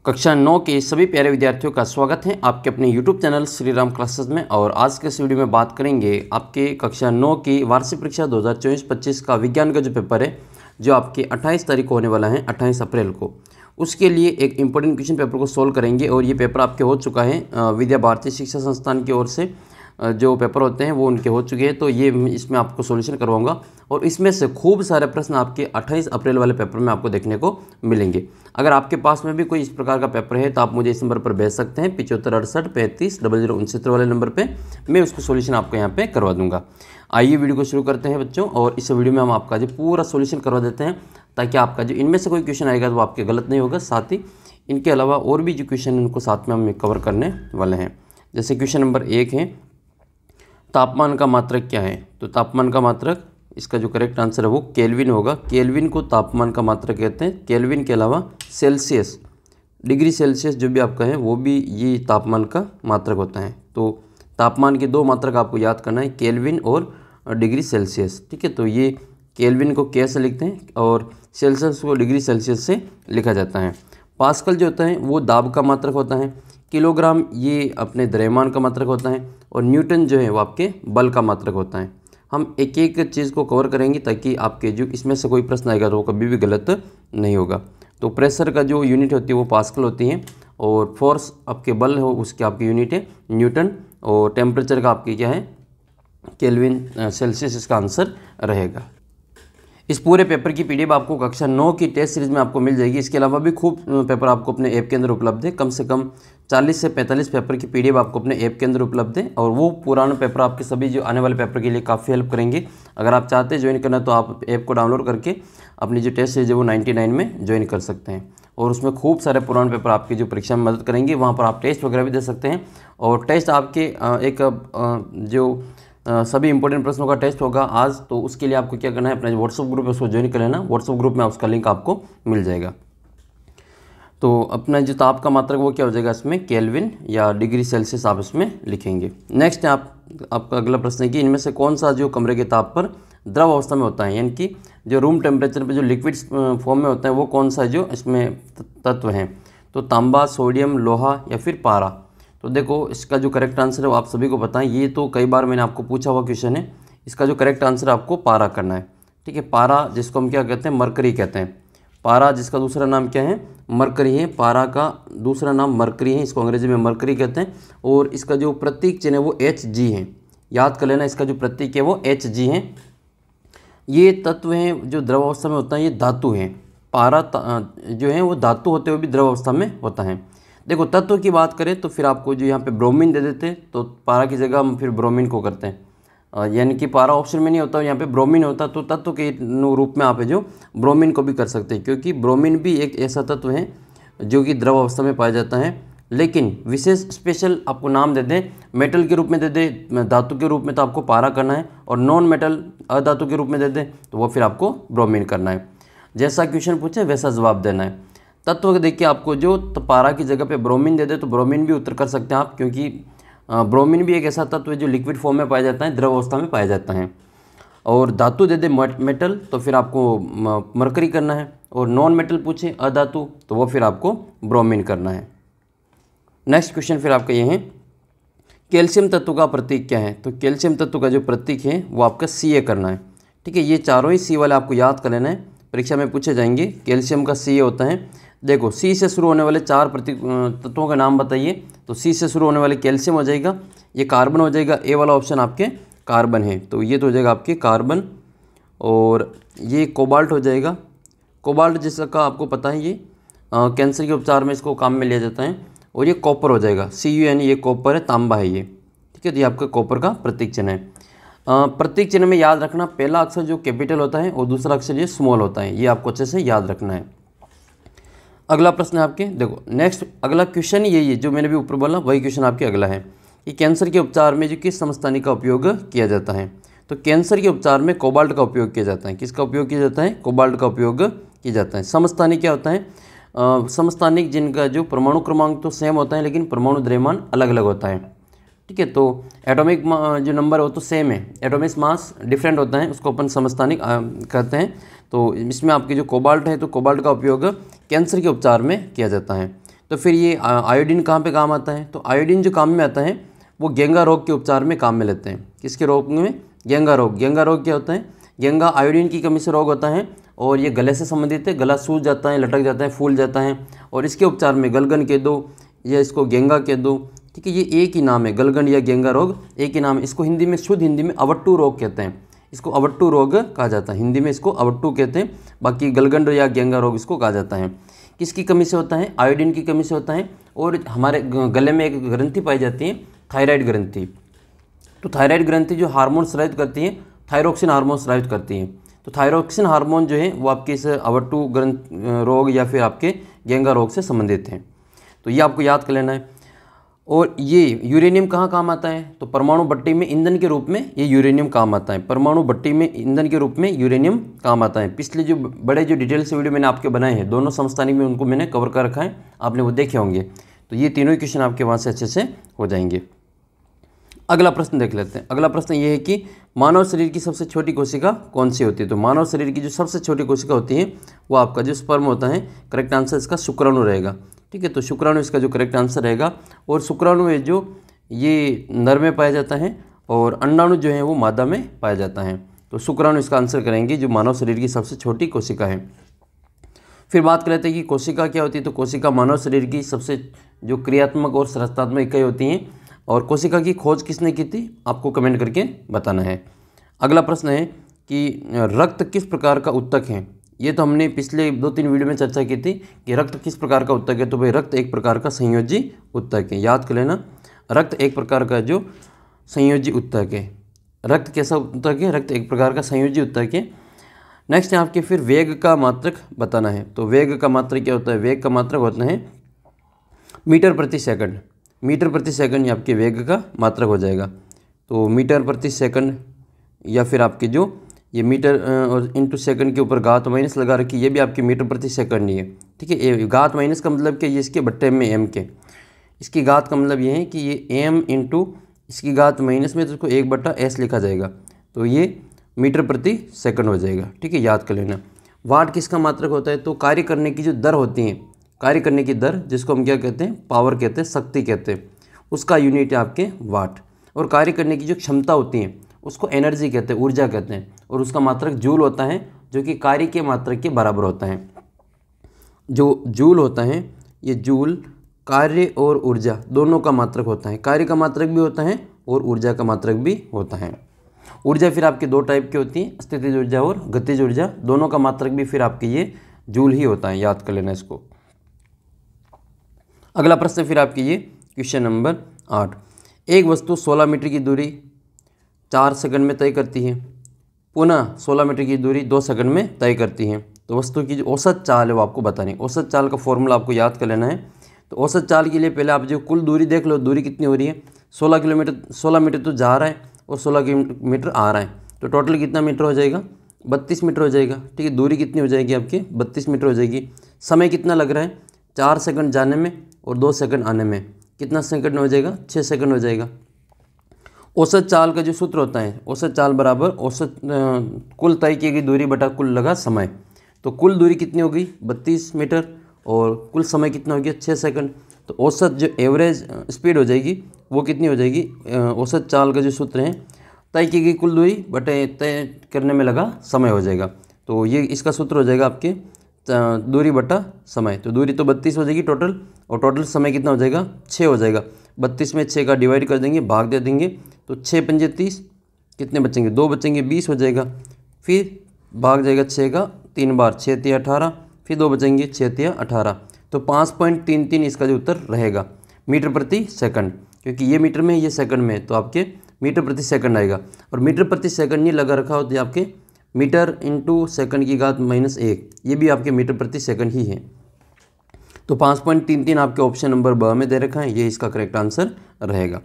कक्षा 9 के सभी प्यारे विद्यार्थियों का स्वागत है आपके अपने YouTube channel Shri Ram classes में। और आज के इस वीडियो में बात करेंगे आपके कक्षा 9 की वार्षिक परीक्षा 2024-25 का विज्ञान का जो पेपर है जो आपके 28 तारीख को होने वाला है, 28 अप्रैल को। उसके लिए एक इम्पोर्टेंट क्वेश्चन पेपर को सोल्व करेंगे और ये पेपर आपके हो चुका है विद्या भारती शिक्षा संस्थान की ओर से जो पेपर होते हैं वो उनके हो चुके हैं। तो ये इसमें आपको सॉल्यूशन करवाऊंगा और इसमें से खूब सारे प्रश्न आपके 28 अप्रैल वाले पेपर में आपको देखने को मिलेंगे। अगर आपके पास में भी कोई इस प्रकार का पेपर है तो आप मुझे इस नंबर पर भेज सकते हैं 7568350069 वाले नंबर पे। मैं उसको सॉल्यूशन आपको यहाँ पे करवा दूंगा। आइए वीडियो को शुरू करते हैं बच्चों, और इस वीडियो में हम आपका जो पूरा सॉल्यूशन करवा देते हैं ताकि आपका जो इनमें से कोई क्वेश्चन आएगा तो वो आपके गलत नहीं होगा। साथ ही इनके अलावा और भी जो क्वेश्चन है उनको साथ में हम कवर करने वाले हैं। जैसे क्वेश्चन नंबर 1 है, तापमान का मात्रक क्या है? तो तापमान का मात्रक, इसका जो करेक्ट आंसर है वो केल्विन होगा। केल्विन को तापमान का मात्रक कहते हैं। केल्विन के अलावा सेल्सियस, डिग्री सेल्सियस जो भी आपका है वो भी ये तापमान का मात्रक होता है। तो तापमान के दो मात्रक आपको याद करना है, केल्विन और डिग्री सेल्सियस। ठीक है, तो ये केल्विन को के से लिखते हैं और सेल्सियस को डिग्री सेल्सियस से लिखा जाता है। पास्कल जो होता है वो दाब का मात्रक होता है। किलोग्राम ये अपने द्रव्यमान का मात्रक होता है और न्यूटन जो है वो आपके बल का मात्रक होता है। हम एक एक चीज़ को कवर करेंगे ताकि आपके जो इसमें से कोई प्रश्न आएगा तो वो कभी भी गलत नहीं होगा। तो प्रेशर का जो यूनिट होती है वो पास्कल होती है और फोर्स आपके बल हो उसकी आपकी यूनिट है न्यूटन, और टेम्परेचर का आपकी क्या है केल्विन सेल्सियस इसका आंसर रहेगा। इस पूरे पेपर की पीडीएफ आपको कक्षा 9 की टेस्ट सीरीज में आपको मिल जाएगी। इसके अलावा भी खूब पेपर आपको अपने ऐप के अंदर उपलब्ध है। कम से कम 40 से 45 पेपर की पीडीएफ आपको अपने ऐप के अंदर उपलब्ध है और वो पुराने पेपर आपके सभी जो आने वाले पेपर के लिए काफ़ी हेल्प करेंगे। अगर आप चाहते हैं ज्वाइन करना तो आप ऐप को डाउनलोड करके अपनी जो टेस्ट सीरीज है वो 99 में ज्वाइन कर सकते हैं और उसमें खूब सारे पुराने पेपर आपकी जो परीक्षा में मदद करेंगे। वहाँ पर आप टेस्ट वगैरह भी दे सकते हैं और टेस्ट आपके एक जो सभी इंपॉर्टेंट प्रश्नों का टेस्ट होगा आज। तो उसके लिए आपको क्या करना है, अपना जो व्हाट्सअप ग्रुप है उसको ज्वाइन कर लेना। व्हाट्सअप ग्रुप में उसका लिंक आपको मिल जाएगा। तो अपना जो ताप का मात्रक वो क्या हो जाएगा इसमें केल्विन या डिग्री सेल्सियस आप इसमें लिखेंगे। नेक्स्ट है आपका अगला प्रश्न है कि इनमें से कौन सा जो कमरे के ताप पर द्रव अवस्था में होता है, यानी कि जो रूम टेम्परेचर पर जो लिक्विड फॉर्म में होता है वो कौन सा जो इसमें तत्व हैं? तो तांबा, सोडियम, लोहा या फिर पारा। तो देखो इसका जो करेक्ट आंसर है वो आप सभी को पता है। ये तो कई बार मैंने आपको पूछा हुआ क्वेश्चन है। इसका जो करेक्ट आंसर आपको पारा करना है। ठीक है, पारा जिसको हम क्या कहते हैं, मरकरी कहते हैं। पारा जिसका दूसरा नाम क्या है, मरकरी है। पारा का दूसरा नाम मरकरी है, इसको अंग्रेजी में मरकरी कहते हैं। और इसका जो प्रतीक चिन्ह है वो Hg है, याद कर लेना। इसका जो प्रतीक है वो Hg है। ये तत्व हैं जो द्रव अवस्था में होता है, ये धातु हैं। पारा जो है वो धातु होते हुए भी द्रव अवस्था में होता है। देखो तत्व की बात करें तो फिर आपको जो यहाँ पे ब्रोमीन दे देते, तो पारा की जगह हम फिर ब्रोमीन को करते हैं, यानी कि पारा ऑप्शन में नहीं होता, यहाँ पे ब्रोमीन होता। तो तत्व के रूप में आप जो ब्रोमीन को भी कर सकते हैं, क्योंकि ब्रोमीन भी एक ऐसा तत्व है जो कि द्रव अवस्था में पाया जाता है। लेकिन विशेष स्पेशल आपको नाम दे दें, मेटल के रूप में दे दें, धातु के रूप में तो आपको पारा करना है, और नॉन मेटल अधातु के रूप में दे दें तो वो फिर आपको ब्रोमीन करना है। जैसा क्वेश्चन पूछे वैसा जवाब देना है। तत्व देखिए आपको जो तो पारा की जगह पे ब्रोमीन दे दे तो ब्रोमीन भी उत्तर कर सकते हैं आप, क्योंकि ब्रोमीन भी एक ऐसा तत्व है जो लिक्विड फॉर्म में पाया जाता है, द्रव अवस्था में पाया जाता है। और धातु दे दे मेटल तो फिर आपको मरकरी करना है, और नॉन मेटल पूछे अधातु तो वो फिर आपको ब्रोमीन करना है। नेक्स्ट क्वेश्चन फिर आपका ये है, कैल्शियम तत्व का प्रतीक क्या है? तो कैल्शियम तत्व का जो प्रतीक है वो आपका Ca करना है। ठीक है, ये चारों ही सी वाले आपको याद कर लेना है, परीक्षा में पूछे जाएंगे। कैल्शियम का Ca होता है, देखो सी से शुरू होने वाले 4 प्रतीक तत्वों का नाम बताइए। तो सी से शुरू होने वाले कैल्शियम हो जाएगा, ये कार्बन हो जाएगा, ए वाला ऑप्शन आपके कार्बन है तो ये तो हो जाएगा आपके कार्बन। और ये कोबाल्ट हो जाएगा, कोबाल्ट जिसका आपको पता है ये कैंसर के उपचार में इसको काम में लिया जाता है। और ये कॉपर हो जाएगा, Cu यानी ये कॉपर है, तांबा है ये। ठीक है, तो ये आपका कॉपर का प्रतीक चिन्ह है। प्रतीक चिन्ह में याद रखना पहला अक्षर जो कैपिटल होता है और दूसरा अक्षर ये स्मॉल होता है, ये आपको अच्छे से याद रखना है। अगला प्रश्न है आपके, देखो नेक्स्ट अगला क्वेश्चन यही है जो मैंने भी ऊपर बोला, वही क्वेश्चन आपके अगला है कि कैंसर के उपचार में जो किस समस्थानिक का उपयोग किया जाता है? तो कैंसर के उपचार में कोबाल्ट का उपयोग किया जाता है। किसका उपयोग किया जाता है? कोबाल्ट का उपयोग किया जाता है। समस्थानिक क्या होता है? समस्थानिक जिनका जो परमाणु क्रमांक तो सेम होता है लेकिन परमाणु द्रव्यमान अलग अलग होता है। ठीक है, तो एटॉमिक जो नंबर है वो तो सेम है, एटॉमिक मास डिफरेंट होता है, उसको अपन समस्थानिक कहते हैं। तो इसमें आपकी जो कोबाल्ट है तो कोबाल्ट का उपयोग कैंसर के उपचार में किया जाता है। तो फिर ये आयोडीन कहाँ पे काम आता है? तो आयोडीन जो काम में आता है वो गेंगा रोग के उपचार में काम में लेते हैं। किसके रोग में? गेंगा रोग। गेंगा रोग क्या होता है? गेंगा आयोडीन की कमी से रोग होता है और ये गले से संबंधित है। गला सूज जाता है, लटक जाता है, फूल जाता है और इसके उपचार में गलगन कह दो या इसको गेंगा कह दो, ठीक है, ये एक ही नाम है। गलगन या गेंगा रोग एक ही नाम है। इसको हिंदी में, शुद्ध हिंदी में अवट्टू रोग कहते हैं। इसको अवट्टू रोग कहा जाता है, हिंदी में इसको अवट्टू कहते हैं, बाकी गलगन या गेंगा रोग इसको कहा जाता है। किसकी कमी से होता है? आयोडीन की कमी से होता है। और हमारे गले में एक ग्रंथि पाई जाती है, थायराइड ग्रंथि। तो थायराइड ग्रंथि जो हार्मोन स्रावित करती है, थायरोक्सिन हार्मोन स्रावित करती है। तो थायरोक्सिन हार्मोन जो है वो आपके इस अवट्टू रोग या फिर आपके गेंगा रोग से संबंधित हैं। तो ये आपको याद कर लेना है। और ये यूरेनियम कहाँ काम आता है? तो परमाणु भट्टी में ईंधन के रूप में ये यूरेनियम काम आता है। परमाणु भट्टी में ईंधन के रूप में यूरेनियम काम आता है। पिछले जो बड़े जो डिटेल से वीडियो मैंने आपके बनाए हैं, दोनों समस्थानिक में, उनको मैंने कवर कर रखा है, आपने वो देखे होंगे। तो ये तीनों ही क्वेश्चन आपके वहाँ से अच्छे से हो जाएंगे। अगला प्रश्न देख लेते हैं। अगला प्रश्न ये है कि मानव शरीर की सबसे छोटी कोशिका कौन सी होती है? तो मानव शरीर की जो सबसे छोटी कोशिका होती है वो आपका जो स्पर्म होता है, करेक्ट आंसर इसका शुक्राणु रहेगा। ठीक है, तो शुक्राणु इसका जो करेक्ट आंसर रहेगा। और शुक्राणु है जो ये नर में पाया जाता है और अंडाणु जो है वो मादा में पाया जाता है। तो शुक्राणु इसका आंसर करेंगे, जो मानव शरीर की सबसे छोटी कोशिका है। फिर बात कर लेते हैं कि कोशिका क्या होती है। तो कोशिका मानव शरीर की सबसे जो क्रियात्मक और संरचनात्मक इकाई होती हैं। और कोशिका की खोज किसने की थी? आपको कमेंट करके बताना है। अगला प्रश्न है कि रक्त किस प्रकार का उत्तक है? ये तो हमने पिछले 2-3 वीडियो में चर्चा की थी कि रक्त किस प्रकार का उत्तक है। तो भाई रक्त एक प्रकार का संयोजी उत्तक है, याद कर लेना। रक्त एक प्रकार का जो संयोजी उत्तक है। रक्त कैसा उत्तक है? रक्त एक प्रकार का संयोजी उत्तक है। नेक्स्ट है आपके फिर वेग का मात्रक बताना है। तो वेग का मात्रक क्या होता है? वेग का मात्रक होता है मीटर प्रति सेकंड। मीटर प्रति सेकंड ये आपके वेग का मात्रक हो जाएगा। तो मीटर प्रति सेकंड या फिर आपके जो ये मीटर और इंटू सेकंड के ऊपर घात माइनस लगा रखी, ये भी आपके मीटर प्रति सेकंड ही है। ठीक है, ये घात माइनस का मतलब कि ये इसके बट्टे में एम के, इसकी घात का मतलब ये है कि ये एम इंटू इसकी घात माइनस में, तो इसको 1/s लिखा जाएगा। तो ये मीटर प्रति सेकंड हो जाएगा। ठीक है, याद कर लेना। वाट किसका मात्रक होता है? तो कार्य करने की जो दर होती है, कार्य करने की दर, जिसको हम क्या कहते हैं? पावर कहते हैं, शक्ति कहते हैं, उसका यूनिट है आपके वाट। और कार्य करने की जो क्षमता होती है उसको एनर्जी कहते हैं, ऊर्जा कहते हैं, और उसका मात्रक जूल होता है, जो कि कार्य के मात्रक के बराबर होता है। जो जूल होता है, ये जूल कार्य और ऊर्जा दोनों का मात्रक होता है। कार्य का मात्रक भी होता है और ऊर्जा का मात्रक भी होता है। ऊर्जा फिर आपके 2 टाइप की होती है, स्थितिज ऊर्जा और गतिज ऊर्जा। दोनों का मात्रक भी फिर आपके ये जूल ही होता है, याद कर लेना इसको। अगला प्रश्न फिर आपके ये क्वेश्चन नंबर 8। एक वस्तु 16 मीटर की दूरी 4 सेकंड में तय करती है, पुनः 16 मीटर की दूरी 2 सेकंड में तय करती है। तो वस्तु की जो औसत चाल है वो आपको बतानी है। औसत चाल का फॉर्मूला आपको याद कर लेना है। तो औसत चाल के लिए पहले आप जो कुल दूरी देख लो, दूरी कितनी हो रही है? 16 मीटर तो जा रहा है और 16 मीटर आ रहा है। तो टोटल कितना मीटर हो जाएगा? 32 मीटर हो जाएगा। ठीक है, दूरी कितनी हो जाएगी आपकी? 32 मीटर हो जाएगी। समय कितना लग रहा है? 4 सेकंड जाने में और 2 सेकंड आने में। कितना सेकंड हो जाएगा? 6 सेकंड हो जाएगा। औसत चाल का जो सूत्र होता है, औसत चाल बराबर औसत कुल तय की गई दूरी बटा कुल लगा समय। तो कुल दूरी कितनी हो गई? 32 मीटर और कुल समय कितना हो गया? 6 सेकंड। तो औसत जो एवरेज स्पीड हो जाएगी वो कितनी हो जाएगी? औसत चाल का जो सूत्र है, तय की गई कुल दूरी बटे तय करने में लगा समय हो जाएगा। तो ये इसका सूत्र हो जाएगा आपके दूरी बटा समय। तो दूरी तो 32 हो जाएगी टोटल, और टोटल समय कितना हो जाएगा? 6 हो जाएगा। 32 में 6 का डिवाइड कर देंगे, भाग दे देंगे, तो 6 पंजे 30, कितने बचेंगे? 2 बचेंगे, 20 हो जाएगा। फिर भाग जाएगा 6 का 3 बार, 6 तिया 18, फिर 2 बचेंगे, 6 तिया 18। तो 5.33 इसका जो उत्तर रहेगा मीटर प्रति सेकंड, क्योंकि ये मीटर में ये सेकंड में, तो आपके मीटर प्रति सेकंड आएगा। और मीटर प्रति सेकंड नहीं लगा रखा हो तो आपके मीटर इंटू सेकंड की घात -1, ये भी आपके मीटर प्रति सेकंड ही है। तो 5.33 आपके ऑप्शन नंबर ब में दे रखा है, ये इसका करेक्ट आंसर रहेगा।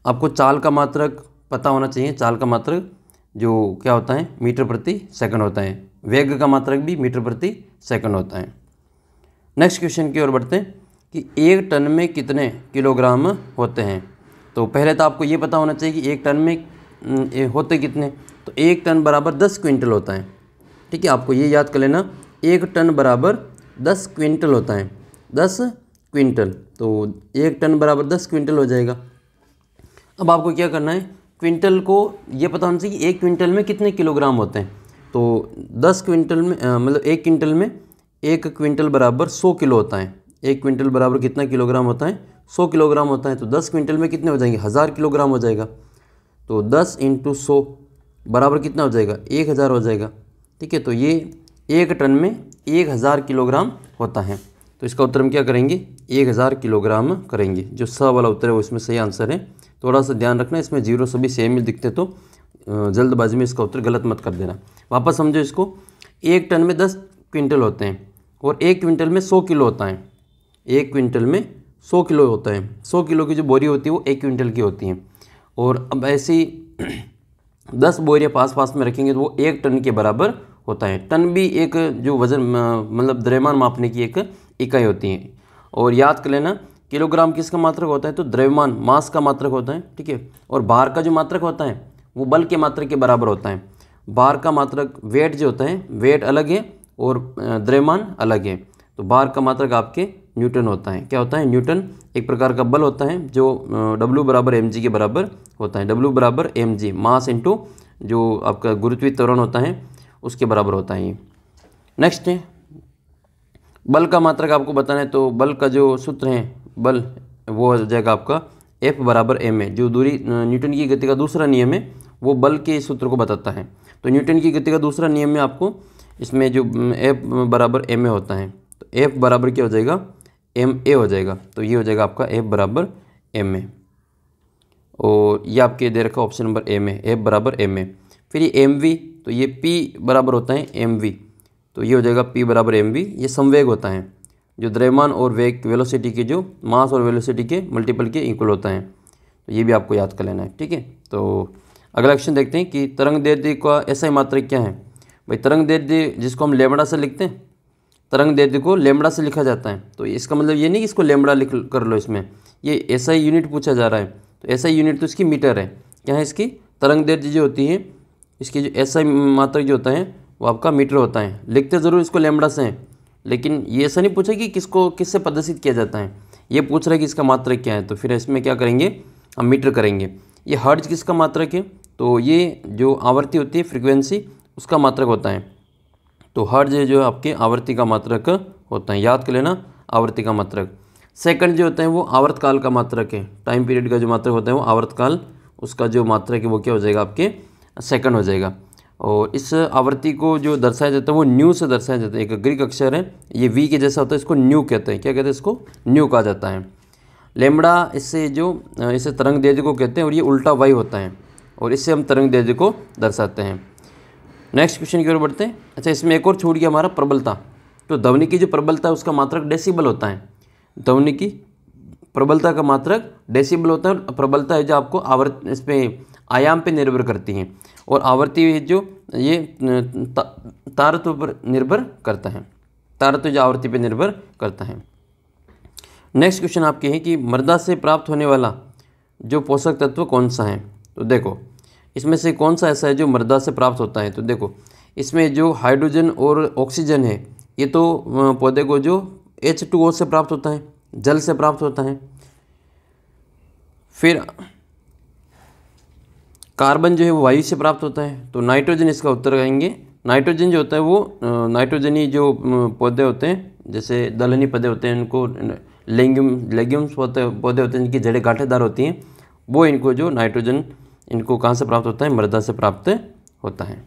आपको चाल का मात्रक पता होना चाहिए। चाल का मात्रक जो क्या होता है? मीटर प्रति सेकंड होता है। वेग का मात्रक भी मीटर प्रति सेकंड होता है। नेक्स्ट क्वेश्चन की ओर बढ़ते हैं कि 1 टन में कितने किलोग्राम होते हैं। तो पहले तो आपको ये पता होना चाहिए कि 1 टन में होते कितने। तो 1 टन बराबर 10 क्विंटल होता है। ठीक है, आपको ये याद कर लेना, 1 टन बराबर 10 क्विंटल होता है। 10 क्विंटल, तो 1 टन बराबर 10 क्विंटल हो जाएगा। अब आपको क्या करना है, क्विंटल को ये पता होना चाहिए कि 1 क्विंटल में कितने किलोग्राम होते हैं। तो 10 क्विंटल में मतलब 1 क्विंटल में 1 क्विंटल बराबर 100 किलो होता है। 1 क्विंटल बराबर कितना किलोग्राम होता है, 100 किलोग्राम होता है। तो 10 क्विंटल में कितने हो जाएंगे, 1000 किलोग्राम हो जाएगा। तो 10 × 100 बराबर कितना हो जाएगा, 1000 हो जाएगा। ठीक है, तो ये 1 टन में 1000 किलोग्राम होता है। तो इसका उत्तर हम क्या करेंगे, 1000 किलोग्राम करेंगे। जो स वाला उत्तर है वो इसमें सही आंसर है। थोड़ा सा ध्यान रखना, इसमें जीरो सभी सेम ही दिखते तो जल्दबाजी में इसका उत्तर गलत मत कर देना। वापस समझो इसको, 1 टन में 10 क्विंटल होते हैं और 1 क्विंटल में 100 किलो होता है। 1 क्विंटल में 100 किलो होता है। 100 किलो की जो बोरी होती है वो 1 क्विंटल की होती हैं। और अब ऐसी 10 बोरियाँ पास पास में रखेंगे तो वो 1 टन के बराबर होता है। टन भी एक जो वज़न मतलब द्रव्यमान मापने की एक इकाई होती है। और याद कर लेना, किलोग्राम किसका मात्रक होता है, तो द्रव्यमान मास का मात्रक होता है। ठीक है, और भार का जो मात्रक होता है वो बल के मात्रक के बराबर होता है। भार का मात्रक वेट जो होता है, वेट अलग है और द्रव्यमान अलग है। तो भार का मात्रक आपके न्यूटन होता है। क्या होता है, न्यूटन एक प्रकार का बल होता है जो W बराबर mg के बराबर होता है। W बराबर mg, मास इंटू जो आपका गुरुत्वीय त्वरण होता है उसके बराबर होता है ये। नेक्स्ट है बल का मात्रक आपको बताना है। तो बल का जो सूत्र है बल वो हो जाएगा आपका F बराबर ma। जो दूरी न्यूटन की गति का दूसरा नियम है वो बल के सूत्र को बताता है। तो न्यूटन की गति का दूसरा नियम में आपको इसमें जो F बराबर ma होता है, तो F बराबर क्या हो जाएगा, ma हो जाएगा। तो ये हो जाएगा आपका F बराबर ma। और ये आपके दे रखा ऑप्शन नंबर ए में, F बराबर ma। फिर ये mv, तो ये P बराबर होता है mv। तो ये हो जाएगा P बराबर mv। ये संवेग होता है जो द्रव्यमान और वेग वेलोसिटी के जो मास और वेलोसिटी के मल्टीपल के इक्वल होता है। तो ये भी आपको याद कर लेना है। ठीक है, तो अगला क्वेश्चन देखते हैं कि तरंग दैर्ध्य का ऐसा मात्रक क्या है। भाई तरंग दैर्ध्य जिसको हम लैम्बडा से लिखते हैं, तरंग दैर्ध्य को लैम्बडा से लिखा जाता है। तो इसका मतलब ये नहीं कि इसको लैम्बडा लिख कर लो, इसमें ये ऐसा ही यूनिट पूछा जा रहा है। तो ऐसा ही यूनिट तो इसकी मीटर है। क्या है इसकी तरंग दैर्ध्य जो होती है, इसकी जो ऐसा मात्रक जो होता है वो आपका मीटर होता है। लिखते ज़रूर इसको लैम्बडा से हैं, लेकिन ये ऐसा नहीं पूछा कि किसको किससे प्रदर्शित किया जाता है। ये पूछ रहा है कि इसका मात्रक क्या है। तो फिर इसमें क्या करेंगे, हम मीटर करेंगे। ये हर्ट्ज किसका मात्रक है, तो ये जो आवृत्ति होती है फ्रीक्वेंसी उसका मात्रक होता है। तो हर्ट्ज जो है आपके आवृत्ति का मात्रक होता है। याद कर लेना, आवृत्ति का मात्रक। सेकंड जो होता है वो आवर्तकाल का मात्रक है। टाइम पीरियड का जो मात्रक होता है वो आवर्तकाल, उसका जो मात्रक है वो क्या हो जाएगा, आपके सेकंड हो जाएगा। और इस आवृत्ति को जो दर्शाया जाता है वो न्यू से दर्शाया जाता है। एक ग्रीक अक्षर है, ये वी के जैसा होता है, इसको न्यू कहते हैं। क्या कहते हैं, इसको न्यू कहा जाता है। लैम्बडा इससे जो इसे तरंग दैर्ध्य को कहते हैं और ये उल्टा वाई होता है और इससे हम तरंग दैर्ध्य को दर्शाते हैं। नेक्स्ट क्वेश्चन की ओर बढ़ते हैं। अच्छा, इसमें एक और छूट गया हमारा प्रबलता। तो ध्वनि की जो प्रबलता है उसका मात्रक डेसिबल होता है। ध्वनि की प्रबलता का मात्रक डेसिबल होता है। और प्रबलता है जो आपको आवर्त इस पर आयाम पे निर्भर करती हैं और आवृत्ति जो ये तारत्व पर निर्भर करता है। तारत्व जो आवृत्ति पर निर्भर करता है। नेक्स्ट क्वेश्चन आपके हैं कि मृदा से प्राप्त होने वाला जो पोषक तत्व कौन सा है। तो देखो इसमें से कौन सा ऐसा है जो मृदा से प्राप्त होता है। तो देखो इसमें जो हाइड्रोजन और ऑक्सीजन है ये तो पौधे को जो H2O से प्राप्त होता है, जल से प्राप्त होता है। फिर कार्बन जो है वो वायु से प्राप्त होता है। तो नाइट्रोजन इसका उत्तर कहेंगे। नाइट्रोजन जो होता है वो नाइट्रोजनी जो पौधे होते हैं, जैसे दलहनी पौधे होते हैं, इनको लेग्यूम्स पौधे होते हैं जिनकी जड़ें गांठेदार होती हैं, वो इनको जो नाइट्रोजन इनको कहाँ से प्राप्त होता है, मृदा से प्राप्त होता है।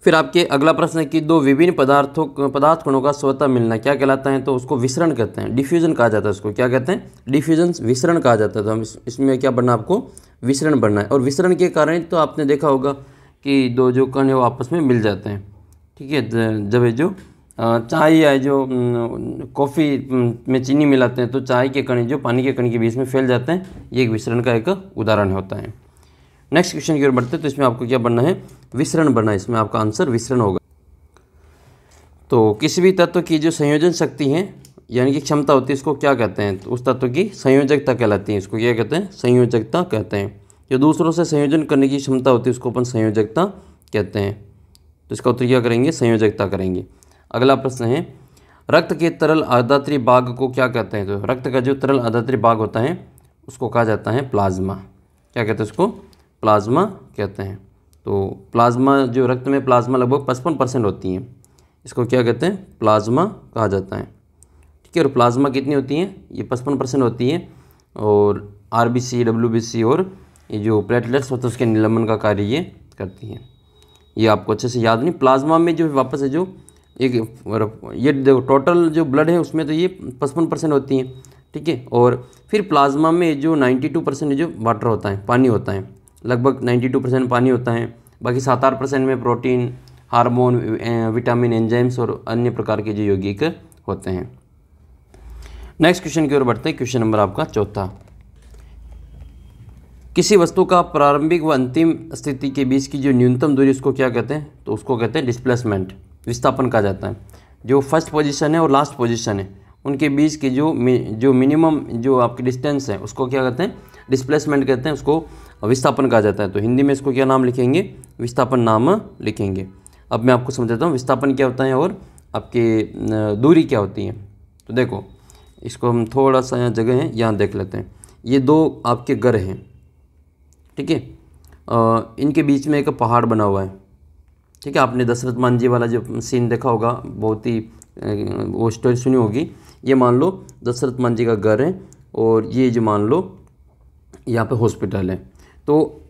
फिर आपके अगला प्रश्न है कि दो विभिन्न पदार्थ कणों का स्वतः मिलना क्या कहलाता है। तो उसको विसरण कहते हैं, डिफ्यूजन कहा जाता है उसको। क्या कहते हैं, डिफ्यूजन, विसरण कहा जाता है। तो हम इसमें क्या बढ़ना, आपको विसरण बढ़ना है। और विसरण के कारण तो आपने देखा होगा कि दो जो कण है वो आपस में मिल जाते हैं। ठीक है, जब ये जो चाय या जो कॉफ़ी में चीनी मिलाते हैं तो चाय के कण जो पानी के कण के बीच में फैल जाते हैं, ये एक विसरण का एक उदाहरण होता है। नेक्स्ट क्वेश्चन की ओर बढ़ते हैं। तो इसमें आपको क्या बनना है, विसरण बनना है। इसमें आपका आंसर विसरण होगा। तो किसी भी तत्व की जो संयोजन शक्ति है यानी कि क्षमता होती है, इसको क्या कहते हैं, तो उस तत्व की संयोजकता कहलाती है। इसको क्या कहते हैं, संयोजकता कहते हैं। जो दूसरों से संयोजन करने की क्षमता होती है उसको अपन संयोजकता कहते हैं। तो इसका उत्तर क्या करेंगे, संयोजकता करेंगे। अगला प्रश्न है रक्त के तरल अर्धात्री भाग को क्या कहते हैं? तो रक्त का जो तरल अर्धात्री भाग होता है उसको कहा जाता है प्लाज्मा। क्या कहते हैं उसको? प्लाज्मा कहते हैं। तो प्लाज्मा, जो रक्त में प्लाज्मा लगभग 55% होती हैं, इसको क्या कहते हैं? प्लाज्मा कहा जाता है। ठीक है, और प्लाज्मा कितनी होती हैं? ये 55% होती है। और आरबीसी, डब्ल्यूबीसी और ये जो प्लेटलेट्स होते हैं उसके निलंबन का कार्य ये करती हैं। ये आपको अच्छे से याद नहीं। प्लाज्मा में जो वापस है जो एक ये देखो टोटल जो ब्लड है उसमें तो ये 55% होती हैं। ठीक है, और फिर प्लाज्मा में जो 92% जो वाटर होता है, पानी होता है, लगभग 92% पानी होता है। बाकी 7-8% में प्रोटीन, हार्मोन, विटामिन, एंजाइम्स और अन्य प्रकार के जो यौगिक होते हैं। नेक्स्ट क्वेश्चन की ओर बढ़ते हैं। क्वेश्चन नंबर आपका चौथा। किसी वस्तु का प्रारंभिक व अंतिम स्थिति के बीच की जो न्यूनतम दूरी उसको क्या कहते हैं? तो उसको कहते हैं डिस्प्लेसमेंट, विस्थापन कहा जाता है। जो फर्स्ट पोजीशन है और लास्ट पोजीशन है उनके बीच की जो मिनिमम जो आपकी डिस्टेंस है उसको क्या कहते हैं? डिस्प्लेसमेंट कहते हैं, उसको विस्थापन कहा जाता है। तो हिंदी में इसको क्या नाम लिखेंगे? विस्थापन नाम लिखेंगे। अब मैं आपको समझाता हूँ विस्थापन क्या होता है और आपके दूरी क्या होती है। तो देखो, इसको हम थोड़ा सा यहाँ जगह है, यहाँ देख लेते हैं। ये दो आपके घर हैं, ठीक है, इनके बीच में एक पहाड़ बना हुआ है। ठीक है, आपने दशरथ मान जी वाला जो सीन देखा होगा, बहुत ही वो स्टोरी सुनी होगी। ये मान लो दशरथ मान जी का घर है और ये जो मान लो यहाँ पे हॉस्पिटल है। तो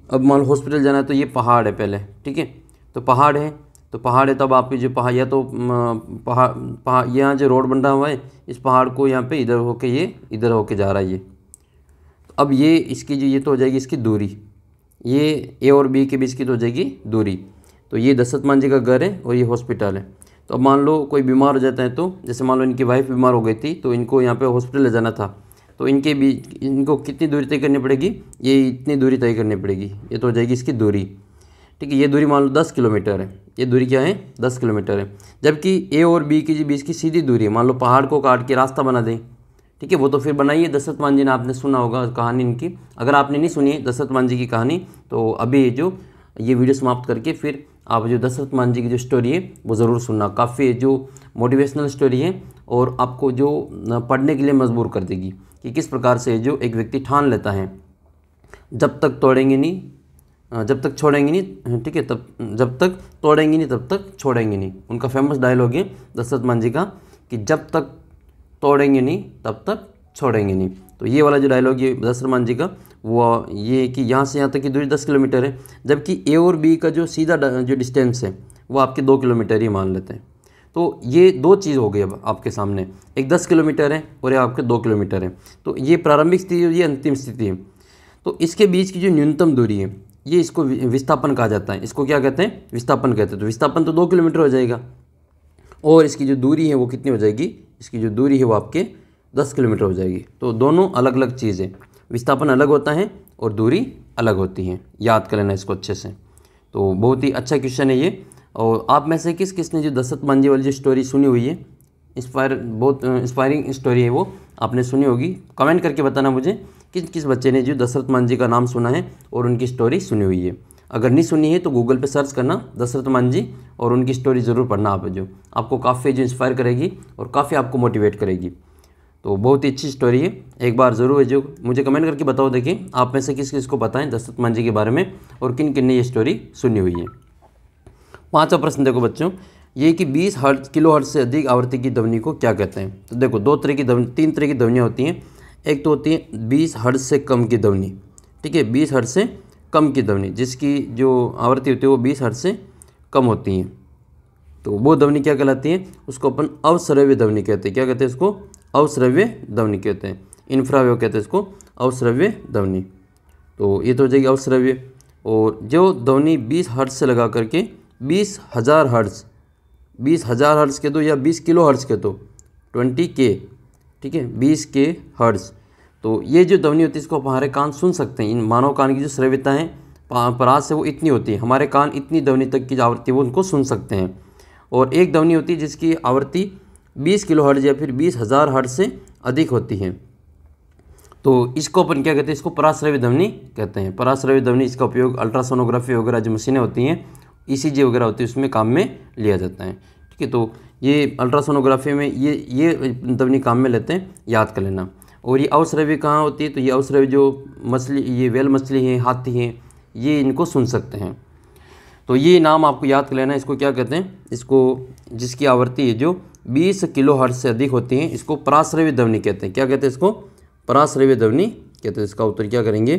अब मान लो हॉस्पिटल जाना है तो ये पहाड़ है पहले, ठीक है, तो पहाड़ है तब आपकी जो पहाड़, या तो पहाड़ यहाँ जो रोड बन रहा हुआ है इस पहाड़ को यहाँ पे इधर होके ये इधर होके जा रहा है ये। अब ये इसकी जो ये तो हो जाएगी इसकी दूरी, ये ए और बी के बीच की तो हो जाएगी दूरी। तो ये दशरथ मान जी का घर है और ये हॉस्पिटल है। तो अब मान लो कोई बीमार हो जाता है, तो जैसे मान लो इनकी वाइफ बीमार हो गई थी तो इनको यहाँ पे हॉस्पिटल ले जाना था, तो इनके बीच इनको कितनी दूरी तय करनी पड़ेगी? ये इतनी दूरी तय करनी पड़ेगी, ये तो हो जाएगी इसकी दूरी। ठीक है, ये दूरी मान लो 10 किलोमीटर है, ये दूरी क्या है? 10 किलोमीटर है। जबकि ए और बी के बीच की सीधी दूरी, मान लो पहाड़ को काट के रास्ता बना दें, ठीक है, वो तो फिर बनाइए दशरथ मान जी ने, आपने सुना होगा कहानी इनकी। अगर आपने नहीं सुनी है दशरथ मान जी की कहानी तो अभी जो ये वीडियो समाप्त करके फिर आप जो दशरथ मान जी की जो स्टोरी है वो ज़रूर सुनना। काफ़ी जो मोटिवेशनल स्टोरी है और आपको जो पढ़ने के लिए मजबूर कर देगी कि किस प्रकार से जो एक व्यक्ति ठान लेता है जब तक तोड़ेंगे नहीं, जब तक छोड़ेंगे नहीं, ठीक है, तब जब तक तोड़ेंगे नहीं तब तक छोड़ेंगे नहीं। उनका फेमस डायलॉग है दशरथ मान जी का कि जब तक तोड़ेंगे नहीं तब तक छोड़ेंगे नहीं। तो ये वाला जो डायलॉग है दशरथ मान जी का, वो ये कि यहाँ से यहाँ तक की दूरी 10 किलोमीटर है, जबकि ए और बी का जो सीधा जो डिस्टेंस है वो आपके 2 किलोमीटर ही मान लेते हैं। तो ये दो चीज़ हो गई अब आपके सामने, एक 10 किलोमीटर है और ये आपके 2 किलोमीटर है। तो ये प्रारंभिक स्थिति है, ये अंतिम स्थिति है। तो इसके बीच की जो न्यूनतम दूरी है ये इसको विस्थापन कहा जाता है। इसको क्या कहते हैं? विस्थापन कहते हैं। तो विस्थापन तो 2 किलोमीटर हो जाएगा और इसकी जो दूरी है वो कितनी हो जाएगी? इसकी जो दूरी है वो आपके 10 किलोमीटर हो जाएगी। तो दोनों अलग अलग चीज़ है, विस्थापन अलग होता है और दूरी अलग होती है। याद कर लेना इसको अच्छे से। तो बहुत ही अच्छा क्वेश्चन है ये। और आप में से किस किस ने जो दशरथ मान जी वाली जो स्टोरी सुनी हुई है, बहुत इंस्पायरिंग स्टोरी है, वो आपने सुनी होगी, कमेंट करके बताना मुझे किस किस बच्चे ने जो दशरथ मान जी का नाम सुना है और उनकी स्टोरी सुनी हुई है। अगर नहीं सुनी है तो गूगल पे सर्च करना दशरथ मान जी और उनकी स्टोरी ज़रूर पढ़ना आप, जो आपको काफ़ी जो इंस्पायर करेगी और काफ़ी आपको मोटिवेट करेगी। तो बहुत ही अच्छी स्टोरी है, एक बार ज़रूर है जो मुझे कमेंट करके बताओ। देखिए आप में से किस किस को पता है दशरथ मान जी के बारे में और किन किन ने ये स्टोरी सुनी हुई है। 5वां प्रश्न देखो बच्चों, ये कि 20 किलो हर्ट्ज से अधिक आवृत्ति की ध्वनि को क्या कहते हैं? तो देखो तीन तरह की ध्वनियाँ होती हैं। एक तो होती है 20 हर्ट्ज से कम की ध्वनि, ठीक है, 20 हर्ट्ज से कम की ध्वनि जिसकी जो आवृत्ति होती है वो 20 हर्ट्ज से कम होती हैं। तो वो ध्वनि क्या कहलाती है? उसको अपन अवश्रव्य ध्वनि कहते हैं। क्या कहते हैं इसको? अवश्रव्य ध्वनि कहते हैं। इंफ्रावेव कहते हैं इसको, अवश्रव्य ध्वनि। तो ये तो हो जाएगी अवश्रव्य। और जो ध्वनि 20 हर्ट्ज से लगा करके 20,000 हर्ट्ज, 20,000 हर्ट्ज के दो या 20 किलो हर्ट्ज के दो 20K, ठीक है, 20K हर्ट्ज। तो ये जो ध्वनि होती है इसको हमारे कान सुन सकते हैं। इन मानव कान की जो श्रव्यता है परास से वो इतनी होती है, हमारे कान इतनी ध्वनि तक की आवृत्ति वो उनको सुन सकते हैं। और एक ध्वनि होती है जिसकी आवृत्ति 20 किलो हर्ट्ज या फिर 20,000 हर्ट्ज से अधिक होती है। तो इसको अपन क्या कहते हैं? इसको पराश्रव्य ध्वनि कहते हैं। पराश्रव्य ध्वनि, इसका उपयोग अल्ट्रासोनोग्राफी वगैरह जो मशीनें होती हैं, ECG वगैरह होती है, उसमें काम में लिया जाता है। ठीक है। तो ये अल्ट्रासोनोग्राफी में ये ध्वनि काम में लेते हैं, याद कर लेना। और ये अवश्रव्य कहाँ होती है, तो ये अवश्रव्य जो मछली, ये व्हेल मछली है, हाथी हैं, ये इनको सुन सकते हैं। तो ये नाम आपको याद कर लेना। इसको क्या कहते हैं, इसको जिसकी आवृत्ति है जो 20 किलोहर्ट्ज़ से अधिक होती है, इसको पराश्रव्य ध्वनि कहते हैं। क्या कहते हैं इसको, पराश्रव्य ध्वनि कहते हैं। इसका उत्तर क्या करेंगे,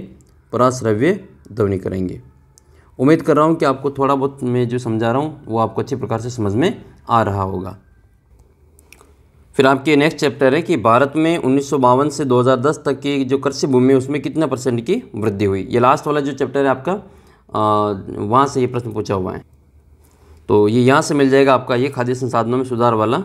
पराश्रव्य ध्वनि करेंगे। उम्मीद कर रहा हूँ कि आपको थोड़ा बहुत मैं जो समझा रहा हूँ वो आपको अच्छी प्रकार से समझ में आ रहा होगा। फिर आपके नेक्स्ट चैप्टर है कि भारत में 1952 से 2010 तक की जो कृषि भूमि है उसमें कितना % की वृद्धि हुई। ये लास्ट वाला जो चैप्टर है आपका, वहाँ से ये प्रश्न पूछा हुआ है। तो ये यहाँ से मिल जाएगा आपका, ये खाद्य संसाधनों में सुधार वाला,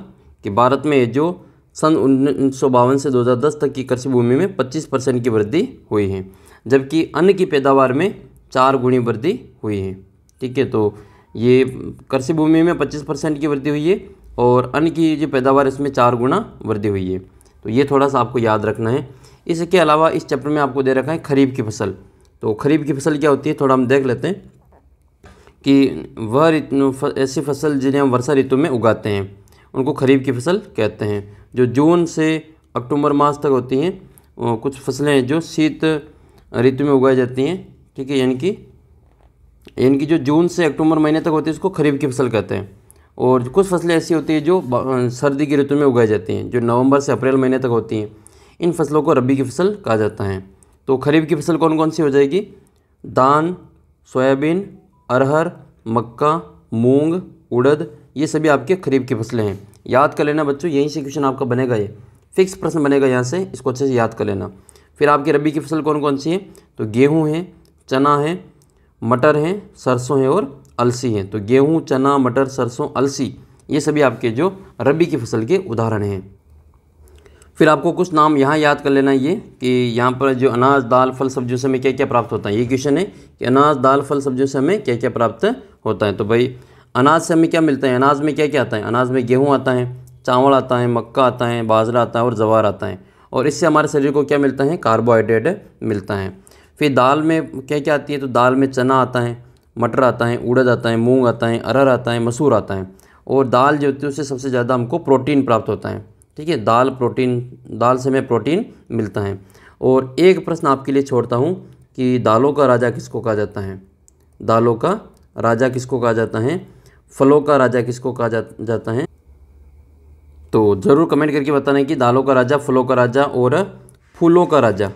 कि भारत में जो सन 1952 से 2010 तक की कृषि भूमि में 25% की वृद्धि हुई है, जबकि अन्न की पैदावार में 4 गुनी वृद्धि हुई है। ठीक है। तो ये कृषि भूमि में 25% की वृद्धि हुई है और अन्न की जो पैदावार इसमें 4 गुना वृद्धि हुई है। तो ये थोड़ा सा आपको याद रखना है। इसके अलावा इस चैप्टर में आपको दे रखा है खरीफ की फसल। तो खरीफ की फसल क्या होती है, थोड़ा हम देख लेते हैं कि वह ऐसी फसल जिन्हें हम वर्षा ऋतु में उगाते हैं उनको खरीफ की फसल कहते हैं। जो जून से अक्टूबर मास तक होती हैं, कुछ फसलें जो शीत ऋतु में उगाई जाती हैं। ठीक है। यानी कि जो जून से अक्टूबर महीने तक होती है उसको खरीफ की फसल कहते हैं। और कुछ फसलें ऐसी होती है जो सर्दी की ऋतु में उगाई जाती हैं, जो नवंबर से अप्रैल महीने तक होती हैं। इन फसलों को रबी की फसल कहा जाता है। तो खरीफ की फसल कौन कौन सी हो जाएगी, धान, सोयाबीन, अरहर, मक्का, मूंग, उड़द, ये सभी आपके खरीफ की फसलें हैं। याद कर लेना बच्चों, यहीं से क्वेश्चन आपका बनेगा, ये फिक्स प्रश्न बनेगा यहाँ से, इसको अच्छे से याद कर लेना। फिर आपकी रबी की फसल कौन कौन सी है, तो गेहूँ है, चना है, मटर हैं, सरसों हैं और अलसी हैं। तो गेहूँ, चना, मटर, सरसों, अलसी, ये सभी आपके जो रबी की फसल के उदाहरण हैं। फिर आपको कुछ नाम यहाँ याद कर लेना ये कि यहाँ पर जो अनाज, दाल, फल, सब्जियों से हमें क्या क्या प्राप्त होता है। ये क्वेश्चन है कि अनाज, दाल, फल, सब्जियों से हमें क्या क्या प्राप्त होता है। तो भाई अनाज से हमें क्या मिलता है, अनाज में क्या क्या आता है, अनाज में गेहूँ आता है, चावल आता है, मक्का आता है, बाजरा आता है और जवार आता है। और इससे हमारे शरीर को क्या मिलता है, कार्बोहाइड्रेट मिलता है। फिर दाल में क्या क्या आती है, तो दाल में चना आता है, मटर आता है, उड़द आता है, मूंग आता है, अरहर आता है, मसूर आता है। और दाल जो होती है उससे सबसे ज़्यादा हमको प्रोटीन प्राप्त होता है। ठीक है। दाल से हमें प्रोटीन मिलता है। और एक प्रश्न आपके लिए छोड़ता हूँ कि दालों का राजा किसको कहा जाता है, दालों का राजा किसको कहा जाता है, फलों का राजा किसको कहा जाता है। तो ज़रूर कमेंट करके बताना है कि दालों का राजा, फलों का राजा और फूलों का राजा।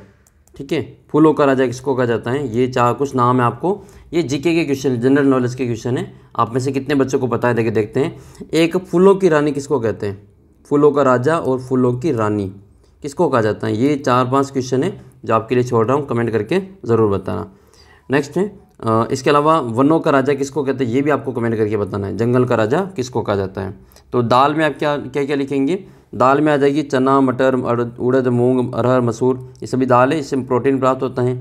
ठीक है। फूलों का राजा किसको कहा जाता है। ये कुछ नाम है आपको, ये जीके के क्वेश्चन, जनरल नॉलेज के क्वेश्चन है। आप में से कितने बच्चों को पता है, देखते हैं। एक फूलों की रानी किसको कहते हैं, फूलों का राजा और फूलों की रानी किसको कहा जाता है। ये 4-5 क्वेश्चन है जो आपके लिए छोड़ रहा हूँ, कमेंट करके ज़रूर बताना। नेक्स्ट है इसके अलावा वनों का राजा किसको कहते हैं, ये भी आपको कमेंट करके बताना है। जंगल का राजा किसको कहा जाता है। तो दाल में आप क्या क्या लिखेंगे, दाल में आ जाएगी चना, मटर, उड़द, मूंग, अरहर, मसूर, ये सभी दाल है, इससे प्रोटीन प्राप्त होता है।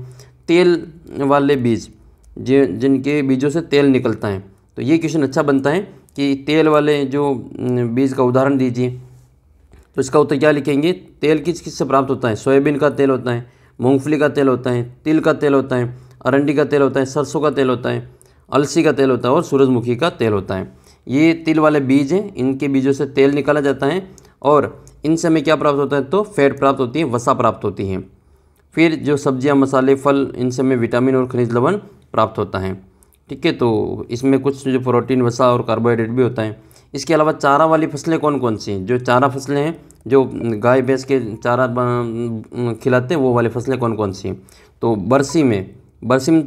तेल वाले बीज, जिनके बीजों से तेल निकलता है। तो ये क्वेश्चन अच्छा बनता है कि तेल वाले जो बीज का उदाहरण दीजिए। तो इसका उत्तर क्या लिखेंगे, तेल किस से प्राप्त होता है, सोयाबीन का तेल होता है, मूंगफली का तेल होता है, तिल का तेल होता है, अरंडी का तेल होता है, सरसों का तेल होता है, अलसी का तेल होता है और सूरजमुखी का तेल होता है। ये तिल वाले बीज हैं, इनके बीजों से तेल निकाला जाता है और इनसे हमें क्या प्राप्त होता है, तो फैट प्राप्त होती है, वसा प्राप्त होती है। फिर जो सब्जियां, मसाले, फल, इनसे हमें विटामिन और खनिज लवण प्राप्त होता है। ठीक है। तो इसमें कुछ जो प्रोटीन, वसा और कार्बोहाइड्रेट भी होता है। इसके अलावा चारा वाली फसलें कौन कौन सी हैं, जो चारा फसलें हैं, जो गाय भैंस के चारा खिलाते हैं, वो वाली फसलें कौन कौन सी हैं। तो बरसी में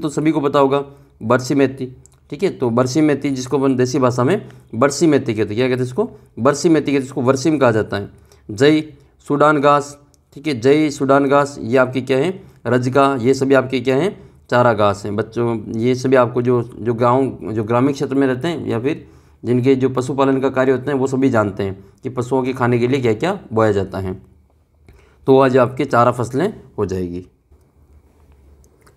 तो सभी को पता होगा, बरसी मेथी। ठीक है। तो बरसी मेथी, जिसको अपन देसी भाषा में बरसी मेथी कहते हैं, क्या कहते हैं इसको, बरसी मेथी कहते हैं, इसको बरसीम कहा जाता है। जई, सूडान घास, ठीक है, जई, सूडान घास, ये आपकी क्या है, रजका, ये सभी आपके क्या हैं, चारा घास हैं। बच्चों ये सभी आपको जो ग्रामीण क्षेत्र में रहते हैं या फिर जिनके जो पशुपालन का कार्य होते हैं वो सभी जानते हैं कि पशुओं के खाने के लिए क्या क्या बोया जाता है। तो आज आपके चारा फसलें हो जाएगी।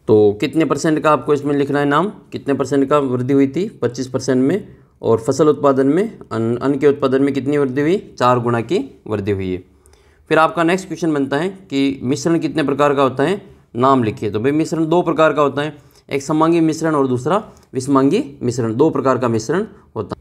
तो कितने % का आपको इसमें लिखना है नाम, कितने % का वृद्धि हुई थी, 25% में। और फसल उत्पादन में, अन्न के उत्पादन में कितनी वृद्धि हुई, 4 गुना की वृद्धि हुई है। फिर आपका नेक्स्ट क्वेश्चन बनता है कि मिश्रण कितने प्रकार का होता है, नाम लिखिए। तो भाई मिश्रण 2 प्रकार का होता है, एक समांगी मिश्रण और दूसरा विषमांगी मिश्रण। 2 प्रकार का मिश्रण होता है।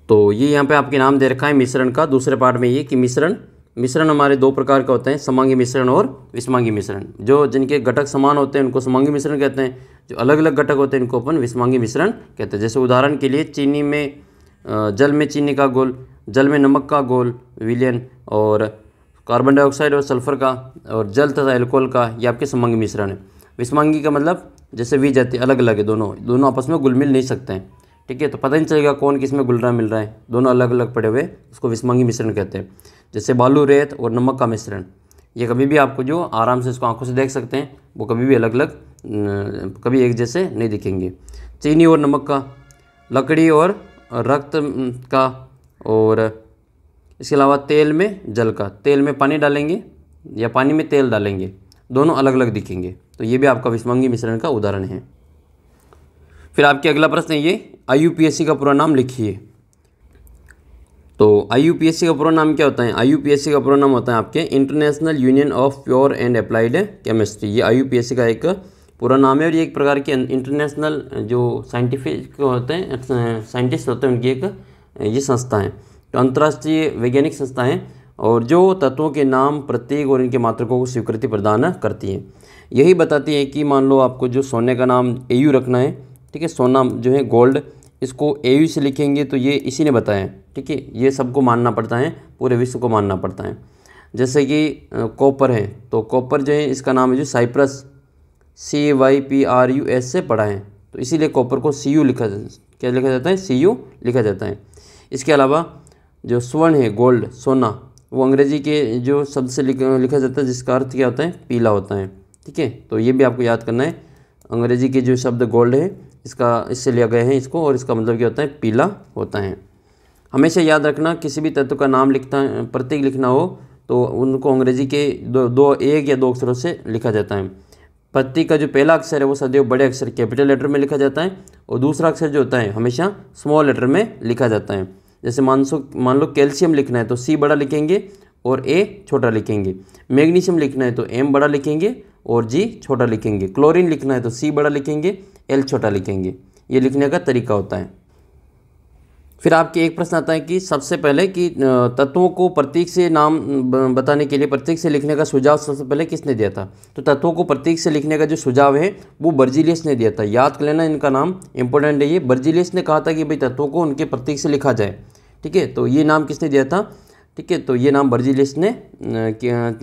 तो ये यहाँ पे आपके नाम दे रखा है मिश्रण का। दूसरे पार्ट में ये कि मिश्रण हमारे दो प्रकार का होते हैं, समांगी मिश्रण और विषमांगी मिश्रण। जो जिनके घटक समान होते हैं उनको समांगी मिश्रण कहते हैं, जो अलग अलग घटक होते हैं इनको अपन विषमांगी मिश्रण कहते हैं। जैसे उदाहरण के लिए चीनी में जल में चीनी का घोल, जल में नमक का घोल विलयन, और कार्बन डाइऑक्साइड और सल्फर का, और जल तथा एल्कोहल का, ये आपके समांगी मिश्रण है। विषमांगी का मतलब जैसे वी जाति अलग अलग है, दोनों आपस में घुल मिल नहीं सकते हैं, ठीक है। तो पता नहीं चलेगा कौन किस में घुल रहा मिल रहा है, दोनों अलग अलग पड़े हुए, उसको विषमांगी मिश्रण कहते हैं। जैसे बालू रेत और नमक का मिश्रण, ये कभी भी आपको जो आराम से इसको आंखों से देख सकते हैं वो कभी भी अलग अलग कभी एक जैसे नहीं दिखेंगे। चीनी और नमक का, लकड़ी और रक्त का, और इसके अलावा तेल में जल का, तेल में पानी डालेंगे या पानी में तेल डालेंगे, दोनों अलग अलग दिखेंगे। तो ये भी आपका विषमांगी मिश्रण का उदाहरण है। फिर आपके अगला प्रश्न है ये, IUPAC का पूरा नाम लिखिए। तो IUPAC का पूरा नाम क्या होता है? IUPAC का पूरा नाम होता है आपके international union of pure and applied chemistry. ये IUPAC का एक पूरा नाम है और ये एक प्रकार के इंटरनेशनल जो साइंटिफिक होते हैं, साइंटिस्ट होते हैं, उनकी एक ये संस्था है। तो अंतर्राष्ट्रीय वैज्ञानिक संस्था है और जो तत्वों के नाम, प्रतीक और इनके मात्रकों को स्वीकृति प्रदान करती है। यही बताती है कि मान लो आपको जो सोने का नाम AU रखना है, ठीक है, सोना जो है गोल्ड, इसको AU से लिखेंगे तो ये इसी ने बताया है, ठीक है। ये सबको मानना पड़ता है, पूरे विश्व को मानना पड़ता है। जैसे कि कॉपर है, तो कॉपर जो है इसका नाम है जो साइप्रस, CYPRUS से पढ़ा है, तो इसीलिए कॉपर को CU लिखा, क्या लिखा जाता है? CU लिखा जाता है। इसके अलावा जो स्वर्ण है, गोल्ड, सोना, वो अंग्रेजी के जो शब्द से लिखा जाता है जिसका अर्थ क्या होता है? पीला होता है, ठीक है। तो ये भी आपको याद करना है, अंग्रेजी के जो शब्द गोल्ड है इससे लिया गया है इसको, और इसका मतलब क्या होता है? पीला होता है। हमेशा याद रखना, किसी भी तत्व का नाम लिखता, प्रतीक लिखना हो तो उनको अंग्रेजी के एक या दो अक्षरों से लिखा जाता है। प्रतीक का जो पहला अक्षर है वो सदैव बड़े अक्षर कैपिटल लेटर में लिखा जाता है, और दूसरा अक्षर जो होता है हमेशा स्मॉल लेटर में लिखा जाता है। जैसे मान लो कैल्शियम लिखना है तो C बड़ा लिखेंगे और A छोटा लिखेंगे। मैग्नीशियम लिखना है तो M बड़ा लिखेंगे और G छोटा लिखेंगे। क्लोरीन लिखना है तो C बड़ा लिखेंगे, L छोटा लिखेंगे। ये लिखने का तरीका होता है। फिर आपके एक प्रश्न आता है कि सबसे पहले कि तत्वों को प्रतीक से नाम बताने के लिए प्रतीक से लिखने का सुझाव सबसे पहले किसने दिया था? तो तत्वों को प्रतीक से लिखने का जो सुझाव है वो बर्जीलियस ने दिया था। याद कर लेना, इनका नाम इंपॉर्टेंट है ये। बर्जीलियस ने कहा था कि भाई तत्वों को उनके प्रतीक से लिखा जाए, ठीक है। तो ये नाम किसने दिया था? ठीक है, तो ये नाम बर्जीलियस ने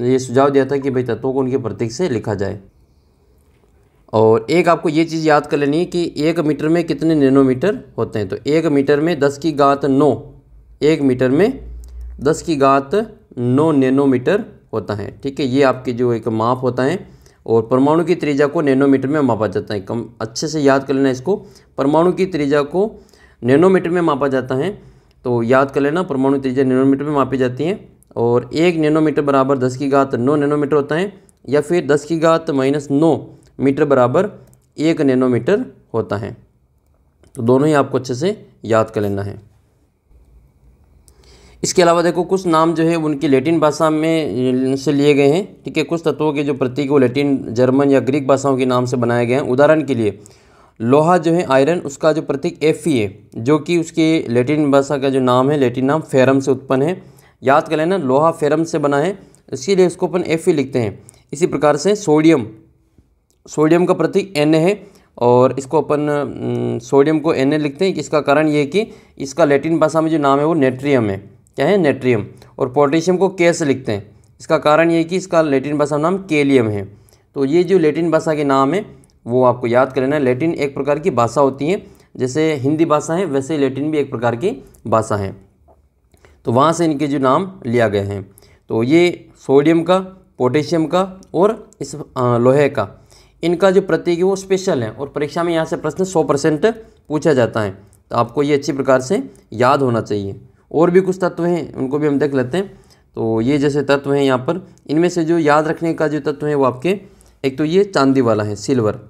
ये सुझाव दिया था कि भाई तत्वों को उनके प्रतीक से लिखा जाए। और एक आपको ये चीज़ याद कर लेनी है कि 1 मीटर में कितने नैनोमीटर होते हैं? तो 1 मीटर में 10⁹ 1 मीटर में 10⁹ नैनोमीटर होता है, ठीक है। ये आपके जो एक माप होता है, और परमाणु की त्रिज्या को नैनोमीटर में मापा जाता है। कम अच्छे से याद कर लेना इसको, परमाणु की त्रिज्या को नैनोमीटर में मापा जाता है। तो याद कर लेना, परमाणु त्रिज्या नैनोमीटर में मापी जाती है, और 1 नैनोमीटर बराबर 10⁹ नैनोमीटर होता है, या फिर 10⁻⁻9 मीटर बराबर 1 नैनोमीटर होता है। तो दोनों ही आपको अच्छे से याद कर लेना है। इसके अलावा देखो कुछ नाम जो है उनकी लैटिन भाषा में से लिए गए हैं, ठीक है। कुछ तत्वों के जो प्रतीक वो लैटिन, जर्मन या ग्रीक भाषाओं के नाम से बनाए गए हैं। उदाहरण के लिए लोहा जो है आयरन, उसका जो प्रतीक Fe है, जो कि उसकी लैटिन भाषा का जो नाम है, लैटिन नाम फेरम से उत्पन्न है। याद कर लेना, लोहा फेरम से बना है, इसीलिए उसको अपन Fe लिखते हैं। इसी प्रकार से सोडियम का प्रतीक Na है, और इसको अपन सोडियम को Na लिखते हैं। इसका कारण ये है कि इसका लैटिन भाषा में जो नाम है वो नेट्रियम है। क्या है? नेट्रियम। और पोटेशियम को K से लिखते हैं। इसका कारण ये है कि इसका लैटिन भाषा में नाम केलियम है। तो ये जो लैटिन भाषा के नाम है वो आपको याद कर लेना है। लैटिन एक प्रकार की भाषा होती है, जैसे हिंदी भाषा है वैसे लैटिन भी एक प्रकार की भाषा है। तो वहाँ से इनके जो नाम लिया गए हैं। तो ये सोडियम का, पोटेशियम का और इस लोहे का, इनका जो प्रतीक है वो स्पेशल है, और परीक्षा में यहाँ से प्रश्न 100% पूछा जाता है। तो आपको ये अच्छी प्रकार से याद होना चाहिए। और भी कुछ तत्व हैं, उनको भी हम देख लेते हैं। तो ये जैसे तत्व हैं यहाँ पर, इनमें से जो याद रखने का जो तत्व है वो आपके, एक तो ये चांदी वाला है, सिल्वर,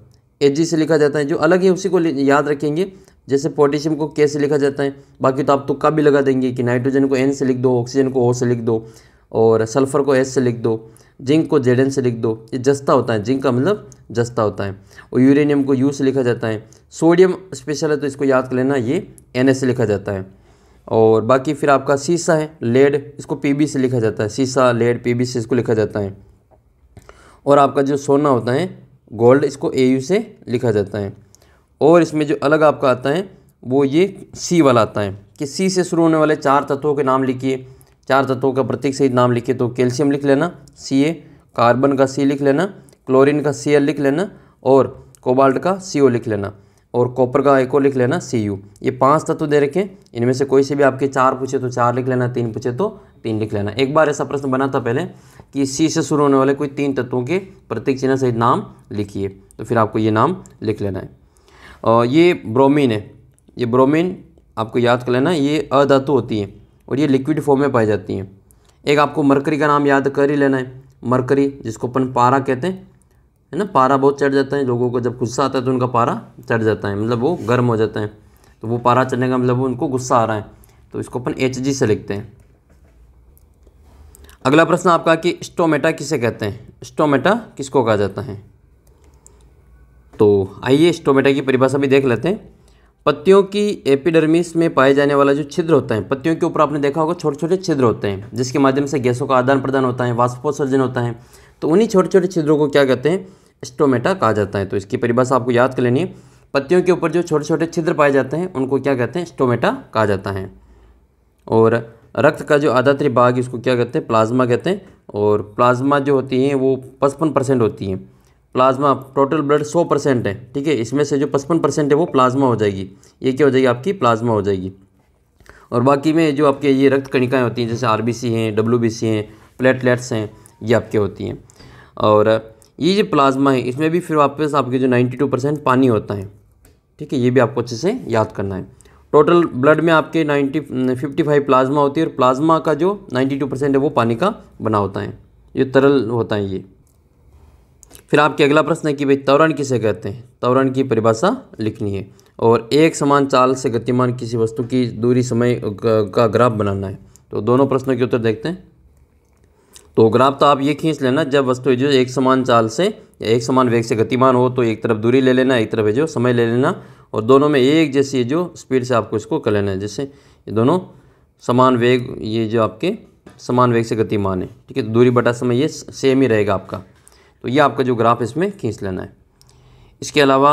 Ag से लिखा जाता है। जो अलग है उसी को याद रखेंगे। जैसे पोटेशियम को K से लिखा जाता है, बाकी तो आप तुक्का भी लगा देंगे कि नाइट्रोजन को N से लिख दो, ऑक्सीजन को O से लिख दो, और सल्फर को S से लिख दो, जिंक को Zn से लिख दो। ये जस्ता होता है, जिंक का मतलब जस्ता होता है। और यूरेनियम को U से लिखा जाता है। सोडियम स्पेशल है तो इसको याद कर लेना, ये Na से लिखा जाता है। और बाकी फिर आपका सीसा है, लेड, इसको पीबी से लिखा जाता है, सीसा लेड पीबी से इसको लिखा जाता है। और आपका जो सोना होता है गोल्ड, इसको एयू से लिखा जाता है। और इसमें जो अलग आपका आता है वो ये सी वाला आता है कि सी से शुरू होने वाले 4 तत्वों के नाम लिखिए, 4 तत्वों का प्रतीक सहित नाम लिखिए। तो कैल्शियम लिख लेना Ca, कार्बन का C लिख लेना, क्लोरीन का Cl लिख लेना और कोबाल्ट का CO लिख लेना और कॉपर का एक और लिख लेना Cu। ये 5 तत्व दे रखे, इनमें से कोई से भी आपके 4 पूछे तो 4 लिख लेना, 3 पूछे तो 3 लिख लेना। एक बार ऐसा प्रश्न बना था पहले कि सी से शुरू होने वाले कोई 3 तत्वों के प्रतीक चिन्ह सहित नाम लिखिए, तो फिर आपको ये नाम लिख लेना है। और ये ब्रोमीन है, ये ब्रोमीन आपको याद कर लेना, ये अधातु होती है और ये लिक्विड फॉर्म में पाई जाती हैं। एक आपको मरकरी का नाम याद कर ही लेना है, मरकरी जिसको अपन पारा कहते हैं, है ना। पारा बहुत चढ़ जाता है लोगों को, जब गुस्सा आता है तो उनका पारा चढ़ जाता है, मतलब वो गर्म हो जाता है, तो वो पारा चढ़ने का मतलब वो उनको गुस्सा आ रहा है, तो इसको अपन Hg से लिखते हैं। अगला प्रश्न आपका कि स्टोमेटा किसे कहते हैं, स्टोमेटा किसको कहा जाता है। तो आइए स्टोमेटा की परिभाषा भी देख लेते हैं। पत्तियों की एपिडर्मिस में पाए जाने वाला जो छिद्र होता है, पत्तियों के ऊपर आपने देखा होगा छोटे छोटे छिद्र होते हैं जिसके माध्यम से गैसों का आदान प्रदान होता है, वाष्पोत्सर्जन होता है, तो उन्हीं छोटे छोटे छिद्रों को क्या कहते हैं, स्टोमेटा कहा जाता है। तो इसकी परिभाषा आपको याद कर लेनी है। पत्तियों के ऊपर जो छोटे छोटे छिद्र पाए जाते हैं उनको क्या कहते हैं, स्टोमेटा कहा जाता है। और रक्त का जो आधात्री भाग इसको क्या कहते हैं, प्लाज्मा कहते हैं। और प्लाज्मा जो होती हैं वो 55% होती हैं। प्लाज्मा, टोटल ब्लड 100% है, ठीक है, इसमें से जो 55% है वो प्लाज्मा हो जाएगी, ये क्या हो जाएगी आपकी प्लाज्मा हो जाएगी। और बाकी में जो आपके ये रक्त कणिकाएँ होती हैं जैसे RBC हैं, WBC हैं, प्लेटलेट्स हैं, ये आपके होती हैं। और ये जो प्लाज्मा है इसमें भी फिर वापस आपके जो 92% पानी होता है, ठीक है, ये भी आपको अच्छे से याद करना है। टोटल ब्लड में आपके 55 प्लाज्मा होती है और प्लाज्मा का जो 92% है वो पानी का बना होता है, ये तरल होता है ये। फिर आपके अगला प्रश्न है कि भाई त्वरण किसे कहते हैं, त्वरण की परिभाषा लिखनी है। और एक समान चाल से गतिमान किसी वस्तु की दूरी समय का ग्राफ बनाना है। तो दोनों प्रश्नों के उत्तर देखते हैं। तो ग्राफ तो आप ये खींच लेना, जब वस्तु जो एक समान चाल से या एक समान वेग से गतिमान हो तो एक तरफ दूरी ले लेना, एक तरफ जो समय ले लेना, और दोनों में एक जैसी जो स्पीड से आपको इसको कर लेना है। जैसे ये दोनों समान वेग, ये जो आपके समान वेग से गतिमान है, ठीक है, दूरी बटा समय ये सेम ही रहेगा आपका। तो ये आपका जो ग्राफ इसमें खींच लेना है। इसके अलावा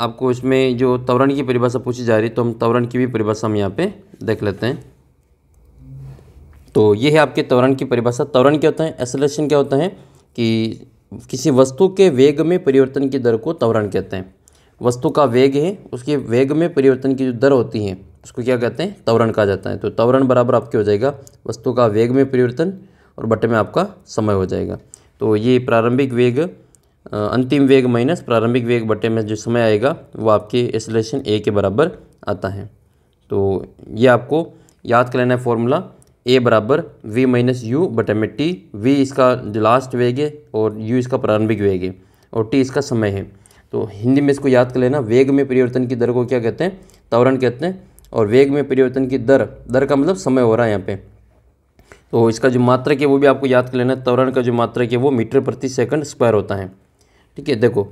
आपको इसमें जो त्वरण की परिभाषा पूछी जा रही है तो हम त्वरण की भी परिभाषा हम यहाँ पे देख लेते हैं। तो ये है आपके त्वरण की परिभाषा। त्वरण क्या होता है, एक्सेलरेशन क्या होता है कि किसी वस्तु के वेग में परिवर्तन की दर को त्वरण कहते हैं। वस्तु का वेग है, उसके वेग में परिवर्तन की जो दर होती है उसको क्या कहते हैं, त्वरण कहा जाता है। तो त्वरण बराबर आपके हो जाएगा वस्तु का वेग में परिवर्तन और बटे में आपका समय हो जाएगा। तो ये प्रारंभिक वेग, अंतिम वेग माइनस प्रारंभिक वेग बटे में जो समय आएगा वो आपके एक्सेलरेशन A के बराबर आता है। तो ये आपको याद कर लेना है फॉर्मूला, A बराबर V माइनस यू बटे में T। V इसका जो लास्ट वेग है और U इसका प्रारंभिक वेग है और T इसका समय है। तो हिंदी में इसको याद कर लेना, वेग में परिवर्तन की दर को क्या कहते हैं, त्वरण कहते हैं। और वेग में परिवर्तन की दर, दर का मतलब समय हो रहा है यहाँ पे। तो इसका जो मात्रक है वो भी आपको याद कर लेना है। त्वरण का जो मात्रक है वो मीटर प्रति सेकंड स्क्वायर होता है, ठीक है। देखो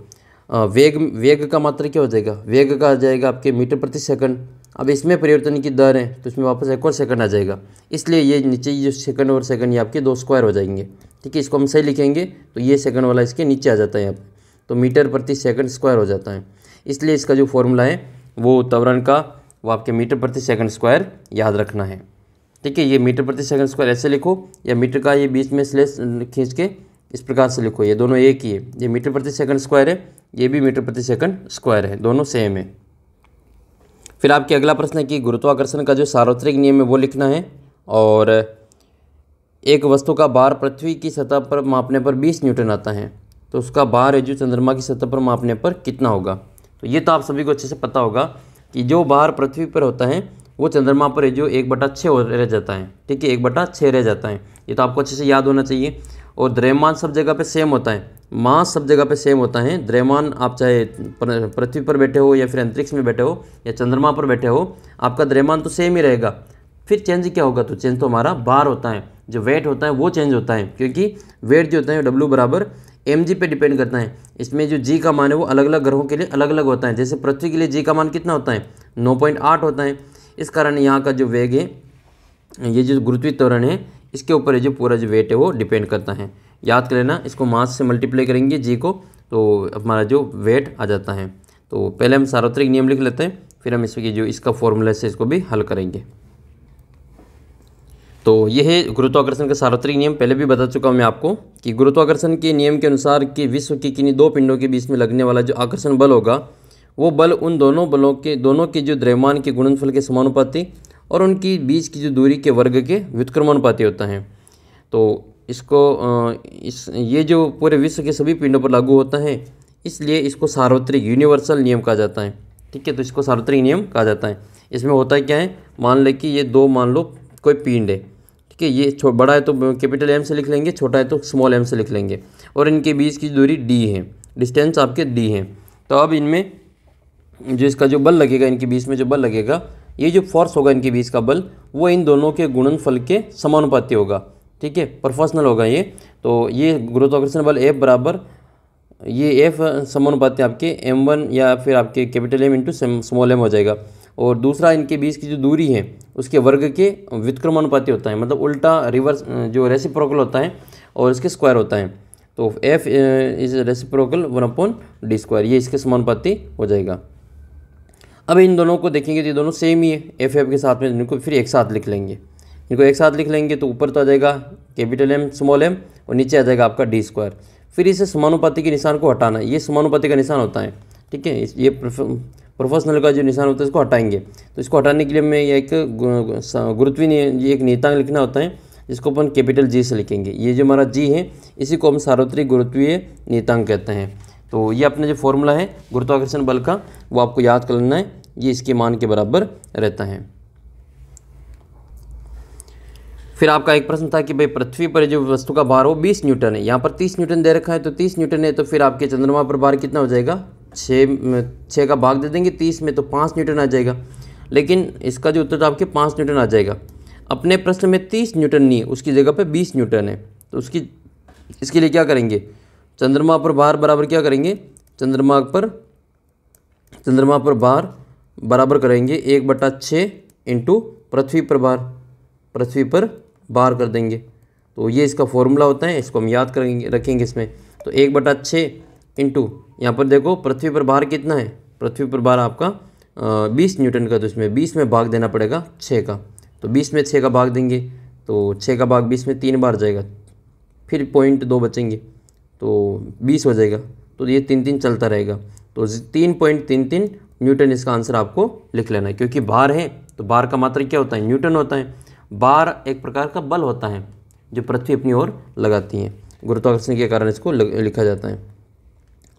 वेग का मात्रक क्या हो जाएगा, वेग का आ जाएगा आपके मीटर प्रति सेकंड। अब इसमें परिवर्तन की दर है तो इसमें वापस एक और सेकंड आ जाएगा, इसलिए ये नीचे ये सेकंड और सेकंड ये आपके 2 स्क्वायर हो जाएंगे, ठीक है। इसको हम सही लिखेंगे तो ये सेकंड वाला इसके नीचे आ जाता है यहाँ पे, तो मीटर प्रति सेकंड स्क्वायर हो जाता है। इसलिए इसका जो फॉर्मूला है वो त्वरण का वो आपके मीटर प्रति सेकंड स्क्वायर याद रखना है, ठीक है। ये मीटर प्रति सेकंड स्क्वायर ऐसे लिखो, या मीटर का ये बीच में स्लेश खींच के इस प्रकार से लिखो, ये दोनों एक ही है। ये मीटर प्रति सेकंड स्क्वायर है, ये भी मीटर प्रति सेकंड स्क्वायर है, दोनों सेम है। फिर आपके अगला प्रश्न है कि गुरुत्वाकर्षण का जो सार्वत्रिक नियम है वो लिखना है। और एक वस्तु का भार पृथ्वी की सतह पर मापने पर 20 न्यूटन आता है, तो उसका भार है जो चंद्रमा की सतह पर मापने पर कितना होगा। तो ये तो आप सभी को अच्छे से पता होगा कि जो भार पृथ्वी पर होता है वो चंद्रमा पर है जो 1/6 रह जाता है, ठीक है, 1/6 रह जाता है। ये तो आपको अच्छे से याद होना चाहिए। और द्रव्यमान सब जगह पे सेम होता है, मास सब जगह पे सेम होता है। द्रव्यमान आप चाहे पृथ्वी पर बैठे हो या फिर अंतरिक्ष में बैठे हो या चंद्रमा पर बैठे हो, आपका द्रव्यमान तो सेम ही रहेगा। फिर चेंज क्या होगा, तो चेंज तो हमारा भार होता है, जो वेट होता है वो चेंज होता है, क्योंकि वेट जो होता है W बराबर mg पे डिपेंड करता है। इसमें जो g का मान है वो अलग अलग ग्रहों के लिए अलग अलग होता है। जैसे पृथ्वी के लिए g का मान कितना होता है, 9.8 होता है। इस कारण यहाँ का जो वेग है, ये जो गुरुत्वीय त्वरण है, इसके ऊपर ये जो पूरा जो वेट है वो डिपेंड करता है। याद कर लेना, इसको मास से मल्टीप्लाई करेंगे जी को, तो हमारा जो वेट आ जाता है। तो पहले हम सार्वत्रिक नियम लिख लेते हैं, फिर हम इसकी जो इसका फॉर्मूला से इसको भी हल करेंगे। तो यह है गुरुत्वाकर्षण का सार्वत्रिक नियम। पहले भी बता चुका हूँ मैं आपको कि गुरुत्वाकर्षण के नियम के अनुसार कि विश्व की किन्हीं दो पिंडों के बीच में लगने वाला जो आकर्षण बल होगा, वो बल उन दोनों के जो द्रव्यमान के गुणनफल के समानुपाती और उनकी बीच की जो दूरी के वर्ग के व्युत्क्रमानुपाती होता है। तो ये जो पूरे विश्व के सभी पिंडों पर लागू होता है, इसलिए इसको सार्वत्रिक यूनिवर्सल नियम कहा जाता है। ठीक है, तो इसको सार्वत्रिक नियम कहा जाता है। इसमें होता है क्या है, मान ले कि ये दो, मान लो कोई पिंड है, ठीक है, ये बड़ा है तो कैपिटल एम से लिख लेंगे, छोटा है तो स्मॉल एम से लिख लेंगे, और इनके बीच की दूरी डी है, डिस्टेंस आपके डी है। तो अब इनमें जो इसका जो बल लगेगा, इनके बीच में जो बल लगेगा, ये जो फोर्स होगा इनके बीच का बल, वो इन दोनों के गुणनफल के समानुपाती होगा। ठीक है, प्रोपोर्शनल होगा ये। तो ये गुरुत्वाकर्षण बल F बराबर, ये F समानुपाती आपके m1 या फिर आपके capital M into small m हो जाएगा, और दूसरा इनके बीच की जो दूरी है उसके वर्ग के व्युत्क्रमानुपाती होता है, मतलब उल्टा रिवर्स जो रेसिप्रोकल होता है और इसके स्क्वायर होता है। तो F इज रेसिप्रोकल 1/d², ये इसके समानुपाती हो जाएगा। अब इन दोनों को देखेंगे तो ये दोनों सेम ही है, F के साथ में इनको फिर एक साथ लिख लेंगे। इनको एक साथ लिख लेंगे तो ऊपर तो आ जाएगा कैपिटल M स्मॉल m, और नीचे आ जाएगा आपका d²। फिर इसे समानुपाती के निशान को हटाना, ये समानुपाती का निशान होता है। ठीक है, ये प्रोपोर्शनल का जो निशान होता है इसको हटाएंगे। तो इसको हटाने के लिए हमें एक गुरुत्वीय एक नियतांक लिखना होता है, जिसको अपन कैपिटल G से लिखेंगे। ये जो हमारा G है, इसी को हम सार्वत्रिक गुरुत्वीय नियतांक कहते हैं। तो ये अपना जो फॉर्मूला है गुरुत्वाकर्षण बल का, वो आपको याद कर लेना है, ये इसके मान के बराबर रहता है। फिर आपका एक प्रश्न था कि भाई पृथ्वी पर जो वस्तु का भार हो 20 न्यूटन है, यहाँ पर 30 न्यूटन दे रखा है, तो 30 न्यूटन है, तो फिर आपके चंद्रमा पर भार कितना हो जाएगा, 6 का भाग दे देंगे 30 में, तो 5 न्यूटन आ जाएगा। लेकिन इसका जो उत्तर तो आपके 5 न्यूटन आ जाएगा। अपने प्रश्न में 30 न्यूटन नहीं है, उसकी जगह पर 20 न्यूटन है। तो इसके लिए क्या करेंगे, चंद्रमा पर भार बराबर क्या करेंगे, चंद्रमा पर भार बराबर करेंगे 1/6 इंटू पृथ्वी पर भार कर देंगे। तो ये इसका फॉर्मूला होता है, इसको हम याद करेंगे, रखेंगे इसमें। तो 1/6 इंटू, यहाँ पर देखो पृथ्वी पर भार कितना है, पृथ्वी पर भार आपका 20 न्यूटन का, तो इसमें 20 में भाग देना पड़ेगा 6 का। तो 20 में 6 का भाग देंगे, तो 6 का भाग 20 में 3 बार जाएगा, फिर 0.2 बचेंगे, तो 20 हो जाएगा। तो ये 3 चलता रहेगा, तो 3.33 न्यूटन इसका आंसर आपको लिख लेना है। क्योंकि भार है तो भार का मात्रक क्या होता है, न्यूटन होता है। भार एक प्रकार का बल होता है जो पृथ्वी अपनी ओर लगाती है, गुरुत्वाकर्षण के कारण इसको लिखा जाता है।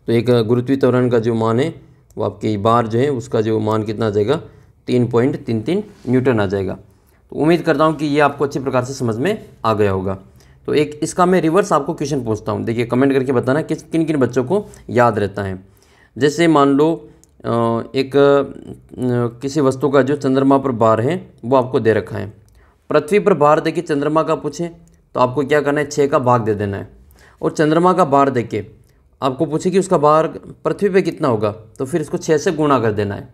तो एक गुरुत्वीय त्वरण का जो मान है, वो आपकी बार जो है उसका जो मान कितना आ जाएगा, 3.33 न्यूटन आ जाएगा। तो उम्मीद करता हूँ कि ये आपको अच्छी प्रकार से समझ में आ गया होगा। तो एक इसका मैं रिवर्स आपको क्वेश्चन पूछता हूँ, देखिए कमेंट करके बताना किन किन बच्चों को याद रहता है। जैसे मान लो किसी वस्तु का जो चंद्रमा पर भार है वो आपको दे रखा है। पृथ्वी पर भार देखिए चंद्रमा का पूछे तो आपको क्या करना है, 6 का भाग दे देना है। और चंद्रमा का भार देके आपको पूछे कि उसका भार पृथ्वी पे कितना होगा, तो फिर इसको 6 से गुणा कर देना है।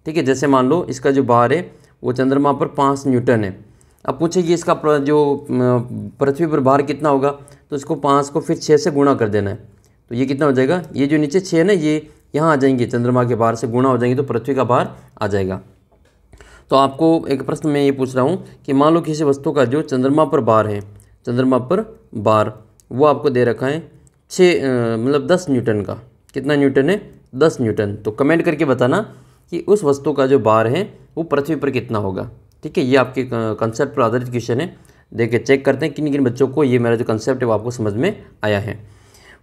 ठीक है, जैसे मान लो इसका जो भार है वो चंद्रमा पर 5 न्यूटन है। अब पूछे कि इसका जो पृथ्वी पर भार कितना होगा, तो इसको 5 को फिर 6 से गुणा कर देना है। तो ये कितना हो जाएगा, ये जो नीचे 6 है ना, ये यहाँ आ जाएंगे, चंद्रमा के भार से गुणा हो जाएंगे, तो पृथ्वी का भार आ जाएगा। तो आपको एक प्रश्न मैं ये पूछ रहा हूँ कि मान लो किसी वस्तु का जो चंद्रमा पर भार है, चंद्रमा पर भार वो आपको दे रखा है 10 न्यूटन का। कितना न्यूटन है, 10 न्यूटन। तो कमेंट करके बताना कि उस वस्तु का जो भार है वो पृथ्वी पर कितना होगा। ठीक है, ये आपके कंसेप्ट पर आधारित क्वेश्चन है। देखिए चेक करते हैं किन किन बच्चों को ये मेरा जो कंसेप्ट है वो आपको समझ में आया है।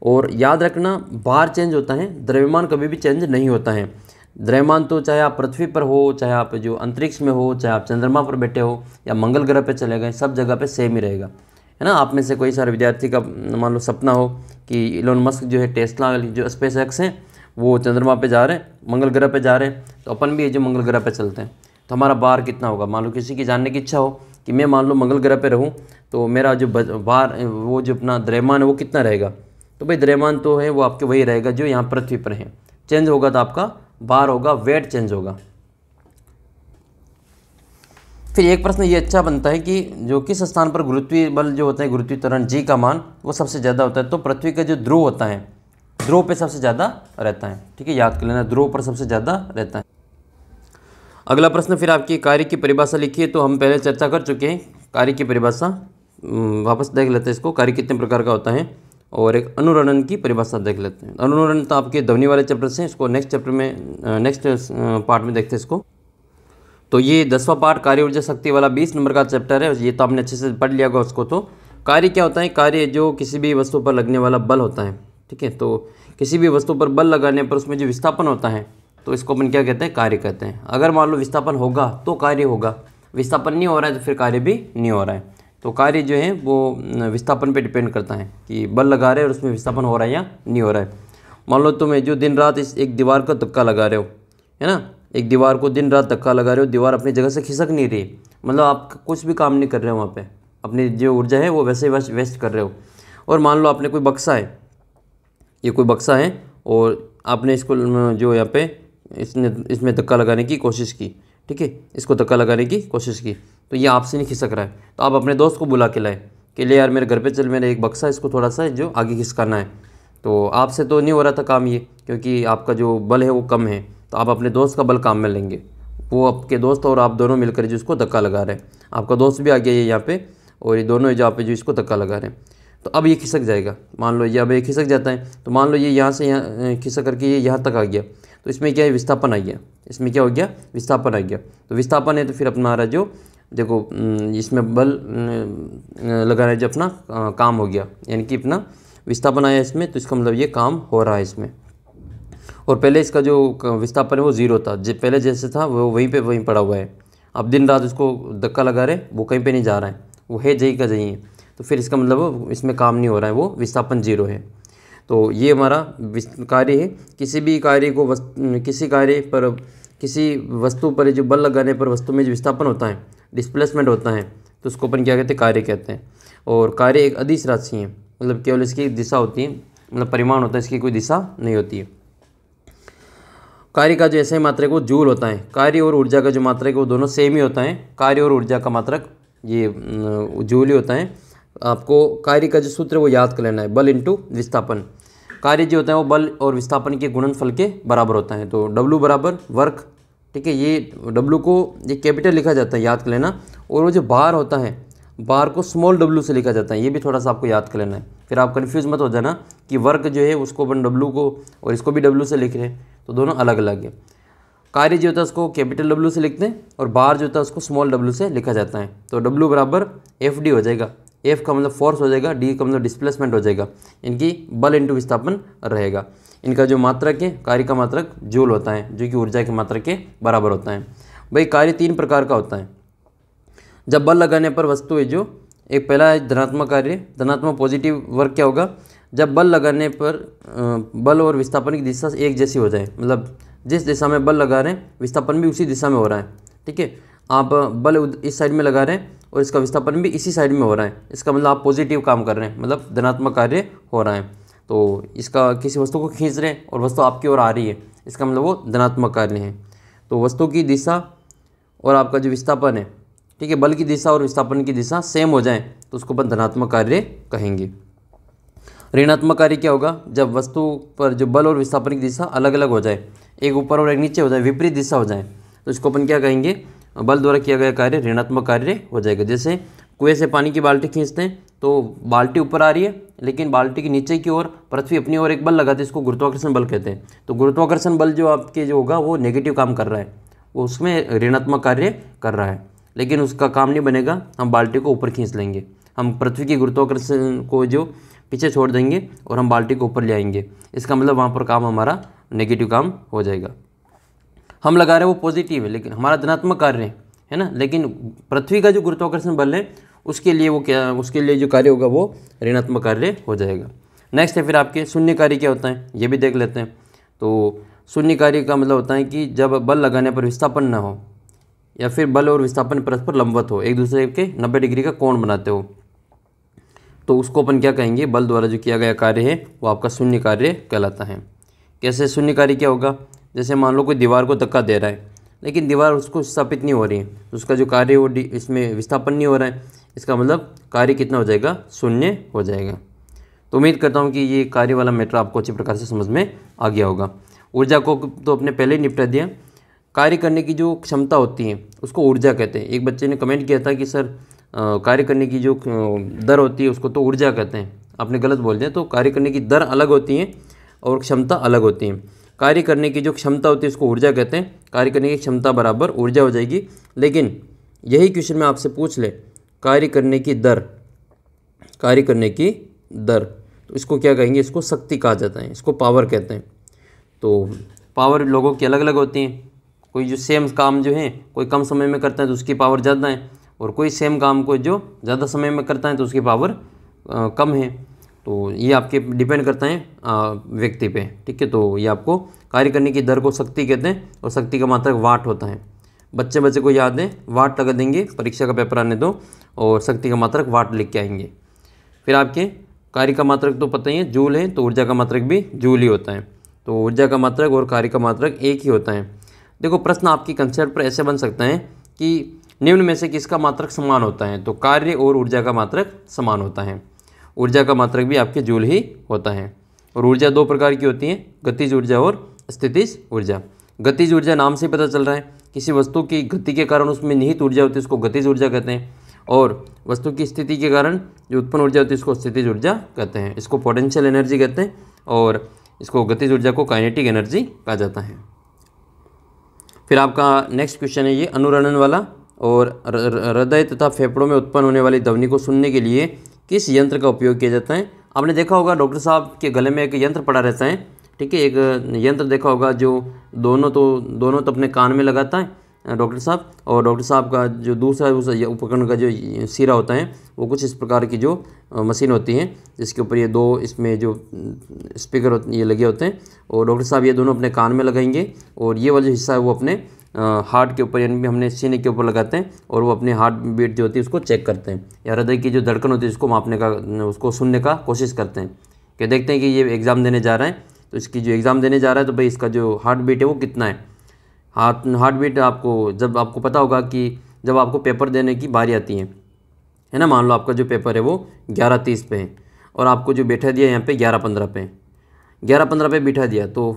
और याद रखना, भार चेंज होता है, द्रव्यमान कभी भी चेंज नहीं होता है। द्रव्यमान तो चाहे आप पृथ्वी पर हो, चाहे आप जो अंतरिक्ष में हो, चाहे आप चंद्रमा पर बैठे हो या मंगल ग्रह पर चले गए, सब जगह पे सेम ही रहेगा, है ना। आप में से कोई सारे विद्यार्थी का मान लो सपना हो कि इलोन मस्क जो है, टेस्ला जो स्पेस एक्स हैं, वो चंद्रमा पे जा रहे हैं, मंगल ग्रह पे जा रहे हैं, तो अपन भी ये जो मंगल ग्रह पे चलते हैं, तो हमारा भार कितना होगा। मान लो किसी की जानने की इच्छा हो कि मैं मान लो मंगल ग्रह पे रहूं, तो मेरा जो भार, वो जो अपना द्रव्यमान है वो कितना रहेगा। तो भाई द्रव्यमान तो है वो आपके वही रहेगा जो यहाँ पृथ्वी पर है। चेंज होगा तो आपका भार होगा, वेट चेंज होगा। फिर एक प्रश्न ये अच्छा बनता है कि जो किस स्थान पर गुरुत्वीय बल जो होता है, गुरुत्वीय त्वरण जी का मान वो सबसे ज़्यादा होता है। तो पृथ्वी का जो ध्रुव होता है, ध्रुव पे सबसे ज़्यादा रहता है। ठीक है, याद कर लेना, ध्रुव पर सबसे ज़्यादा रहता है। अगला प्रश्न फिर आपकी कार्य की परिभाषा लिखिए। तो हम पहले चर्चा कर चुके हैं कार्य की परिभाषा, वापस देख लेते हैं इसको। कार्य कितने प्रकार का होता है और एक अनुरणन की परिभाषा देख लेते हैं। अनुरणन तो आपके ध्वनि वाले चैप्टर से, इसको नेक्स्ट चैप्टर में, नेक्स्ट पार्ट में देखते हैं इसको। तो ये 10वां पार्ट कार्य ऊर्जा शक्ति वाला 20 नंबर का चैप्टर है। ये तो आपने अच्छे से पढ़ लिया होगा उसको। तो कार्य क्या होता है? कार्य जो किसी भी वस्तु पर लगने वाला बल होता है। ठीक है, तो किसी भी वस्तु पर बल लगाने पर उसमें जो विस्थापन होता है तो इसको अपन क्या कहते हैं? कार्य कहते हैं। अगर मान लो विस्थापन होगा तो कार्य होगा, विस्थापन नहीं हो रहा है तो फिर कार्य भी नहीं हो रहा है। तो कार्य जो है वो विस्थापन पे डिपेंड करता है कि बल लगा रहे हैं और उसमें विस्थापन हो रहा है या नहीं हो रहा है। मान लो तुम्हें जो दिन रात इस एक दीवार का धक्का लगा रहे हो, है ना, एक दीवार को दिन रात धक्का लगा रहे हो, दीवार अपनी जगह से खिसक नहीं रही, मतलब आप कुछ भी काम नहीं कर रहे हो वहाँ पे, अपनी जो ऊर्जा है वो वैसे ही वेस्ट कर रहे हो। और मान लो आपने कोई बक्सा है, ये कोई बक्सा है और आपने इसको जो यहाँ पे इसमें धक्का लगाने की कोशिश की। ठीक है, इसको धक्का लगाने की कोशिश की तो ये आपसे नहीं खिसक रहा है। तो आप अपने दोस्त को बुला के लाए कि ले यार मेरे घर पे चल, मेरा एक बक्सा है, इसको थोड़ा सा जो आगे खिसकाना है। तो आपसे तो नहीं हो रहा था काम ये, क्योंकि आपका जो बल है वो कम है। तो आप अपने दोस्त का बल काम में लेंगे, वो आपके दोस्त और आप दोनों मिलकर जो इसको धक्का लगा रहे हैं, आपका दोस्त भी आ गया ये यहाँ पे और ये दोनों जहाँ पे जो इसको धक्का लगा रहे हैं। तो अब ये खिसक जाएगा, मान लो ये अब ये खिसक जाता है। तो मान लो ये यहाँ से यहाँ खिसक करके ये यहाँ तक आ गया, तो इसमें क्या है? विस्थापन आ गया। इसमें क्या हो गया? विस्थापन आ गया। तो विस्थापन है तो फिर अपना रहा जो देखो इसमें बल लगाना जो अपना काम हो गया, यानी कि अपना विस्थापन आया इसमें, तो इसका मतलब ये काम हो रहा है इसमें। और पहले इसका जो विस्थापन है वो जीरो था, पहले जैसे था वो वहीं पड़ा हुआ है। अब दिन रात इसको धक्का लगा रहे, वो कहीं पे नहीं जा रहा है, वो है जही का जही है। तो फिर इसका मतलब इसमें काम नहीं हो रहा है, वो विस्थापन जीरो है। तो ये हमारा कार्य है। किसी भी कार्य को किसी कार्य पर किसी वस्तु पर जो बल लगाने पर वस्तु में जो विस्थापन होता है, डिस्प्लेसमेंट होता है, तो उसको अपन क्या कहते हैं? कार्य कहते हैं। और कार्य एक अदिश राशि है, मतलब केवल इसकी दिशा होती है, मतलब परिमाण होता है, इसकी कोई दिशा नहीं होती है। कार्य का जो ऐसे मात्रक वो जूल होता है। कार्य और ऊर्जा का जो मात्रक है वो दोनों सेम ही होता है। कार्य और ऊर्जा का मात्रक ये जूल ही होता है। आपको कार्य का जो सूत्र है वो याद कर लेना है, बल इंटू विस्थापन। कार्य जो होता है वो बल और विस्थापन के गुणनफल के बराबर होता है। तो W बराबर वर्क। ठीक है, ये W को ये कैपिटल लिखा जाता है, याद कर लेना। और वो जो बार होता है, बार को स्मॉल w से लिखा जाता है, ये भी थोड़ा सा आपको याद कर लेना है। फिर आप कन्फ्यूज़ मत हो जाना कि वर्क जो है उसको अपन W को और इसको भी W से लिख रहे हैं, तो दोनों अलग अलग है। कार्य जो होता है उसको कैपिटल W से लिखते हैं और बार जो होता है उसको स्मॉल w से लिखा जाता है। तो W बराबर FD हो जाएगा। F का मतलब फोर्स हो जाएगा, D का मतलब डिस्प्लेसमेंट हो जाएगा, इनकी बल इंटू विस्थापन रहेगा। इनका जो मात्रक है, कार्य का मात्रक जूल होता है, जो कि ऊर्जा के मात्रक के बराबर होता है। भाई कार्य 3 प्रकार का होता है। जब बल लगाने पर वस्तु है जो, एक पहला है धनात्मक कार्य। धनात्मक पॉजिटिव वर्क क्या होगा? जब बल लगाने पर बल और विस्थापन की दिशा एक जैसी हो जाए, मतलब जिस दिशा में बल लगा रहे हैं विस्थापन भी उसी दिशा में हो रहा है। ठीक है, आप बल इस साइड में लगा रहे हैं और इसका विस्थापन भी इसी साइड में हो रहा है, इसका मतलब आप पॉजिटिव काम कर रहे हैं, मतलब धनात्मक कार्य हो रहा है। तो इसका किसी वस्तु को खींच रहे हैं और वस्तु आपकी ओर आ रही है, इसका मतलब वो धनात्मक कार्य है। तो वस्तु की दिशा और आपका जो विस्थापन है, ठीक है, बल की दिशा और विस्थापन की दिशा सेम हो जाए तो उसको अपन धनात्मक कार्य कहेंगे। ऋणात्मक कार्य क्या होगा? जब वस्तु पर जो बल और विस्थापन की दिशा अलग अलग हो जाए, एक ऊपर और एक नीचे हो जाए, विपरीत दिशा हो जाए, तो इसको अपन क्या कहेंगे? बल द्वारा किया गया कार्य ऋणात्मक कार्य हो जाएगा। जैसे कुएं से पानी की बाल्टी खींचते हैं तो बाल्टी ऊपर आ रही है, लेकिन बाल्टी के नीचे की ओर पृथ्वी अपनी ओर एक बल लगाते हैं, इसको गुरुत्वाकर्षण बल कहते हैं। तो गुरुत्वाकर्षण बल जो आपके जो होगा वो नेगेटिव काम कर रहा है, वो उसमें ऋणात्मक कार्य कर रहा है, लेकिन उसका काम नहीं बनेगा, हम बाल्टी को ऊपर खींच लेंगे, हम पृथ्वी की गुरुत्वाकर्षण को जो पीछे छोड़ देंगे और हम बाल्टी को ऊपर ले आएंगे, इसका मतलब वहाँ पर काम हमारा नेगेटिव काम हो जाएगा। हम लगा रहे हैं वो पॉजिटिव है, लेकिन हमारा धनात्मक कार्य है ना, लेकिन पृथ्वी का जो गुरुत्वाकर्षण बल है उसके लिए वो क्या, उसके लिए जो कार्य होगा वो ऋणात्मक कार्य हो जाएगा। नेक्स्ट है फिर आपके शून्य कार्य क्या होता है, ये भी देख लेते हैं। तो शून्य कार्य का मतलब होता है कि जब बल लगाने पर विस्थापन न हो या फिर बल और विस्थापन परस्पर लंबवत हो, एक दूसरे के 90 डिग्री का कोण बनाते हो, तो उसको अपन क्या कहेंगे? बल द्वारा जो किया गया कार्य है वो आपका शून्य कार्य कहलाता है। कैसे शून्य कार्य क्या होगा? जैसे मान लो कोई दीवार को धक्का दे रहा है, लेकिन दीवार उसको स्थापित नहीं हो रही है, तो उसका जो कार्य वो इसमें विस्थापन नहीं हो रहा है, इसका मतलब कार्य कितना हो जाएगा, शून्य हो जाएगा। तो उम्मीद करता हूँ कि ये कार्य वाला मैटर आपको अच्छी प्रकार से समझ में आ गया होगा। ऊर्जा को तो अपने पहले ही निपटा दिया। कार्य करने की जो क्षमता होती है उसको ऊर्जा कहते हैं। एक बच्चे ने कमेंट किया था कि सर कार्य करने की जो दर होती है उसको तो ऊर्जा कहते हैं। आपने गलत बोल दिया। तो कार्य करने की दर अलग होती है और क्षमता अलग होती है। कार्य करने की जो क्षमता होती है उसको ऊर्जा कहते हैं। कार्य करने की क्षमता बराबर ऊर्जा हो जाएगी। लेकिन यही क्वेश्चन में आपसे पूछ ले, कार्य करने की दर, कार्य करने की दर, तो इसको क्या कहेंगे, इसको शक्ति कहा जाता है, इसको पावर कहते हैं। तो पावर लोगों की अलग अलग होती हैं। कोई जो सेम काम जो है कोई कम समय में करता है तो उसकी पावर ज़्यादा है, और कोई सेम काम को जो ज़्यादा समय में करता है तो उसकी पावर कम है। तो ये आपके डिपेंड करता है व्यक्ति पे, ठीक है। तो ये आपको कार्य करने की दर को शक्ति कहते हैं, और शक्ति का मात्रक वाट होता है। बच्चे को याद है, वाट लगा देंगे, परीक्षा का पेपर आने दो, और शक्ति का मात्रक वाट लिख के आएंगे। फिर आपके कार्य का मात्रक तो पता ही है, जूल है, तो ऊर्जा का मात्रक भी जूल ही होता है। तो ऊर्जा का मात्रक और कार्य का मात्रक एक ही होता है। देखो प्रश्न आपकी कंसेप्ट पर ऐसे बन सकता है कि निम्न में से किसका मात्रक समान होता है, तो कार्य और ऊर्जा का मात्रक समान होता है। ऊर्जा का मात्रक भी आपके जूल ही होता है। और ऊर्जा दो प्रकार की होती है, गतिज ऊर्जा और स्थितिज ऊर्जा। गतिज ऊर्जा नाम से पता चल रहा है, किसी वस्तु की गति के कारण उसमें निहित ऊर्जा होती है, उसको गतिज ऊर्जा कहते हैं। और वस्तु की स्थिति के कारण जो उत्पन्न ऊर्जा होती है उसको स्थितिज ऊर्जा कहते हैं। इसको पोटेंशियल एनर्जी कहते हैं, और इसको गतिज ऊर्जा को काइनेटिक एनर्जी कहा जाता है। फिर आपका नेक्स्ट क्वेश्चन है ये अनुरणन वाला, और हृदय तथा फेफड़ों में उत्पन्न होने वाली ध्वनि को सुनने के लिए किस यंत्र का उपयोग किया जाता है। आपने देखा होगा डॉक्टर साहब के गले में एक यंत्र पड़ा रहता है, ठीक है। एक यंत्र देखा होगा जो दोनों तो अपने कान में लगाता है डॉक्टर साहब, और डॉक्टर साहब का जो दूसरा उस उपकरण का जो सिरा होता है वो कुछ इस प्रकार की जो मशीन होती है, जिसके ऊपर ये दो इसमें जो स्पीकर ये लगे होते हैं, और डॉक्टर साहब ये दोनों अपने कान में लगाएंगे, और ये वाला जो हिस्सा है वो अपने हार्ट के ऊपर, यानी हमने सीने के ऊपर लगाते हैं, और वो अपने हार्ट बीट जो होती है उसको चेक करते हैं, या हृदय की जो धड़कन होती है उसको मापने का, उसको सुनने का कोशिश करते हैं। कि देखते हैं कि ये एग्ज़ाम देने जा रहा है, तो इसकी जो एग्ज़ाम देने जा रहा है तो भाई इसका जो हार्ट बीट है वो कितना है। हार्ट बीट आपको जब आपको पता होगा कि जब आपको पेपर देने की बारी आती है ना, मान लो आपका जो पेपर है वो 11:30 पे है, और आपको जो बैठा दिया यहाँ पे 11:15 पे, 11:15 पे बिठा दिया, तो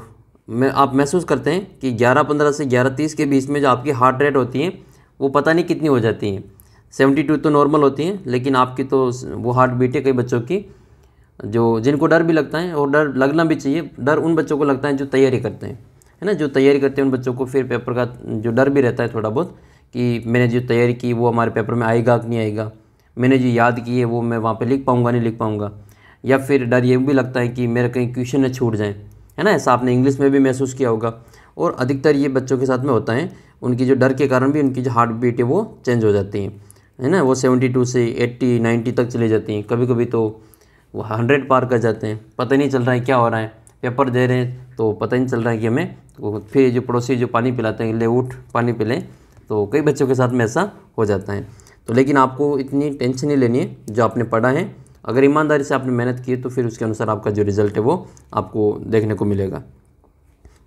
आप महसूस करते हैं कि 11:15 से 11:30 के बीच में जो आपकी हार्ट रेट होती है वो पता नहीं कितनी हो जाती है। 72 तो नॉर्मल होती है, लेकिन आपकी तो वो हार्ट बीट है कई बच्चों की जो जिनको डर भी लगता है, और डर लगना भी चाहिए। डर उन बच्चों को लगता है जो तैयारी करते हैं, है ना, जो तैयारी करते हैं उन बच्चों को फिर पेपर का जो डर भी रहता है थोड़ा बहुत, कि मैंने जो तैयारी की वो हमारे पेपर में आएगा कि नहीं आएगा, मैंने जो याद की है वो मैं वहाँ पे लिख पाऊँगा नहीं लिख पाऊँगा, या फिर डर ये भी लगता है कि मेरे कहीं क्वेश्चन न छूट जाए, है ना। ऐसा आपने इंग्लिश में भी महसूस किया होगा, और अधिकतर ये बच्चों के साथ में होता है। उनकी जो डर के कारण भी उनकी जो हार्ट बीट है वो चेंज हो जाती है ना, वो 72 से 80 90 तक चली जाती हैं, कभी कभी तो वो 100 पार कर जाते हैं। पता नहीं चल रहा है क्या हो रहा है, पेपर दे रहे हैं तो पता नहीं चल रहा है कि हमें, तो फिर जो पड़ोसी जो पानी पिलाते हैं, ले उठ पानी पिले, तो कई बच्चों के साथ में ऐसा हो जाता है। तो लेकिन आपको इतनी टेंशन नहीं लेनी है, जो आपने पढ़ा है अगर ईमानदारी से आपने मेहनत की है तो फिर उसके अनुसार आपका जो रिज़ल्ट है वो आपको देखने को मिलेगा।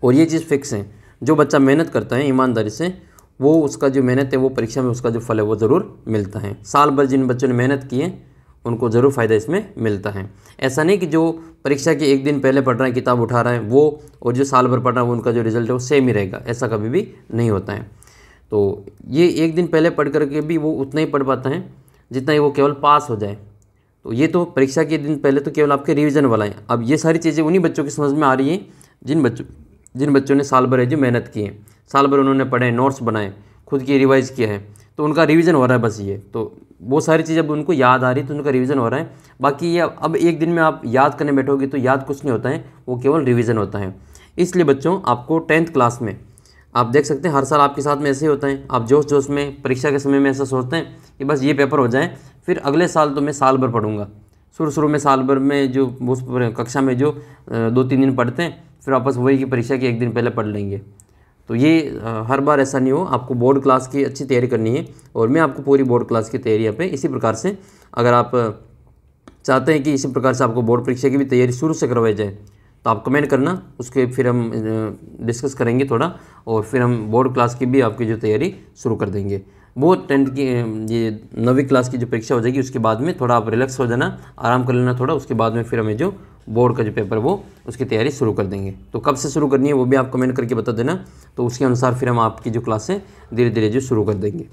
और ये चीज़ फिक्स है, जो बच्चा मेहनत करता है ईमानदारी से, वो उसका जो मेहनत है वो परीक्षा में उसका जो फल है वो ज़रूर मिलता है। साल भर जिन बच्चों ने मेहनत की है उनको ज़रूर फ़ायदा इसमें मिलता है। ऐसा नहीं कि जो परीक्षा के एक दिन पहले पढ़ रहा है, किताब उठा रहा है वो, और जो साल भर पढ़ रहा है वो उनका जो रिज़ल्ट है वो सेम ही रहेगा, ऐसा कभी भी नहीं होता है। तो ये एक दिन पहले पढ़ करके भी वो उतना ही पढ़ पाता है जितना ही वो केवल पास हो जाए। तो ये तो परीक्षा के दिन पहले तो केवल आपके रिवीजन वाला है। अब ये सारी चीज़ें उन्हीं बच्चों की समझ में आ रही हैं जिन बच्चों ने साल भर जो मेहनत की है, साल भर उन्होंने पढ़े, नोट्स बनाए, खुद की रिवाइज़ किया है, तो उनका रिवीजन हो रहा है बस। ये तो वो सारी चीज़ अब उनको याद आ रही है तो उनका रिवीजन हो रहा है। बाकी ये अब एक दिन में आप याद करने बैठोगे तो याद कुछ नहीं होता है, वो केवल रिवीजन होता है। इसलिए बच्चों आपको 10th क्लास में आप देख सकते हैं हर साल आपके साथ में ऐसे ही होता है। आप जोश जोश में परीक्षा के समय में ऐसा सोचते हैं कि बस ये पेपर हो जाए, फिर अगले साल तो मैं साल भर पढ़ूंगा। शुरू में साल भर में जो उस कक्षा में जो 2-3 दिन पढ़ते हैं, फिर वापस वही की परीक्षा के एक दिन पहले पढ़ लेंगे। तो ये हर बार ऐसा नहीं हो। आपको बोर्ड क्लास की अच्छी तैयारी करनी है, और मैं आपको पूरी बोर्ड क्लास की तैयारी यहाँ पे इसी प्रकार से, अगर आप चाहते हैं कि इसी प्रकार से आपको बोर्ड परीक्षा की भी तैयारी शुरू से करवाई जाए, तो आप कमेंट करना, उसके फिर हम डिस्कस करेंगे थोड़ा, और फिर हम बोर्ड क्लास की भी आपकी जो तैयारी शुरू कर देंगे। वो 10th की ये 9वीं क्लास की जो परीक्षा हो जाएगी उसके बाद में थोड़ा आप रिलैक्स हो जाना, आराम कर लेना थोड़ा, उसके बाद में फिर हमें जो बोर्ड का जो पेपर वो उसकी तैयारी शुरू कर देंगे। तो कब से शुरू करनी है वो भी आप कमेंट करके बता देना, तो उसके अनुसार फिर हम आपकी जो क्लासें धीरे धीरे जो शुरू कर देंगे।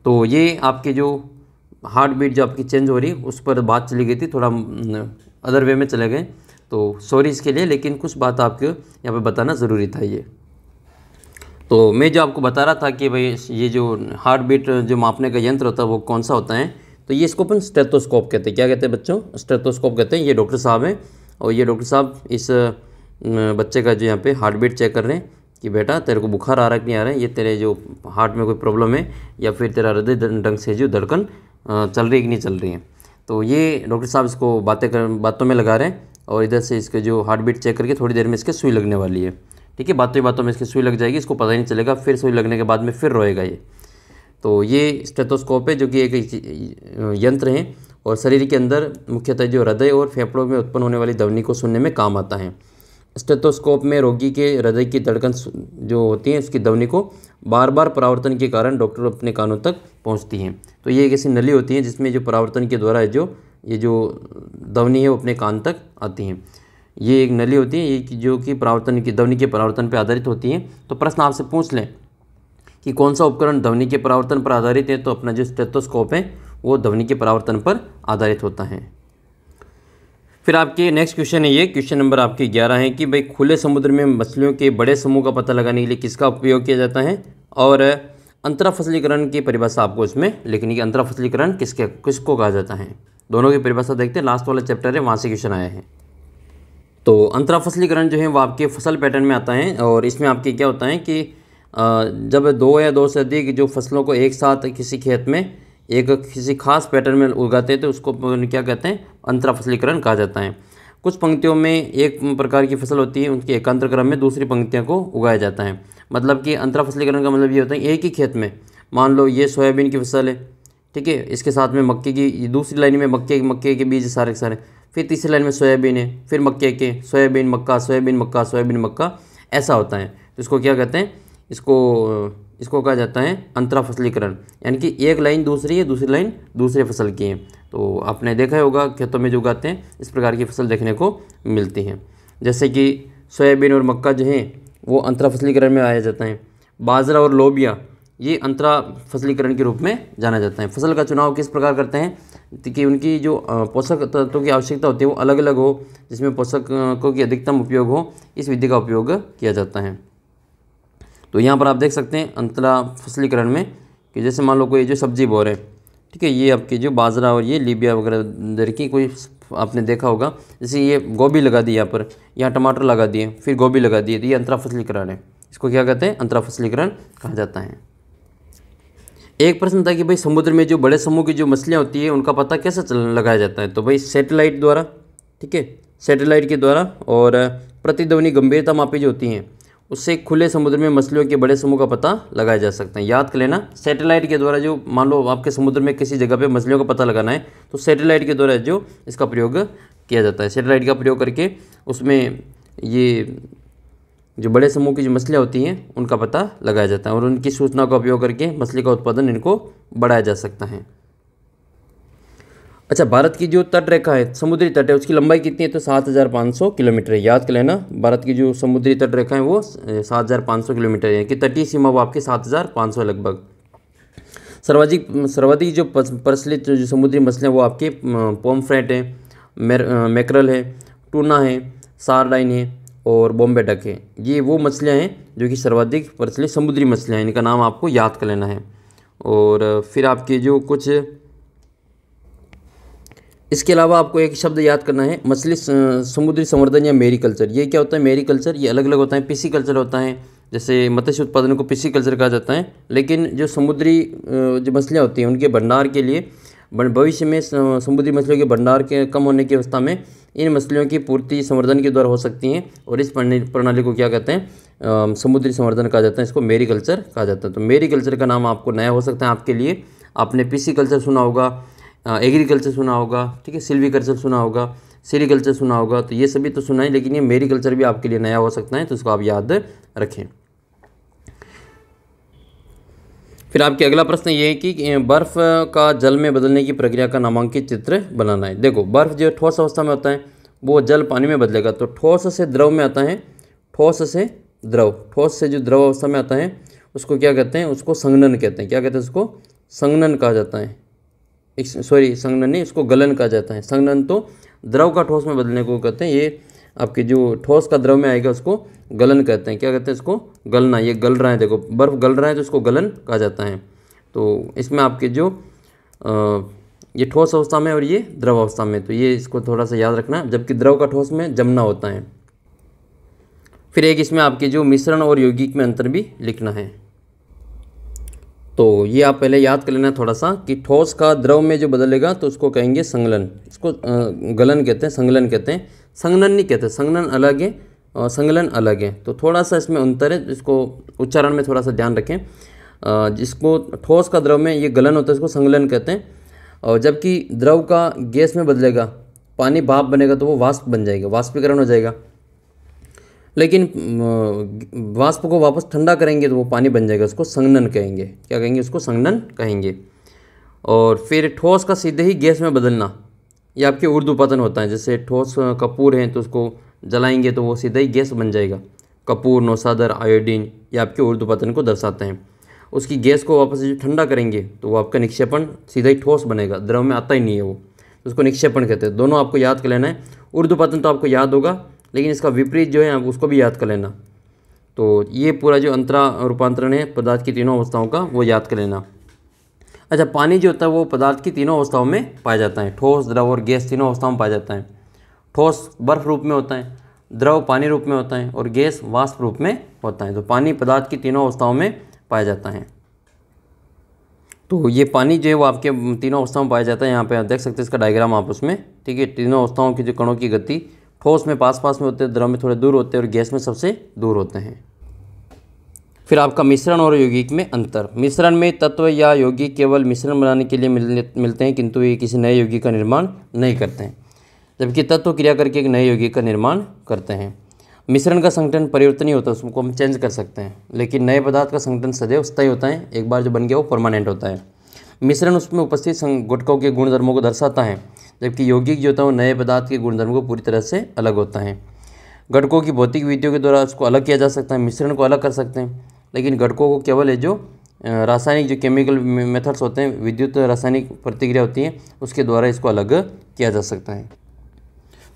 तो ये आपकी जो हार्ट बीट जो आपकी चेंज हो रही उस पर बात चली गई थी, थोड़ा अदर वे में चले गए, तो सॉरी इसके लिए, लेकिन कुछ बात आपको यहाँ पे बताना ज़रूरी था। ये तो मैं जो आपको बता रहा था कि भाई ये जो हार्ट बीट जो मापने का यंत्र होता है वो कौन सा होता है, तो ये इसको अपन स्टेथोस्कोप कहते हैं। क्या कहते हैं बच्चों? स्टेथोस्कोप कहते हैं। ये डॉक्टर साहब हैं, और ये डॉक्टर साहब इस बच्चे का जो यहाँ पे हार्ट बीट चेक कर रहे हैं कि बेटा तेरे को बुखार आ रहा है कि नहीं आ रहा है, ये तेरे जो हार्ट में कोई प्रॉब्लम है या फिर तेरा हृदय ढंग से जो धड़कन चल रही है कि नहीं चल रही है। तो ये डॉक्टर साहब इसको बातों में लगा रहे हैं, और इधर से इसके जो हार्ट बीट चेक करके थोड़ी देर में इसके सुई लगने वाली है। ठीक है, बातों में इसकी सुई लग जाएगी, इसको पता ही नहीं चलेगा, फिर सुई लगने के बाद में फिर रोएगा ये। तो ये स्टेथोस्कोप है जो कि एक यंत्र है, और शरीर के अंदर मुख्यतः जो हृदय और फेफड़ों में उत्पन्न होने वाली ध्वनि को सुनने में काम आता है। स्टेथोस्कोप में रोगी के हृदय की धड़कन जो होती है उसकी ध्वनि को बार बार परावर्तन के कारण डॉक्टर अपने कानों तक पहुंचती हैं। तो ये एक ऐसी नली होती है जिसमें जो परावर्तन के द्वारा ये जो ध्वनि है वो अपने कान तक आती हैं। ये एक नली होती है ये जो कि परावर्तन की ध्वनि के परावर्तन पर आधारित होती हैं। तो प्रश्न आपसे पूछ लें कि कौन सा उपकरण ध्वनि के परावर्तन पर आधारित है, तो अपना जो स्टेथोस्कोप है वो ध्वनि के परावर्तन पर आधारित होता है। फिर आपके नेक्स्ट क्वेश्चन है, ये क्वेश्चन नंबर आपके 11 है कि भाई खुले समुद्र में मछलियों के बड़े समूह का पता लगाने के लिए किसका उपयोग किया जाता है, और अंतराफसलीकरण की परिभाषा आपको इसमें लिखनी है। अंतराफसलीकरण किसको कहा जाता है, दोनों की परिभाषा देखते हैं, लास्ट वाला चैप्टर है वहाँ से क्वेश्चन आया है। तो अंतराफसलीकरण जो है वो आपके फसल पैटर्न में आता है, और इसमें आपके क्या होता है कि जब दो या दो से अधिक जो फसलों को एक साथ किसी खेत में एक किसी खास पैटर्न में उगाते हैं तो उसको क्या कहते हैं, अंतराफसलीकरण कहा जाता है। कुछ पंक्तियों में एक प्रकार की फसल होती है, उनके एकांतर क्रम में दूसरी पंक्तियों को उगाया जाता है। मतलब कि अंतराफसलीकरण का मतलब ये होता है एक ही खेत में मान लो ये सोयाबीन की फसल है, ठीक है, इसके साथ में मक्के की, दूसरी लाइन में मक्के के बीज सारे के सारे, फिर तीसरी लाइन में सोयाबीन है, फिर मक्के के, सोयाबीन मक्का, सोयाबीन मक्का, सोयाबीन मक्का, ऐसा होता है। तो इसको क्या कहते हैं, इसको कहा जाता है अंतराफसलीकरण, यानी कि एक लाइन दूसरी है, दूसरी लाइन दूसरे फसल की है। तो आपने देखा ही होगा खेतों में जो उगाते हैं इस प्रकार की फसल देखने को मिलती हैं, जैसे कि सोयाबीन और मक्का जो है वो अंतराफसलीकरण में आया जाता है। बाजरा और लोबिया ये अंतराफसलीकरण के रूप में जाना जाता है। फसल का चुनाव किस प्रकार करते हैं कि उनकी जो पोषक तत्वों की आवश्यकता होती है वो अलग अलग हो, जिसमें पोषकों की अधिकतम उपयोग हो, इस विधि का उपयोग किया जाता है। तो यहाँ पर आप देख सकते हैं अंतराफसलीकरण में कि जैसे मान लो कोई जो सब्जी बो रहे हैं, ठीक है, ये आपकी जो बाजरा और ये लीबिया वगैरह दर की कोई आपने देखा होगा, जैसे ये गोभी लगा दी यहाँ पर, यहाँ टमाटर लगा दिए, फिर गोभी लगा दिए, तो ये अंतराफसलीकरण है। इसको क्या कहते हैं, अंतराफसलीकरण कहा जाता है। एक प्रश्न था कि भाई समुद्र में जो बड़े समूह की जो मछलियाँ होती है उनका पता कैसे लगाया जाता है, तो भाई सैटेलाइट द्वारा, ठीक है, सैटेलाइट के द्वारा, और प्रतिध्वनि गंभीरता मापी जो होती हैं उससे खुले समुद्र में मछलियों के बड़े समूह का पता लगाया जा सकता है। याद कर लेना, सैटेलाइट के द्वारा जो मान लो आपके समुद्र में किसी जगह पे मछलियों का पता लगाना है तो सैटेलाइट के द्वारा जो इसका प्रयोग किया जाता है। सैटेलाइट का प्रयोग करके उसमें ये जो बड़े समूह की जो मछलियाँ होती हैं उनका पता लगाया जाता है, और उनकी सूचना का उपयोग करके मछली का उत्पादन इनको बढ़ाया जा सकता है। अच्छा, भारत की जो तट रेखा है, समुद्री तट है, उसकी लंबाई कितनी है, तो 7500 किलोमीटर है। याद कर लेना, भारत की जो समुद्री तट रेखा है वो 7500 किलोमीटर है, कि तटीय सीमा वो आपकी 7500 लगभग। सर्वाधिक जो प्रचलित जो समुद्री मछलियाँ वो आपके पोम्फ्रेट है, मैकरल है, टूना है, सारडाइन है और बॉम्बे डक है। ये वो मछलियाँ हैं जो कि सर्वाधिक प्रचलित समुद्री मछलियाँ हैं, इनका नाम आपको याद कर लेना है। और फिर आपके जो कुछ इसके अलावा आपको एक शब्द याद करना है, मछली समुद्री संवर्धन या मेरीकल्चर। ये क्या होता है, मेरीकल्चर, ये अलग अलग होता है। पिसीकल्चर होता है, जैसे मत्स्य उत्पादन को पिसीकल्चर कहा जाता है, लेकिन जो समुद्री जो मछलियाँ होती हैं उनके भंडार के लिए भविष्य में समुद्री मछलियों के भंडार के कम होने की अवस्था में इन मछलियों की पूर्ति संवर्धन के द्वारा हो सकती हैं, और इस प्रणाली को क्या कहते हैं, समुद्री संवर्धन कहा जाता है, इसको मेरीकल्चर कहा जाता है। तो मेरीकल्चर का नाम आपको नया हो सकता है आपके लिए, आपने पिसीकल्चर सुना होगा एग्रीकल्चर सुना होगा, ठीक है, सिल्वीकल्चर सुना होगा, सेरीकल्चर सुना होगा, तो ये सभी तो सुना है, लेकिन ये मेरीकल्चर भी आपके लिए नया हो सकता है, तो इसको आप याद रखें। फिर आपके अगला प्रश्न ये है कि बर्फ़ का जल में बदलने की प्रक्रिया का नामांकित चित्र बनाना है। देखो, बर्फ़ जो ठोस अवस्था में होता है वो जल पानी में बदलेगा, तो ठोस से द्रव में आता है, ठोस से द्रव, ठोस से जो द्रव अवस्था में आता है उसको क्या कहते हैं, उसको संघनन कहते हैं। क्या कहते हैं उसको? संघनन कहा जाता है। सॉरी, संघनन नहीं, उसको गलन कहा जाता है। संघनन तो द्रव का ठोस में बदलने को कहते हैं, ये आपके जो ठोस का द्रव में आएगा उसको गलन कहते हैं। क्या कहते हैं इसको? गलना। ये गल रहा है, देखो बर्फ़ गल रहा है तो इसको गलन कहा जाता है। तो इसमें आपके जो ये ठोस अवस्था में और ये द्रव अवस्था में, तो ये इसको थोड़ा सा याद रखना, जबकि द्रव का ठोस में जमना होता है। फिर एक इसमें आपके जो मिश्रण और यौगिक में अंतर भी लिखना है। तो ये आप पहले याद कर लेना थोड़ा सा कि ठोस का द्रव में जो बदलेगा तो उसको कहेंगे संगलन, इसको गलन कहते हैं, संगलन कहते हैं, संघनन नहीं कहते। संघनन अलग है और संगलन अलग है, तो थोड़ा सा इसमें अंतर है, इसको उच्चारण में थोड़ा सा ध्यान रखें। जिसको ठोस का द्रव में ये गलन होता है इसको संगलन कहते हैं, और जबकि द्रव का गैस में बदलेगा, पानी भाप बनेगा तो वो वाष्प बन जाएगा, वाष्पीकरण हो जाएगा। लेकिन वाष्प को वापस ठंडा करेंगे तो वो पानी बन जाएगा, उसको संघनन कहेंगे। क्या कहेंगे? उसको संघनन कहेंगे। और फिर ठोस का सीधे ही गैस में बदलना, ये आपके ऊर्ध्वपतन होता है। जैसे ठोस कपूर है तो उसको जलाएंगे तो वो सीधे ही गैस बन जाएगा। कपूर, नौसादर, आयोडीन, ये आपके ऊर्ध्वपतन को दर्शाते हैं। उसकी गैस को वापस जो ठंडा करेंगे तो वो आपका निक्षेपण सीधा ही ठोस बनेगा, द्रव में आता ही नहीं है वो, तो उसको निक्षेपण कहते हैं। दोनों आपको याद कर लेना है। ऊर्ध्वपतन तो आपको याद होगा, लेकिन इसका विपरीत जो है उसको भी याद कर लेना। तो ये पूरा जो अंतरा रूपांतरण है पदार्थ की तीनों अवस्थाओं का, वो याद कर लेना। अच्छा, पानी जो होता है वो पदार्थ की तीनों अवस्थाओं में पाया जाता है, ठोस, द्रव और गैस तीनों अवस्थाओं में पाया जाता है। ठोस बर्फ रूप में होता है, द्रव पानी रूप में होता है और गैस वाष्प रूप में होता है। तो पानी पदार्थ की तीनों अवस्थाओं में पाया जाता है। तो ये पानी जो है वो आपके तीनों अवस्थाओं में पाया जाता है। यहाँ पे आप देख सकते हैं इसका डायग्राम आप उसमें, ठीक है। तीनों अवस्थाओं की जो कणों की गति ठोस में पास पास में होते हैं, द्रव में थोड़े दूर होते हैं और गैस में सबसे दूर होते हैं। फिर आपका मिश्रण और यौगिक में अंतर। मिश्रण में तत्व या यौगिक केवल मिश्रण बनाने के लिए मिलते हैं, किंतु ये किसी नए यौगिक का निर्माण नहीं करते हैं, जबकि तत्व क्रिया करके एक नए यौगिक का निर्माण करते हैं। मिश्रण का संगठन परिवर्तनीय होता है, उसको हम चेंज कर सकते हैं, लेकिन नए पदार्थ का संगठन सदैव स्थायी होता है, एक बार जो बन गया वो परमानेंट होता है। मिश्रण उसमें उपस्थित घटकों के गुणधर्मों को दर्शाता है, जबकि यौगिक जो होता है वो नए पदार्थ के गुणधर्मों को पूरी तरह से अलग होता है। घटकों की भौतिक विधियों के द्वारा उसको अलग किया जा सकता है, मिश्रण को अलग कर सकते हैं, लेकिन घटकों को केवल है जो रासायनिक जो केमिकल मेथड्स होते हैं, विद्युत रासायनिक प्रतिक्रिया होती है, उसके द्वारा इसको अलग किया जा सकता है।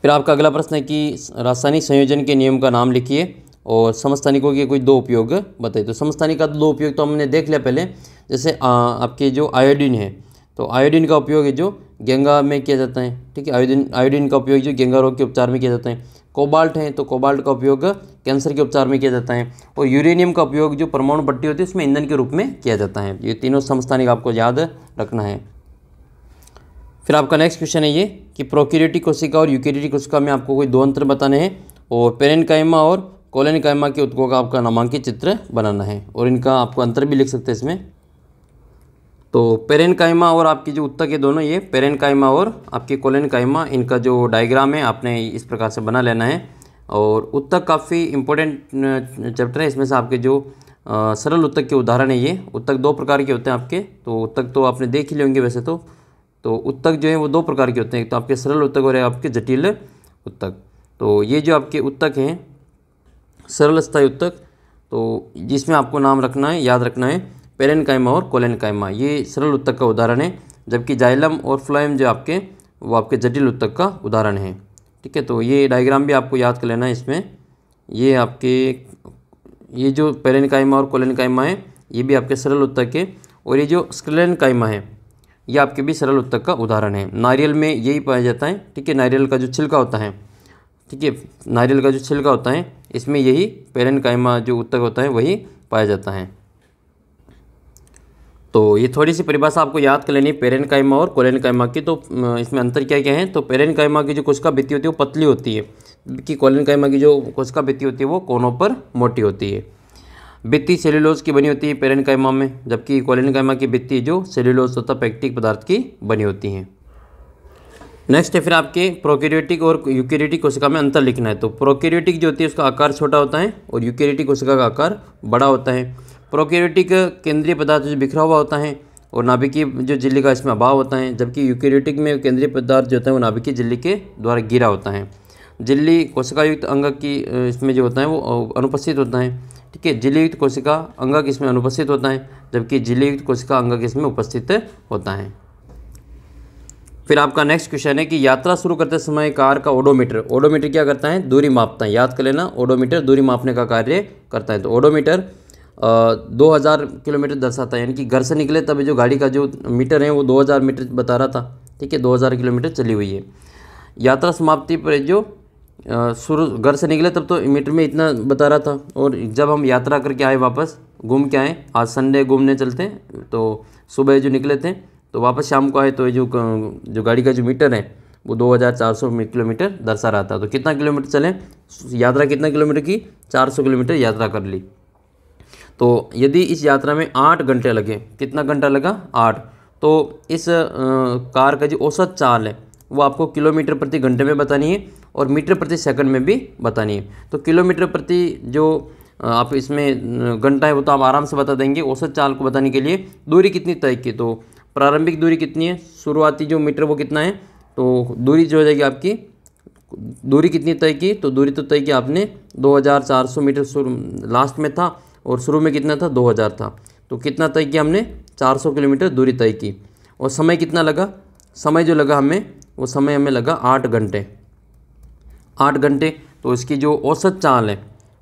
फिर आपका अगला प्रश्न है कि रासायनिक संयोजन के नियम का नाम लिखिए और समस्थानिकों के कोई दो उपयोग बताइए। तो समस्थानिक का दो उपयोग तो हमने देख लिया पहले, जैसे आपके जो आयोडीन है, तो आयोडीन का उपयोग है जो गेंगा में किया जाता है, ठीक है। आयोडीन का उपयोग जो गेंगा रोग के उपचार में किया जाता है। कोबाल्ट है तो कोबाल्ट का उपयोग कैंसर के उपचार में किया जाता है। और यूरेनियम का उपयोग जो परमाणु पट्टी होती है उसमें ईंधन के रूप में किया जाता है। ये तीनों समस्थानिक आपको याद रखना है। फिर आपका नेक्स्ट क्वेश्चन है ये कि प्रोकैरियोटिक कोशिका और यूकैरियोटिक कोशिका में आपको कोई दो अंतर बताने हैं, और पेरेन्काइमा और कोलेनकाइमा के उत्तकों का आपका नामांकित चित्र बनाना है, और इनका आपको अंतर भी लिख सकते हैं इसमें। तो पेरेन्काइमा और आपकी जो उत्तक है दोनों, ये पेरेन्काइमा और आपकी कोलेनकाइमा, इनका जो डायग्राम है आपने इस प्रकार से बना लेना है। और उत्तक काफ़ी इंपॉर्टेंट चैप्टर है, इसमें से आपके जो सरल उत्तक के उदाहरण है ये। उत्तक दो प्रकार के होते हैं आपके, तो उत्तक तो आपने देख ही लेंगे वैसे तो उत्तक जो है वो दो प्रकार के होते हैं, एक तो आपके सरल उत्तक और आपके जटिल उत्तक। तो ये जो आपके उत्तक हैं सरल स्थायी उत्तक, तो जिसमें आपको नाम रखना है, याद रखना है पेरेन्काइमा और कोलेनकाइमा, ये सरल उत्तक का उदाहरण है, जबकि जाइलम और फ्लोएम जो आपके वो आपके जटिल उत्तक का उदाहरण है, ठीक है। तो ये डायग्राम भी आपको याद कर लेना है इसमें। ये आपके ये जो पेरेन्काइमा और कोलेनकाइमा है ये भी आपके सरल उत्तक है, और ये जो स्क्लेरेन्काइमा है ये आपके भी सरल उत्तक का उदाहरण है। नारियल में यही पाया जाता है, ठीक है। नारियल का जो छिलका होता है, ठीक है, नारियल का जो छिलका होता है इसमें यही पेरेन्काइमा जो उत्तक होता है वही पाया जाता है। तो ये थोड़ी सी परिभाषा आपको याद कर लेनी है पेरेन्काइमा और कोलेनकाइमा की। तो इसमें अंतर क्या क्या है, तो पेरेन्काइमा की जो कोशिका भित्ति होती है वो पतली होती है, जबकि कोलेनकाइमा की जो कोशिका भित्ति होती है वो कोनों पर मोटी होती है। भित्ति सेल्यूलोज की बनी होती है पेरेन्काइमा में, जबकि कोलेनकाइमा की भित्ति जो सेल्यूलोज तथा पेक्टिक पदार्थ की बनी होती हैं। नेक्स्ट है फिर आपके प्रोकैरियोटिक और यूकैरियोटिक कोशिका में अंतर लिखना है। तो प्रोकैरियोटिक जो होती है उसका आकार छोटा होता है और यूकैरियोटिक कोशिका का आकार बड़ा होता है। प्रोकैरियोटिक केंद्रीय पदार्थ जो बिखरा हुआ होता है और नाभिकीय जो झिल्ली का इसमें अभाव होता है, जबकि यूकैरियोटिक में केंद्रीय पदार्थ जो होता है वो नाभिकीय झिल्ली के द्वारा घिरा होता है। झिल्ली कोशिकायुक्त अंगक की इसमें जो होता है वो अनुपस्थित होता है। ठीक है, झिल्लीयुक्त कोशिका अंगक इसमें अनुपस्थित होता है, जबकि झिल्लीयुक्त कोशिका अंगक इसमें उपस्थित होता है। फिर आपका नेक्स्ट क्वेश्चन है कि यात्रा शुरू करते समय कार का ओडोमीटर, ओडोमीटर क्या करता है? दूरी मापता है। याद कर लेना, ओडोमीटर दूरी मापने का कार्य करता है। तो ओडोमीटर 2000 किलोमीटर दर्शाता है, यानी कि घर से निकले तब जो गाड़ी का जो मीटर है वो 2000 मीटर बता रहा था। ठीक है, 2000 किलोमीटर चली हुई है। यात्रा समाप्ति पर जो शुरू घर से निकले तब तो मीटर में इतना बता रहा था, और जब हम यात्रा करके आए वापस घूम के आए, आज संडे घूमने चलते हैं तो सुबह जो निकले थे तो वापस शाम को आए तो जो गाड़ी का जो मीटर है वो 2400 किलोमीटर दर्शा रहा था। तो कितना किलोमीटर चले, यात्रा कितना किलोमीटर की? 400 किलोमीटर यात्रा कर ली। तो यदि इस यात्रा में 8 घंटे लगे, कितना घंटा लगा? 8, तो इस कार का जो औसत चाल है वो आपको किलोमीटर प्रति घंटे में बतानी है और मीटर प्रति सेकंड में भी बतानी है। तो किलोमीटर प्रति जो आप इसमें घंटा है वो तो आप आराम से बता देंगे। औसत चाल को बताने के लिए दूरी कितनी तय की, तो प्रारंभिक दूरी कितनी है, शुरुआती जो मीटर वो कितना है, तो दूरी जो हो जाएगी आपकी, दूरी कितनी तय की, तो दूरी तो तय की आपने 2400 मीटर लास्ट में था और शुरू में कितना था? 2000 था। तो कितना तय किया हमने? 400 किलोमीटर दूरी तय की। और समय कितना लगा? समय जो लगा हमें वो समय हमें लगा 8 घंटे। 8 घंटे। तो इसकी जो औसत चाल है,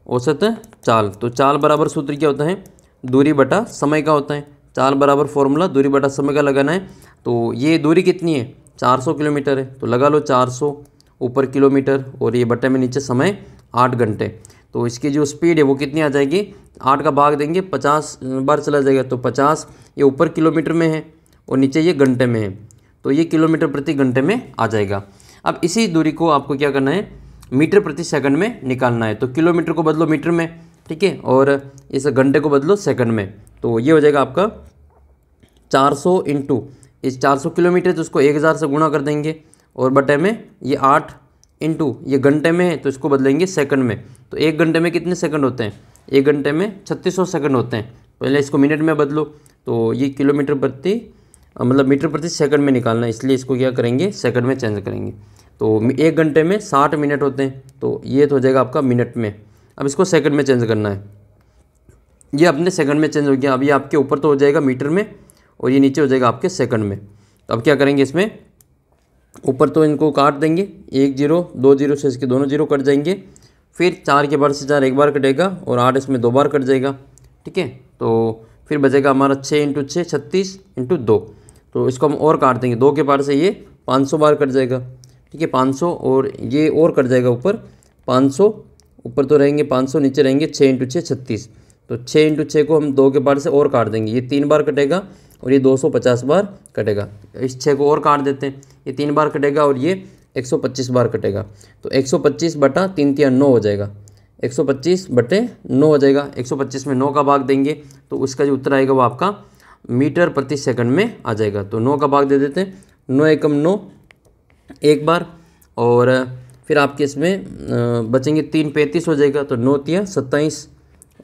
औसत चाल, तो चाल बराबर सूत्र क्या होता है? दूरी बटा समय का होता है। चाल बराबर फॉर्मूला दूरी बटा समय का लगाना है। तो ये दूरी कितनी है? 400 किलोमीटर है, तो लगा लो 400 ऊपर किलोमीटर और ये बटे में नीचे समय 8 घंटे। तो इसकी जो स्पीड है वो कितनी आ जाएगी? 8 का भाग देंगे 50 बार चला जाएगा, तो 50 ये ऊपर किलोमीटर में है और नीचे ये घंटे में है, तो ये किलोमीटर प्रति घंटे में आ जाएगा। अब इसी दूरी को आपको क्या करना है? मीटर प्रति सेकंड में निकालना है। तो किलोमीटर को बदलो मीटर में, ठीक है, और इस घंटे को बदलो सेकंड में। तो ये हो जाएगा आपका 400 इंटू इस 400 किलोमीटर, तो उसको 1000 से गुणा कर देंगे और बटे में ये 8 इंटू ये घंटे में है तो इसको बदलेंगे सेकंड में। तो 1 घंटे में कितने सेकंड होते हैं? 1 घंटे में 3600 सेकंड होते हैं। पहले इसको मिनट में बदलो, तो ये किलोमीटर प्रति मतलब मीटर प्रति सेकंड में निकालना है, इसलिए इसको क्या करेंगे? सेकंड में चेंज करेंगे। तो 1 घंटे में 60 मिनट होते हैं, तो ये तो हो जाएगा आपका मिनट में। अब इसको सेकंड में चेंज करना है, ये अपने सेकंड में चेंज हो गया। अब ये आपके ऊपर तो हो जाएगा मीटर में और ये नीचे हो जाएगा आपके सेकंड में। तो अब क्या करेंगे? इसमें ऊपर तो इनको काट देंगे, 1 0 2 0 से इसके दोनों 0 कट जाएंगे। फिर 4 के बाद से 4 एक बार कटेगा और 8 इसमें 2 बार कट जाएगा। ठीक है, तो फिर बचेगा हमारा 6 इंटू 6 36 इंटू 2। तो इसको हम और काट देंगे, 2 के पार से ये 500 बार कट जाएगा। ठीक है, 500 और ये और कट जाएगा ऊपर 500, ऊपर तो रहेंगे 500, नीचे रहेंगे 6 इंटू 6 36। तो 6 इंटू 6 को हम 2 के पार से और काट देंगे, ये 3 बार कटेगा और ये 250 बार कटेगा। इस 6 को और काट देते हैं, ये 3 बार कटेगा और ये 125 बार कटेगा। तो 125 बटा 3 3 9 हो जाएगा, 125 बटे 9 हो जाएगा। 125 में 9 का भाग देंगे तो उसका जो उत्तर आएगा वो आपका मीटर प्रति सेकंड में आ जाएगा। तो 9 का भाग दे देते हैं, 9 एकम 9 एक बार, और फिर आपके इसमें बचेंगे 3 35 हो जाएगा। तो 9 3 27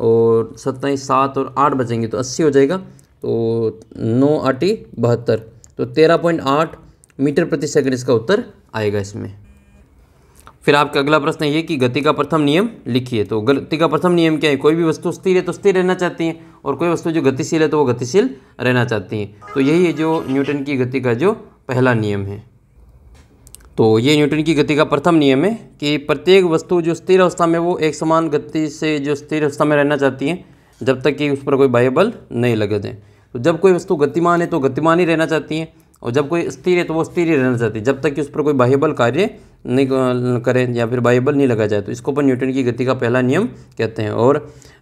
और 27 7 और 8 बचेंगे तो 80 हो जाएगा। तो 9 8 72, तो 13.8 मीटर प्रति सेकंड इसका उत्तर आएगा इसमें। फिर आपका अगला प्रश्न ये कि गति का प्रथम नियम लिखिए। तो गति का प्रथम नियम क्या है? कोई भी वस्तु स्थिर है तो स्थिर रहना चाहती है, और कोई वस्तु जो गतिशील है तो वो गतिशील रहना चाहती है। तो यही है जो न्यूटन की गति का जो पहला नियम है। तो ये न्यूटन की गति का प्रथम नियम है कि प्रत्येक वस्तु जो स्थिर अवस्था में वो एक समान गति से जो स्थिर अवस्था में रहना चाहती है जब तक कि उस पर कोई बाह्य बल नहीं लगे दें। तो जब कोई वस्तु गतिमान है तो गतिमान ही रहना चाहती है, और जब कोई स्थिर है तो वो स्थिर ही रहना चाहती है जब तक कि उस पर कोई बाह्य बल कार्य नहीं करे या फिर बाह्य बल नहीं लगा जाए। तो इसको अपन न्यूटन की गति का पहला नियम कहते हैं। और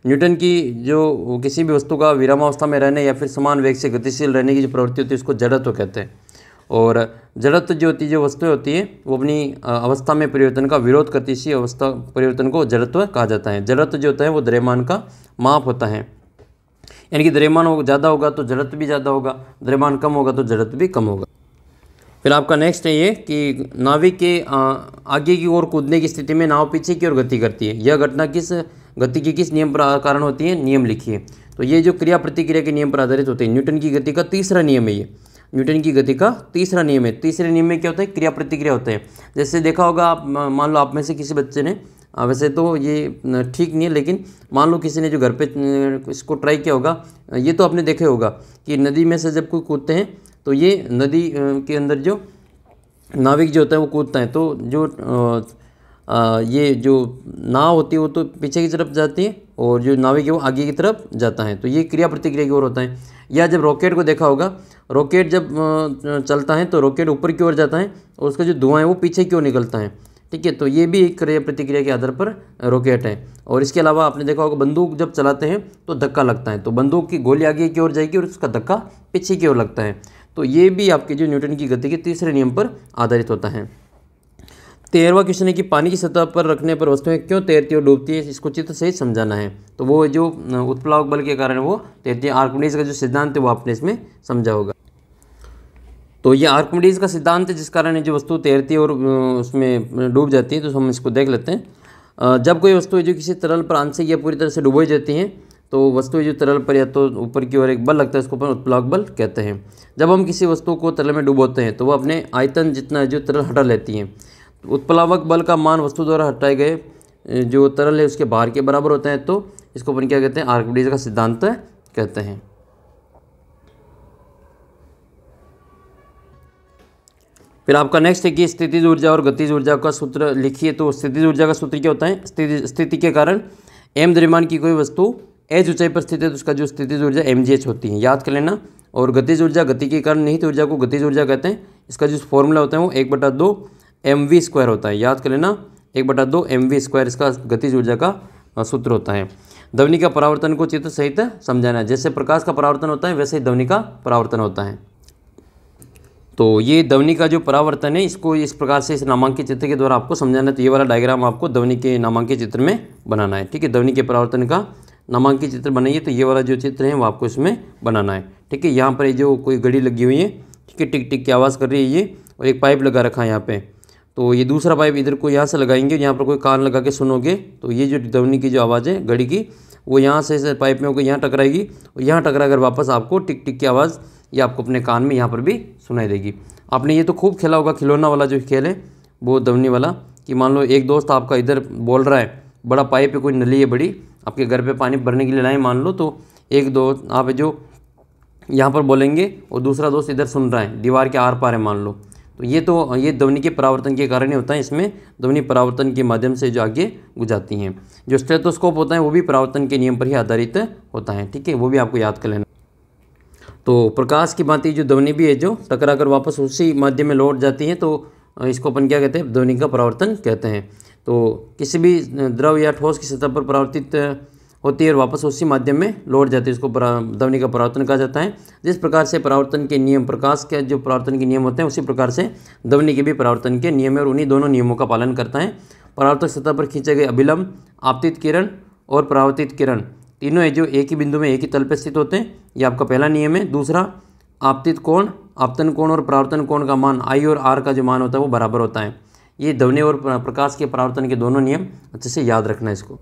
न्यूटन की जो किसी भी वस्तु का विरामावस्था में रहने या फिर समान वेग से गतिशील रहने की जो प्रवृत्ति होती है उसको जड़त्व कहते हैं। और जड़त्व जो होती है, जो वस्तुएं होती है वो अपनी अवस्था में परिवर्तन का विरोध करती है, इसी अवस्था परिवर्तन को जड़त्व कहा जाता है। जड़त्व जो होता है वो द्रव्यमान का माप होता है, यानी कि द्रव्यमान ज़्यादा होगा तो जड़त्व भी ज़्यादा होगा, द्रव्यमान कम होगा तो जड़त्व भी कम होगा। फिर आपका नेक्स्ट है ये कि नाविक के आगे की ओर कूदने की स्थिति में नाव पीछे की ओर गति करती है। यह घटना किस गति के किस नियम पर कारण होती है? नियम लिखिए। तो ये जो क्रिया प्रतिक्रिया के नियम पर आधारित होते हैं। न्यूटन की गति का तीसरा नियम है ये, न्यूटन की गति का तीसरा नियम है। तीसरे नियम में क्या होता है? क्रिया प्रतिक्रिया होते हैं। जैसे देखा होगा आप, मान लो आप में से किसी बच्चे ने, वैसे तो ये ठीक नहीं है, लेकिन मान लो किसी ने जो घर पे इसको ट्राई किया होगा, ये तो आपने देखा होगा कि नदी में से जब कोई कूदते हैं तो ये नदी के अंदर जो नाविक जो होता है वो कूदता है, तो जो ये जो नाव होती है वो तो पीछे की तरफ जाती है और जो नाविक है वो आगे की तरफ जाता है। तो ये क्रिया प्रतिक्रिया की ओर होता है। या जब रॉकेट को देखा होगा, रॉकेट जब चलता है तो रॉकेट ऊपर की ओर जाता है और उसका जो धुआं है वो पीछे की ओर निकलता है। ठीक है, तो ये भी एक क्रिया प्रतिक्रिया के आधार पर रॉकेट है। और इसके अलावा आपने देखा होगा बंदूक जब चलाते हैं तो धक्का लगता है, तो बंदूक की गोली आगे की ओर जाएगी और उसका धक्का पीछे की ओर लगता है। तो ये भी आपके जो न्यूटन की गति के तीसरे नियम पर आधारित होता है। 13वां क्वेश्चन है कि पानी की सतह पर रखने पर वस्तुएं क्यों तैरती और डूबती है, इसको चित्र सहित समझाना है। तो वो जो उत्प्लावक बल के कारण वो तैरती है। आर्किमिडीज का जो सिद्धांत है वो आपने इसमें समझा होगा। तो ये आर्किमिडीज का सिद्धांत है जिस कारण जो वस्तु तैरती है और उसमें डूब जाती है। तो हम इसको देख लेते हैं। जब कोई वस्तु जो किसी तरल पर आंशिक या पूरी तरह से डुबोई जाती हैं तो वस्तु जो तरल पर या तो ऊपर की ओर एक बल लगता है, उसको अपन उत्प्लावक बल कहते हैं। जब हम किसी वस्तु को तरल में डुबोते हैं तो वो अपने आयतन जितना जो तरल हटा लेती हैं। उत्प्लावक बल का मान वस्तु द्वारा हटाए गए जो तरल है उसके भार के बराबर होता है। तो इसको अपन क्या कहते हैं? आर्किमिडीज का सिद्धांत कहते हैं। फिर आपका नेक्स्ट है कि स्थितिज ऊर्जा और गतिज ऊर्जा का सूत्र लिखिए। तो स्थितिज ऊर्जा का सूत्र क्या होता है? स्थिति के कारण m द्रव्यमान की कोई वस्तु h ऊंचाई पर स्थित है तो उसका जो स्थितिज ऊर्जा mgh होती है, याद कर लेना। और गतिज ऊर्जा, गति के कारण निहित ऊर्जा को गतिज ऊर्जा कहते हैं। इसका जो फॉर्मूला होता है वो 1/2 mv² होता है, याद कर लेना। 1/2 mv² इसका गतिज ऊर्जा का सूत्र होता है। ध्वनि का परावर्तन को चित्र सहित समझाना है। जैसे प्रकाश का परावर्तन होता है वैसे ही ध्वनि का परावर्तन होता है। तो ये ध्वनि का जो परावर्तन है इसको इस प्रकार से इस नामांकित चित्र के द्वारा आपको समझाना है। तो ये वाला डायग्राम आपको ध्वनि के नामांकित चित्र में बनाना है। ठीक है, ध्वनि के परावर्तन का नामांकित चित्र बनाइए। तो ये वाला जो चित्र है वो आपको इसमें बनाना है। ठीक है, यहाँ पर जो कोई घड़ी लगी हुई है, ठीक है, टिक टिक की आवाज़ कर रही है ये, और एक पाइप लगा रखा है यहाँ पे। तो ये दूसरा पाइप इधर को यहाँ से लगाएंगे, यहाँ पर कोई कान लगा के सुनोगे तो ये जो ध्वनि की जो आवाज़ है घड़ी की वो यहाँ से पाइप में होकर यहाँ टकराएगी और यहाँ टकरा कर वापस आपको टिक टिक की आवाज़ ये आपको अपने कान में यहाँ पर भी सुनाई देगी। आपने ये तो खूब खेला होगा खिलौना वाला जो खेल है वो ध्वनि वाला, कि मान लो एक दोस्त आपका इधर बोल रहा है, बड़ा पाइप है, कोई नली है बड़ी, आपके घर पे पानी भरने के लिए लाए मान लो, तो एक दोस्त आप जो यहाँ पर बोलेंगे और दूसरा दोस्त इधर सुन रहा है, दीवार के आर पार है मान लो। तो ये ध्वनि के परावर्तन के कारण ही होता है। इसमें ध्वनि परावर्तन के माध्यम से जो आगे गुजारती हैं। जो स्टेथोस्कोप होता है वो भी परावर्तन के नियम पर ही आधारित होता है। ठीक है, वो भी आपको याद कर लेना। तो प्रकाश की भांति जो ध्वनि भी है जो टकरा कर वापस उसी माध्यम में लौट जाती है, तो इसको अपन क्या कहते हैं? ध्वनि का परावर्तन कहते हैं। तो किसी भी द्रव या ठोस की सतह पर परावर्तित होती है और वापस उसी माध्यम में लौट जाती है, इसको ध्वनि का परावर्तन कहा जाता है। जिस प्रकार से परावर्तन के नियम, प्रकाश के जो परावर्तन के नियम होते हैं, उसी प्रकार से ध्वनि के भी परावर्तन के नियम है और उन्हीं दोनों नियमों का पालन करता है। परावर्तक सतह पर खींचे गए अभिलंब, आपतित किरण और परावर्तित किरण तीनों है जो एक ही बिंदु में एक ही तल पर स्थित होते हैं। ये आपका पहला नियम है। दूसरा, आपतित कोण, आपतन कोण और परावर्तन कोण का मान I और R का जो मान होता है वो बराबर होता है। ये ध्वनि और प्रकाश के परावर्तन के दोनों नियम अच्छे से याद रखना इसको।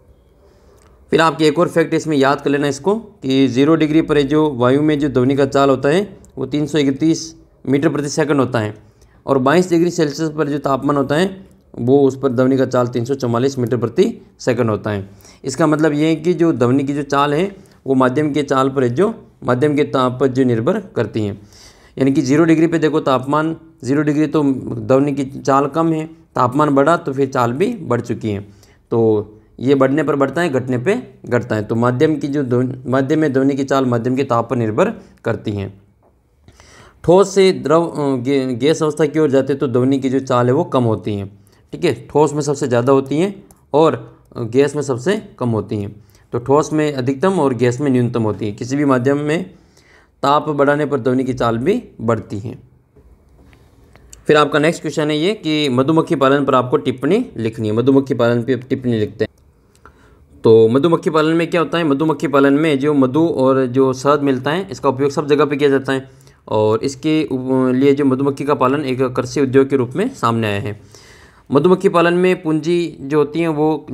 फिर आपके एक और फैक्ट इसमें याद कर लेना इसको कि 0 डिग्री पर जो वायु में जो ध्वनि का चाल होता है वो 331 मीटर प्रति सेकंड होता है, और 22 डिग्री सेल्सियस पर जो तापमान होता है वो उस पर ध्वनि का चाल 344 मीटर प्रति सेकंड होता है। इसका मतलब ये है कि जो ध्वनि की जो चाल है वो माध्यम के चाल पर जो माध्यम के ताप पर जो निर्भर करती हैं। यानी कि 0 डिग्री पे देखो तापमान 0 डिग्री तो ध्वनि की चाल कम है, तापमान बढ़ा तो फिर चाल भी बढ़ चुकी है। तो ये बढ़ने पर बढ़ता है, घटने पे घटता है। तो माध्यम की जो माध्यम में ध्वनि की चाल माध्यम के ताप पर निर्भर करती हैं। ठोस से द्रव गैस अवस्था की ओर जाते तो ध्वनि की जो चाल है वो कम होती हैं। ठीक है, ठोस में सबसे ज़्यादा होती हैं और गैस में सबसे कम होती हैं। तो ठोस में अधिकतम और गैस में न्यूनतम होती है। किसी भी माध्यम में ताप बढ़ाने पर ध्वनि की चाल भी बढ़ती है। फिर आपका नेक्स्ट क्वेश्चन है ये कि मधुमक्खी पालन पर आपको टिप्पणी लिखनी है। मधुमक्खी पालन पर टिप्पणी लिखते हैं। तो मधुमक्खी पालन में क्या होता है, मधुमक्खी पालन में जो मधु और जो शहद मिलता है इसका उपयोग सब जगह पे किया जाता है और इसके लिए जो मधुमक्खी का पालन एक कृषि उद्योग के रूप में सामने आया है। मधुमक्खी पालन में पूंजी जो होती है वो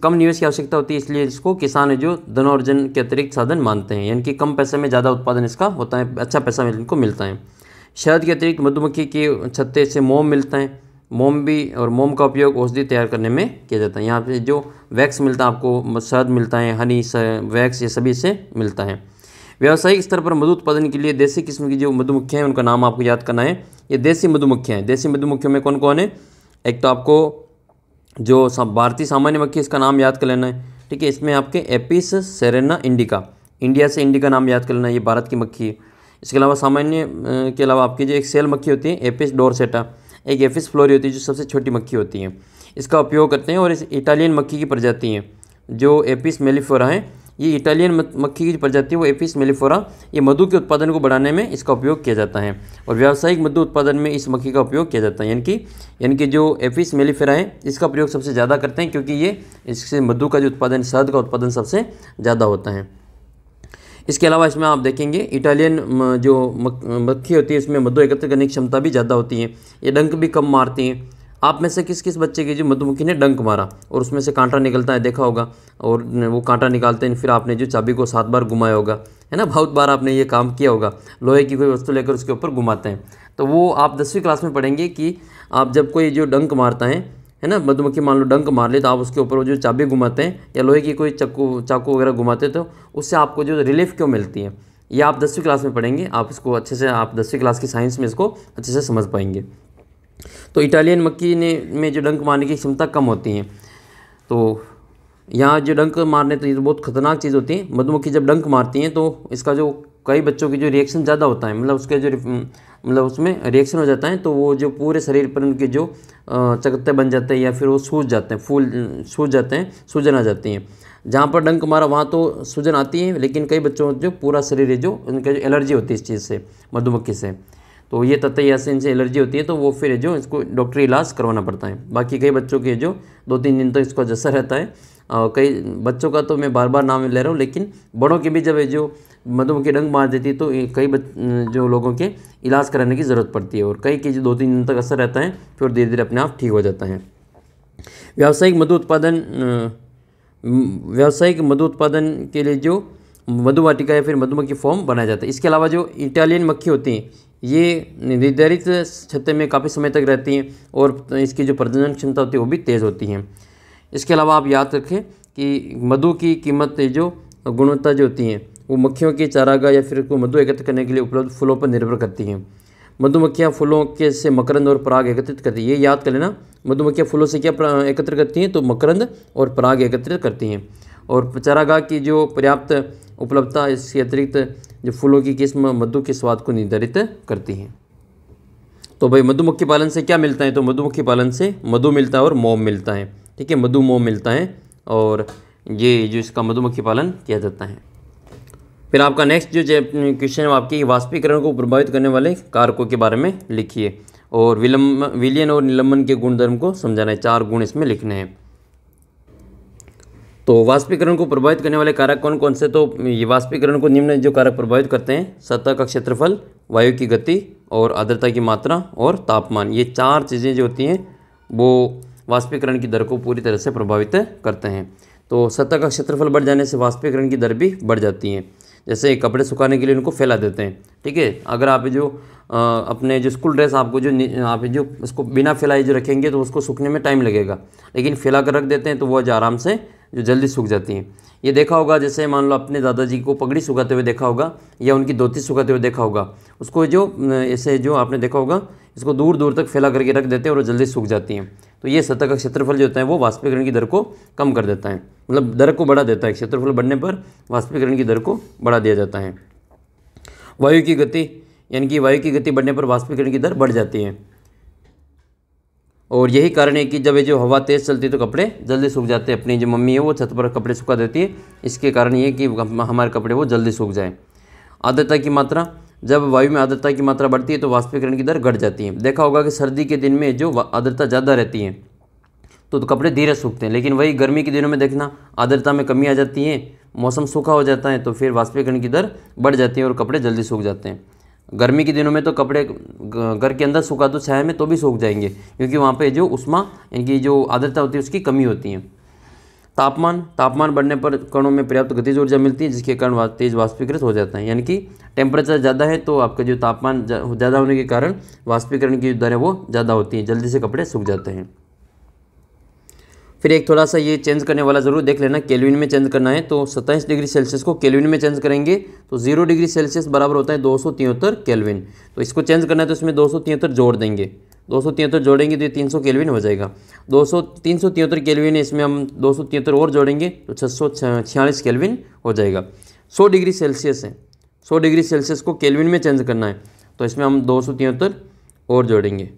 कम निवेश की आवश्यकता होती है, इसलिए इसको किसान जो धनोर्जन के अतिरिक्त साधन मानते हैं, यानी कि कम पैसे में ज़्यादा उत्पादन इसका होता है, अच्छा पैसा इनको मिलता है। शहद के अतिरिक्त मधुमक्खी के छत्ते से मोम मिलता है, मोम भी, और मोम का उपयोग औषधि तैयार करने में किया जाता है। यहाँ पे जो वैक्स मिलता है आपको, शहद मिलता है, हनी वैक्स, ये सभी से मिलता है। व्यावसायिक स्तर पर मधु उत्पादन के लिए देसी किस्म की जो मधुमक्खियाँ हैं उनका नाम आपको याद करना है। ये देसी मधुमक्खियाँ हैं। देसी मधुमक्खियों में कौन कौन है, एक तो आपको जो भारतीय सामान्य मक्खी, इसका नाम याद कर लेना है, ठीक है। इसमें आपके एपिस सेरेना इंडिका, इंडिया से इंडिका नाम याद कर लेना है, ये भारत की मक्खी है। इसके अलावा सामान्य के अलावा आपकी जो एक सेल मक्खी होती है एपिस डोरसेटा, एक एपिस फ्लोरी होती है जो सबसे छोटी मक्खी होती है, इसका उपयोग करते हैं। और इस इटालियन मक्खी की प्रजाति है जो एपिस मेलिफोरा है, ये इटालियन मक्खी की प्रजाति है वो एपिस मेलिफोरा, ये मधु के उत्पादन को बढ़ाने में इसका उपयोग किया जाता है और व्यावसायिक मधु उत्पादन में इस मक्खी का उपयोग किया जाता है। यानी कि जो एपिस मेलिफेरा है इसका प्रयोग सबसे ज़्यादा करते हैं, क्योंकि ये इससे मधु का जो उत्पादन, शहद का उत्पादन सबसे ज़्यादा होता है। इसके अलावा इसमें आप देखेंगे इटालियन जो मक्खी होती है इसमें मधु एकत्र करने की क्षमता भी ज़्यादा होती है, ये डंक भी कम मारती हैं। आप में से किस किस बच्चे की जो मधुमक्खी ने डंक मारा और उसमें से कांटा निकलता है देखा होगा, और वो कांटा निकालते हैं फिर आपने जो चाबी को 7 बार घुमाया होगा, है ना, बहुत बार आपने ये काम किया होगा, लोहे की कोई वस्तु लेकर उसके ऊपर घुमाते हैं। तो वो आप 10वीं क्लास में पढ़ेंगे कि आप जब कोई जो डंक मारता है ना, मधुमक्खी मान लो डंक मार ले, तो आप उसके ऊपर वो जो चाबी घुमाते हैं या लोहे की कोई चाकू वगैरह घुमाते हैं, तो उससे आपको जो रिलीफ क्यों मिलती है, ये आप 10वीं क्लास में पढ़ेंगे। आप इसको अच्छे से, आप 10वीं क्लास की साइंस में इसको अच्छे से समझ पाएंगे। तो इटालियन मक्खी में जो डंक मारने की क्षमता कम होती है, तो यहाँ जो डंक मारने, तो ये तो बहुत खतरनाक चीज़ होती है। मधुमक्खी जब डंक मारती हैं तो इसका जो कई बच्चों की जो रिएक्शन ज़्यादा होता है, मतलब उसके जो उसमें रिएक्शन हो जाता है, तो वो जो पूरे शरीर पर उनके जो चकत्ते बन जाते हैं या फिर वो सूज जाते हैं, फूल सूज जाते हैं, सूजन आ जाती हैं। जहाँ पर डंक मारा वहाँ तो सूजन आती है, लेकिन कई बच्चों जो पूरा शरीर है जो उनका जो एलर्जी होती है इस चीज़ से, मधुमक्खी से, तो ये ततैया से इनसे एलर्जी होती है, तो वो फिर जो इसको डॉक्टरी इलाज करवाना पड़ता है। बाकी कई बच्चों के जो 2-3 दिन तक इसको जैसा रहता है, कई बच्चों का तो मैं बार बार नाम ले रहा हूँ, लेकिन बड़ों के भी जब जो मधुमक्खी डंक मार देती है तो कई जो लोगों के इलाज कराने की ज़रूरत पड़ती है, और कई के जो 2-3 दिन तक असर रहता है, फिर धीरे धीरे अपने आप ठीक हो जाता है। व्यावसायिक मधु उत्पादन के लिए जो मधुवाटिका या फिर मधुमक्खी फॉर्म बनाया जाता है। इसके अलावा जो इटालियन मक्खी होती हैं ये निर्धारित छत्ते में काफ़ी समय तक रहती हैं और इसकी जो प्रजनन क्षमता होती है वो भी तेज़ होती हैं। इसके अलावा आप याद रखें कि मधु की कीमत, जो गुणवत्ता जो होती हैं वो मक्खियों के चारागाह या फिर को मधु एकत्र करने के लिए उपलब्ध फूलों पर निर्भर करती हैं। मधुमक्खियाँ फूलों के से मकरंद और पराग एकत्रित करती हैं, ये याद कर लेना। मधुमक्खियाँ फूलों से क्या एकत्र करती हैं, तो मकरंद और पराग एकत्रित करती हैं। और चारागाह की जो पर्याप्त उपलब्धता, इसके अतिरिक्त जो फूलों की किस्म मधु के स्वाद को निर्धारित करती हैं। तो भाई मधुमक्खी पालन से क्या मिलता है, तो मधुमक्खी पालन से मधु मिलता है और मोम मिलता है, ठीक है, मधु मोम मिलता है, और ये जो इसका मधुमक्खी पालन किया जाता है। फिर आपका नेक्स्ट जो क्वेश्चन है आपकी वाष्पीकरण को प्रभावित करने वाले कारकों के बारे में लिखिए, और विलयन और निलंबन के गुणधर्म को समझाना है। 4 गुण इसमें लिखने हैं। तो वाष्पीकरण को प्रभावित करने वाले कारक कौन कौन से, तो ये वाष्पीकरण को निम्न जो कारक प्रभावित करते हैं: सतह का क्षेत्रफल, वायु की गति और आर्द्रता की मात्रा और तापमान। ये 4 चीज़ें जो होती हैं वो वाष्पीकरण की दर को पूरी तरह से प्रभावित करते हैं। तो सतह का क्षेत्रफल बढ़ जाने से वाष्पीकरण की दर भी बढ़ जाती है। जैसे कपड़े सुखाने के लिए उनको फैला देते हैं, ठीक है। अगर आप जो अपने जो स्कूल ड्रेस आपको जो आप जो उसको बिना फैलाए जो रखेंगे तो उसको सूखने में टाइम लगेगा, लेकिन फैला कर रख देते हैं तो वो आराम से जो जल्दी सूख जाती हैं। ये देखा होगा, जैसे मान लो अपने दादाजी को पगड़ी सुखाते हुए देखा होगा या उनकी धोती सुखाते हुए देखा होगा, उसको जो ऐसे जो आपने देखा होगा इसको दूर दूर तक फैला करके रख देते हैं और जल्दी सूख जाती हैं। तो ये सतह का क्षेत्रफल जो होता है वो वाष्पीकरण की दर को कम कर देता है, मतलब दर को बढ़ा देता है। क्षेत्रफल बढ़ने पर वाष्पीकरण की दर को बढ़ा दिया जाता है। वायु की गति, यानी कि वायु की गति बढ़ने पर वाष्पीकरण की दर बढ़ जाती है, और यही कारण है कि जब ये जो हवा तेज़ चलती है तो कपड़े जल्दी सूख जाते हैं। अपनी जो मम्मी है वो छत पर कपड़े सुखा देती है, इसके कारण ये कि हमारे कपड़े वो जल्दी सूख जाए। आर्द्रता की मात्रा, जब वायु में आर्द्रता की मात्रा बढ़ती है तो वाष्पीकरण की दर घट जाती है। देखा होगा कि सर्दी के दिन में जो आर्द्रता ज़्यादा रहती है तो कपड़े धीरे सूखते हैं, लेकिन वही गर्मी के दिनों में देखना आर्द्रता में कमी आ जाती है, मौसम सूखा हो जाता है तो फिर वाष्पीकरण की दर बढ़ जाती है और कपड़े जल्दी सूख जाते हैं। गर्मी के दिनों में तो कपड़े घर के अंदर सूखा दो छाया में तो भी सूख जाएंगे, क्योंकि वहाँ पे जो उष्मा इनकी जो आर्द्रता होती है उसकी कमी होती है। तापमान बढ़ने पर कणों में पर्याप्त गतिज ऊर्जा मिलती है, जिसके कारण तेज वाष्पीकृत हो जाता है। यानी कि टेम्परेचर ज़्यादा है तो आपका जो तापमान ज़्यादा होने के कारण वाष्पीकरण की दर है वो ज़्यादा होती है, जल्दी से कपड़े सूख जाते हैं। फिर एक थोड़ा सा ये चेंज करने वाला ज़रूर देख लेना, केल्विन में चेंज करना है तो 27 डिग्री सेल्सियस को केल्विन में चेंज करेंगे तो 0 डिग्री सेल्सियस बराबर होता है 273 केल्विन। तो इसको चेंज करना है तो इसमें 273 जोड़ देंगे, 273 जोड़ेंगे तो ये 300 केल्विन हो जाएगा। 373 केल्विन है, इसमें हम 273 और जोड़ेंगे तो 646 केल्विन हो जाएगा। 100 डिग्री सेल्सियस है, 100 डिग्री सेल्सियस को केल्विन में चेंज करना है तो इसमें हम 273 और जोड़ेंगे,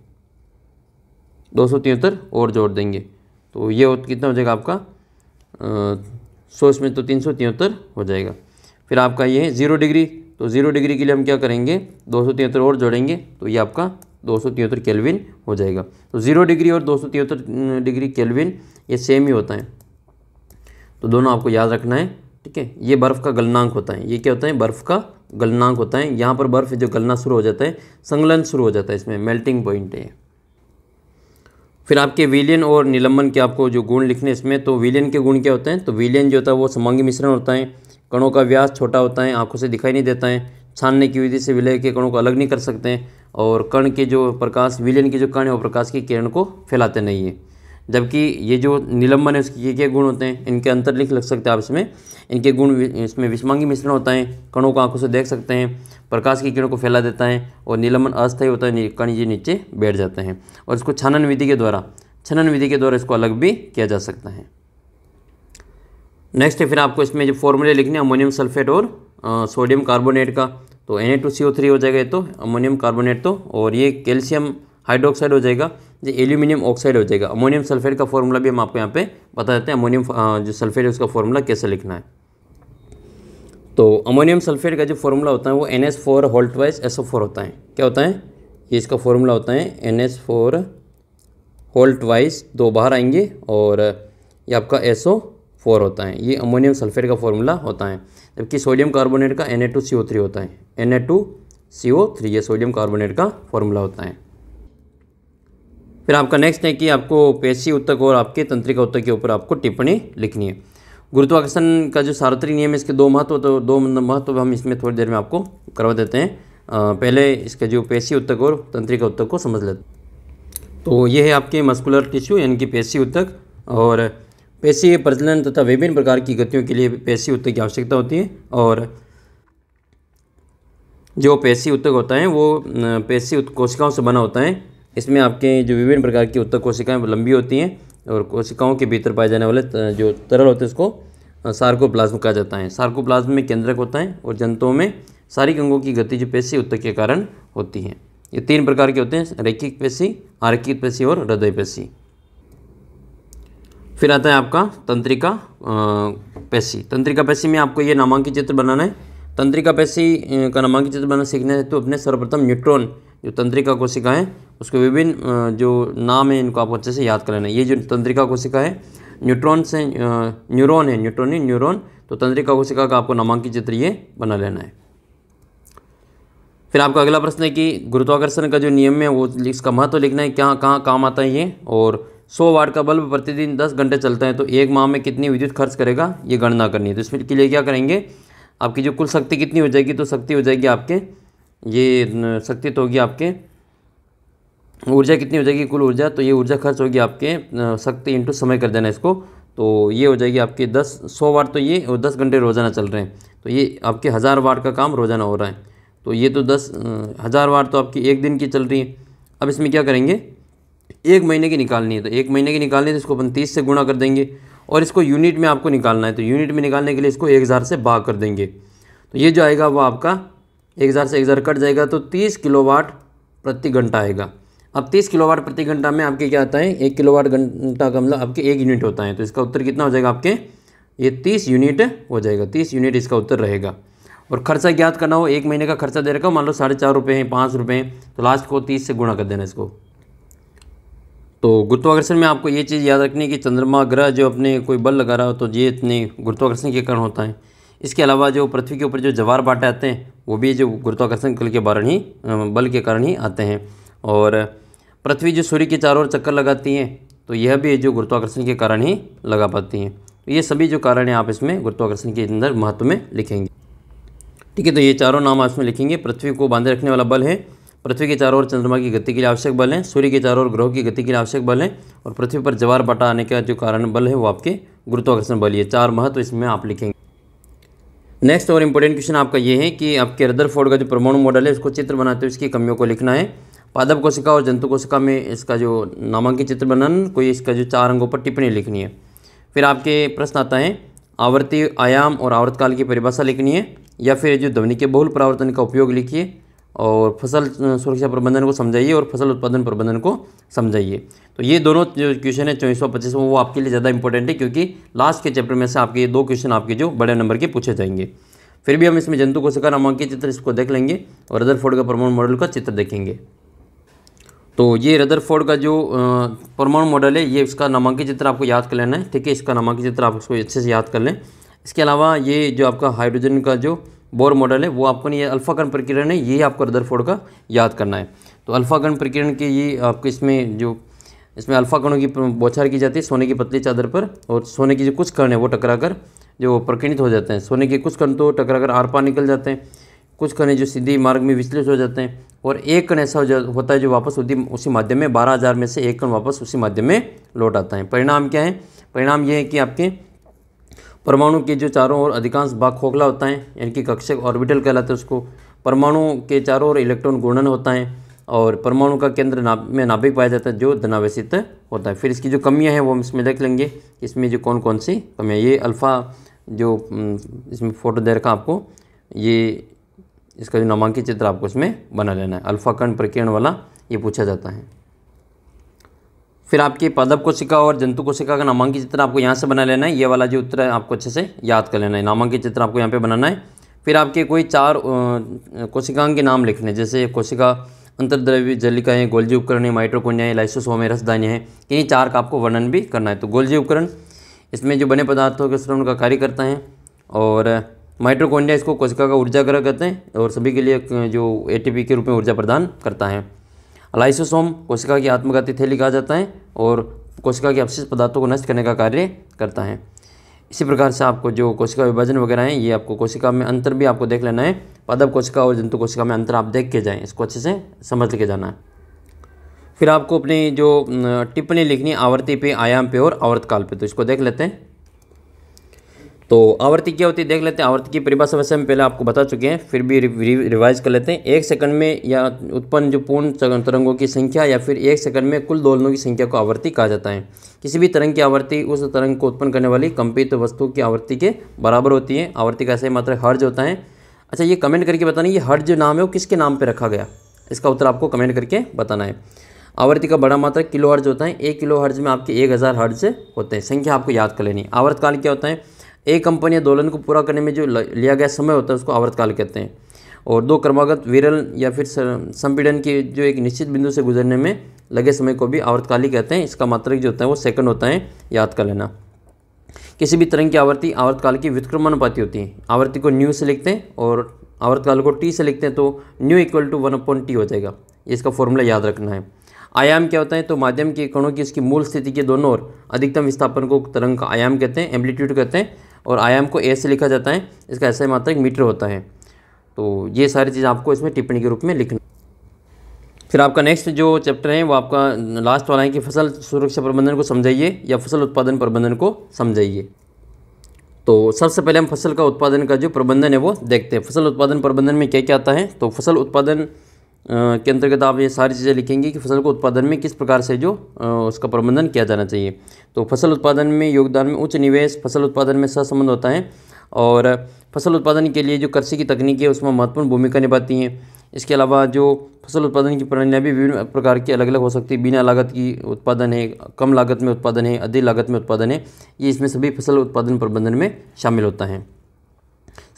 273 और जोड़ देंगे तो ये कितना हो जाएगा आपका 100, इसमें तो 373 हो जाएगा। फिर आपका ये है 0 डिग्री, तो 0 डिग्री के लिए हम क्या करेंगे 273 और जोड़ेंगे तो ये आपका 273 केल्विन हो जाएगा। तो 0 डिग्री और 273 डिग्री केल्विन ये सेम ही होता है, तो दोनों आपको याद रखना है, ठीक है। ये बर्फ़ का गलनांक होता है, ये क्या होता है बर्फ़ का गलनांक होता है। यहाँ पर बर्फ़ जो गलना शुरू हो जाता है, संगलन शुरू हो जाता है, इसमें मेल्टिंग पॉइंट है। फिर आपके विलयन और निलंबन के आपको जो गुण लिखने इसमें, तो विलयन के गुण क्या होते हैं, तो विलयन जो होता है वो समांगी मिश्रण होता है, कणों का व्यास छोटा होता है, आंखों से दिखाई नहीं देता है, छानने की विधि से विलय के कणों को अलग नहीं कर सकते हैं, और कण के जो प्रकाश विलयन के जो कण है वो प्रकाश की किरण को फैलाते नहीं है। जबकि ये जो निलंबन है उसके ये क्या गुण होते हैं, इनके अंतर लिख सकते हैं आप इसमें। इनके गुण, इसमें विषमांगी मिश्रण होता है, कणों को आंखों से देख सकते हैं, प्रकाश की किरणों को फैला देता है, और निलंबन अस्थायी होता है, कण ये नीचे बैठ जाते हैं, और इसको छनन विधि के द्वारा इसको अलग भी किया जा सकता है। नेक्स्ट है फिर आपको इसमें जो फॉर्मूले लिखने हैं अमोनियम सल्फेट और सोडियम कार्बोनेट का, तो Na2CO3 हो जाएगा, ये तो अमोनियम कार्बोनेट तो, और ये कैल्शियम हाइड्रोक्साइड हो जाएगा, ये एल्यूमिनियम ऑक्साइड हो जाएगा। अमोनियम सल्फेट का फॉर्मूला भी हम आपको यहाँ पे बता देते हैं, अमोनियम जो सल्फेट है उसका फॉर्मूला कैसे लिखना है। तो अमोनियम सल्फेट का जो फॉर्मूला होता है वो NH4 होल ट्वाइस SO4 होता है। क्या होता है, ये इसका फॉर्मूला होता है NH4 होल ट्वाइस, 2 बाहर आएंगे, और ये आपका SO4 होता है, ये अमोनियम सल्फेट का फॉर्मूला होता है। जबकि सोडियम कार्बोनेट का Na2CO3 होता है, Na2CO3 ये सोडियम कार्बोनेट का फॉर्मूला होता है। फिर आपका नेक्स्ट है कि आपको पेशी उत्तक और आपके तंत्रिका उत्तक के ऊपर आपको टिप्पणी लिखनी है। गुरुत्वाकर्षण का जो सार्वत्रिक नियम है इसके 2 महत्व, तो 2 महत्व हम इसमें थोड़ी देर में आपको करवा देते हैं। पहले इसके जो पेशी उत्तक और तंत्रिका उत्तक को समझ लेते हैं। तो ये है आपके मस्कुलर टिश्यू यानी कि पेशी उत्तक, और पेशी प्रजनन तथा विभिन्न प्रकार की गतियों के लिए पेशी उत्तक की आवश्यकता होती है। और जो पेशी उत्तक होता है वो पेशी कोशिकाओं से बना होता है। इसमें आपके जो विभिन्न प्रकार की उत्तक कोशिकाएं लंबी होती हैं, और कोशिकाओं के भीतर पाए जाने वाले जो तरल होते हैं उसको सार्कोप्लाज्म कहा जाता है। सार्कोप्लाज्म में केंद्रक होता है, और जंतुओं में शारीरिक अंगों की गति जो पेशी उत्तक के कारण होती है। ये 3 प्रकार के होते हैं, रैखिक पेशी, आरैखिक पेशी और हृदय पेशी। फिर आता है आपका तंत्रिका पेशी। तंत्रिका पेशी में आपको ये नामांकित चित्र बनाना है। तंत्रिका पेशी का नामांकित चित्र बनाना सीखना है तो अपने सर्वप्रथम न्यूट्रॉन जो तंत्रिका कोशिका है उसके विभिन्न जो नाम है इनको आपको अच्छे से याद कर लेना है। ये जो तंत्रिका कोशिका है न्यूट्रॉन से न्यूरॉन है, न्यूरॉन, तो तंत्रिका कोशिका का आपको नामांकित चित्र ये बना लेना है। फिर आपका अगला प्रश्न है कि गुरुत्वाकर्षण का जो नियम है वो इसका महत्व लिखना है, क्या कहाँ काम आता है ये। और 100 वाट का बल्ब प्रतिदिन 10 घंटे चलता है तो 1 माह में कितनी विद्युत खर्च करेगा ये गणना करनी है। तो इसमें के लिए क्या करेंगे, आपकी जो कुल शक्ति कितनी हो जाएगी, तो शक्ति हो जाएगी आपके ये शक्ति तो होगी आपके ऊर्जा कितनी हो जाएगी, कुल ऊर्जा, तो ये ऊर्जा खर्च होगी आपके शक्ति इंटू समय कर देना इसको, तो ये हो जाएगी आपके 100 वाट, तो ये 10 घंटे रोज़ाना चल रहे हैं, तो ये आपके 1000 वाट का काम रोज़ाना हो रहा है। तो ये तो 10,000 वाट तो आपकी 1 दिन की चल रही है। अब इसमें क्या करेंगे, 1 महीने की निकालनी है, तो 1 महीने की निकालनी है तो इसको अपन 30 से गुणा कर देंगे, और इसको यूनिट में आपको निकालना है, तो यूनिट में निकालने के लिए इसको 1000 से भाग कर देंगे। तो ये जो आएगा वो आपका 1000 से 1000 कट जाएगा, तो 30 किलोवाट प्रति घंटा आएगा। अब 30 किलोवाट प्रति घंटा में आपके क्या आता है, 1 किलोवाट घंटा का मतलब आपके 1 यूनिट होता है, तो इसका उत्तर कितना हो जाएगा आपके, ये 30 यूनिट हो जाएगा, 30 यूनिट इसका उत्तर रहेगा। और खर्चा ज्ञात करना हो, 1 महीने का खर्चा दे रखा हो, मान लो 4.5 रुपये हैं, 5 रुपये हैं, तो लास्ट को 30 से गुणा कर देना इसको। तो गुरुत्वाकर्षण में आपको ये चीज़ याद रखनी है कि चंद्रमा ग्रह जो अपने कोई बल लगा रहा हो तो ये इतने गुरुत्वाकर्षण के कारण होता है। इसके अलावा जो पृथ्वी के ऊपर जो ज्वार भाटे आते हैं वो भी जो गुरुत्वाकर्षण बल के कारण ही आते हैं। और पृथ्वी जो सूर्य के चारों ओर चक्कर लगाती हैं तो यह भी जो गुरुत्वाकर्षण के कारण ही लगा पाती हैं। तो ये सभी जो कारण हैं आप इसमें गुरुत्वाकर्षण के अंदर महत्व में लिखेंगे। ठीक है, तो ये चारों नाम आप इसमें लिखेंगे। पृथ्वी को बांधे रखने वाला बल है, पृथ्वी के चारों ओर चंद्रमा की गति के लिए आवश्यक बल है, सूर्य के चारों ओर ग्रहों की गति के लिए आवश्यक बल है, और पृथ्वी पर ज्वार भाटा आने का जो कारण बल है वो आपके गुरुत्वाकर्षण बल। ये 4 महत्व इसमें आप लिखेंगे। नेक्स्ट और इम्पोर्टेंट क्वेश्चन आपका ये है कि आपके रदरफोर्ड का जो परमाणु मॉडल है उसको चित्र बनाते हुए इसकी कमियों को लिखना है। पादप कोशिका और जंतु कोशिका में इसका जो नामांकित चित्र बनाना, कोई इसका जो 4 अंगों पर टिप्पणी लिखनी है। फिर आपके प्रश्न आता है आवर्ती आयाम और आवर्तकाल की परिभाषा लिखनी है, या फिर जो ध्वनि के बहुल परावर्तन का उपयोग लिखिए, और फसल सुरक्षा प्रबंधन को समझाइए, और फसल उत्पादन प्रबंधन को समझाइए। तो ये दोनों जो क्वेश्चन है 2425 वो आपके लिए ज़्यादा इंपॉर्टेंट है, क्योंकि लास्ट के चैप्टर में से आपके ये 2 क्वेश्चन आपके जो बड़े नंबर के पूछे जाएंगे। फिर भी हम इसमें जंतु कोशिका नामांकित चित्र इसको देख लेंगे, और रदरफोर्ड का परमाणु मॉडल का चित्र देखेंगे। तो ये रदरफोर्ड का जो परमाणु मॉडल है ये इसका नामांकित चित्र आपको याद कर लेना है। ठीक है, इसका नामांकित चित्र आप इसको अच्छे से याद कर लें। इसके अलावा ये जो आपका हाइड्रोजन का जो बोर मॉडल है वो आपको नहीं, अल्फा कण प्रकीर्णन है, ये आपको रदरफोर्ड का याद करना है। तो अल्फा कण प्रकीर्णन के ये आपको इसमें अल्फा कणों की बौछार की जाती है सोने की पतली चादर पर, और सोने की जो कुछ कण है वो टकराकर जो प्रकीर्णित हो जाते हैं। सोने के कुछ कण तो टकराकर आर पार निकल जाते हैं, कुछ कण जो सीधी मार्ग में विचलित हो जाते हैं, और एक कण ऐसा होता है जो वापस उसी माध्यम में 12,000 में से एक कण वापस उसी माध्यम में लौट आता है। परिणाम क्या है? परिणाम ये है कि आपके परमाणु के जो चारों ओर अधिकांश भाग खोखला होता है, यानी कि कक्षक ऑर्बिटल कहलाते हैं उसको। परमाणु के चारों ओर इलेक्ट्रॉन घूर्णन होता है, और परमाणु का केंद्र में नाभिक पाया जाता है जो धनावेशित होता है। फिर इसकी जो कमियां हैं वो हम इसमें देख लेंगे, इसमें जो कौन कौन सी कमियां। ये अल्फ़ा जो इसमें फ़ोटो दे रखा आपको, ये इसका जो नामांकित चित्र आपको इसमें बना लेना है। अल्फा कण प्रकीर्णन वाला ये पूछा जाता है। फिर आपकी पादप कोशिका और जंतु कोशिका का नामांकित चित्र आपको यहाँ से बना लेना है। ये वाला जो उत्तर है आपको अच्छे से याद कर लेना है। नामांकित चित्र आपको यहाँ पे बनाना है। फिर आपके कोई 4 कोशिकाओं के नाम लिखने, जैसे कोशिका अंतर्द्रव्य जलिकाएँ, गोल्जी उपकरण, माइटोकॉन्ड्रिया, लाइसोसोम, रसदानी है, इन्हीं 4 का आपको वर्णन भी करना है। तो गोल्जी उपकरण इसमें जो बने पदार्थों के श्रवण का कार्य करता है, और माइटोकॉन्ड्रिया इसको कोशिका का ऊर्जा ग्रह कहते हैं, और सभी के लिए जो एटीपी के रूप में ऊर्जा प्रदान करता है। लाइसोसोम कोशिका की आत्मघाती थैली कहा जाता है, और कोशिका के अपशिष्ट पदार्थों को नष्ट करने का कार्य करता है। इसी प्रकार से आपको जो कोशिका विभाजन वगैरह हैं ये आपको कोशिका में अंतर भी आपको देख लेना है। पादप कोशिका और जंतु कोशिका में अंतर आप देख के जाएँ, इसको अच्छे से समझ के जाना है। फिर आपको अपनी जो टिप्पणी लिखनी है आवर्ती पे, आयाम पे और आवर्तकाल पे, तो इसको देख लेते हैं। तो आवर्ती क्या होती है देख लेते हैं। आवर्ती की परिभाषा वैसे हम पहले आपको बता चुके हैं, फिर भी रिवाइज कर लेते हैं। 1 सेकंड में या उत्पन्न जो पूर्ण तरंगों की संख्या, या फिर 1 सेकंड में कुल दोलनों की संख्या को आवर्ती कहा जाता है। किसी भी तरंग की आवर्ती उस तरंग को उत्पन्न करने वाली कंपित वस्तु की आवर्ती के बराबर होती है। आवर्ती का सही मात्रक हर्ज होता है। अच्छा, ये कमेंट करके बताना ये हर्ज जो नाम है वो किसके नाम पर रखा गया, इसका उत्तर आपको कमेंट करके बताना है। आवर्ती का बड़ा मात्रक किलो हर्ज होता है। 1 किलो हर्ज में आपके 1000 हर्ज होते हैं। संख्या आपको याद कर लेनी है। आवर्तकाल क्या होता है? एक कंपन या दोलन को पूरा करने में जो लिया गया समय होता है उसको आवर्तकाल कहते हैं। और 2 क्रमागत विरल या फिर संपीड़न के जो एक निश्चित बिंदु से गुजरने में लगे समय को भी आवर्तकाल ही कहते हैं। इसका मात्रक जो होता है वो सेकंड होता है, याद कर लेना। किसी भी तरंग की आवर्ती आवर्तकाल की व्युत्क्रमानुपाती होती है। आवर्ती को न्यू से लिखते हैं और आवर्तकाल को टी से लिखते हैं, तो न्यू इक्वल टू 1/t हो जाएगा। इसका फॉर्मूला याद रखना है। आयाम क्या होता है? तो माध्यम के कणों की इसकी मूल स्थिति के दोनों ओर अधिकतम विस्थापन को तरंग का आयाम कहते हैं, एम्पलीट्यूड कहते हैं, और आयाम को ए से लिखा जाता है। इसका ऐसा मात्रक मीटर होता है। तो ये सारी चीज़ आपको इसमें टिप्पणी के रूप में लिखना। फिर आपका नेक्स्ट जो चैप्टर है वो आपका लास्ट वाला है कि फसल सुरक्षा प्रबंधन को समझाइए या फसल उत्पादन प्रबंधन को समझाइए। तो सबसे पहले हम फसल का उत्पादन का जो प्रबंधन है वो देखते हैं। फसल उत्पादन प्रबंधन में क्या क्या आता है? तो फसल उत्पादन के अंतर्गत आप ये सारी चीज़ें लिखेंगे कि फसल को उत्पादन में किस प्रकार से जो उसका प्रबंधन किया जाना चाहिए। तो फसल उत्पादन में योगदान में उच्च निवेश फसल उत्पादन में सहसंबंध होता है, और फसल उत्पादन के लिए जो कृषि की तकनीकी है उसमें महत्वपूर्ण भूमिका निभाती हैं। इसके अलावा जो फसल उत्पादन की प्रणालियाँ भी विभिन्न प्रकार की अलग अलग हो सकती है। बिना लागत की उत्पादन है, कम लागत में उत्पादन है, अधिक लागत में उत्पादन है, ये इसमें सभी फसल उत्पादन प्रबंधन में शामिल होता है।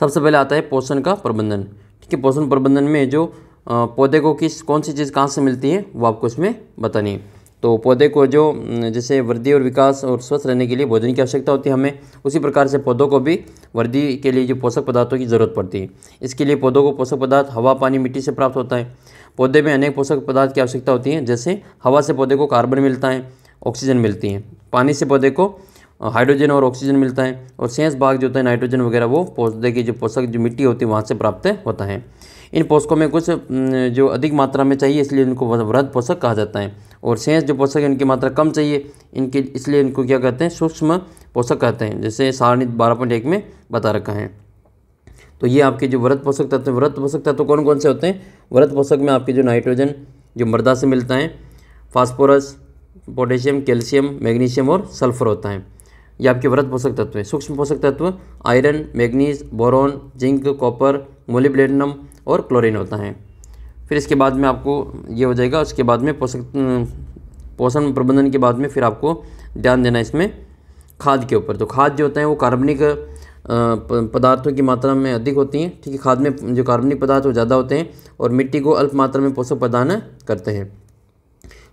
सबसे पहले आता है पोषण का प्रबंधन। ठीक है, पोषण प्रबंधन में जो पौधे को कौन सी चीज़ कहाँ से मिलती है वो आपको इसमें बतानी है। तो पौधे को जो जैसे वृद्धि और विकास और स्वस्थ रहने के लिए भोजन की आवश्यकता होती है हमें, उसी प्रकार से पौधों को भी वृद्धि के लिए जो पोषक पदार्थों की ज़रूरत पड़ती है। इसके लिए पौधों को पोषक पदार्थ हवा, पानी, मिट्टी से प्राप्त होता है। पौधे में अनेक पोषक पदार्थ की आवश्यकता होती है, जैसे हवा से पौधे को कार्बन मिलता है, ऑक्सीजन मिलती है। पानी से पौधे को हाइड्रोजन और ऑक्सीजन मिलता है, और शेष भाग जो होता है नाइट्रोजन वगैरह वो पौधे की जो पोषक जो मिट्टी होती है वहाँ से प्राप्त होता है। इन पोषकों में कुछ जो अधिक मात्रा में चाहिए इसलिए इनको वृहद पोषक कहा जाता है, और शेष जो पोषक इनकी मात्रा कम चाहिए इनके इसलिए इनको क्या कहते हैं, सूक्ष्म पोषक कहते हैं, जैसे सारणी 12.1 में बता रखा है। तो ये आपके जो वृहद पोषक तत्व हैं, वृहद पोषक तत्व कौन कौन से होते हैं? वृहद पोषक में आपके जो नाइट्रोजन जो मृदा से मिलता है, फास्फोरस, पोटेशियम, कैल्शियम, मैग्नीशियम और सल्फर होता है, ये आपके वृहद पोषक तत्व है। सूक्ष्म पोषक तत्व iron, manganese, boron, zinc, copper, molybdenum और क्लोरीन होता है। फिर इसके बाद में आपको ये हो जाएगा, उसके बाद में पोषण प्रबंधन के बाद में फिर आपको ध्यान देना इसमें खाद के ऊपर। तो खाद जो होता है वो कार्बनिक पदार्थों की मात्रा में अधिक होती हैं। ठीक है, खाद में जो कार्बनिक पदार्थ वो ज़्यादा होते हैं और मिट्टी को अल्प मात्रा में पोषक प्रदान करते हैं।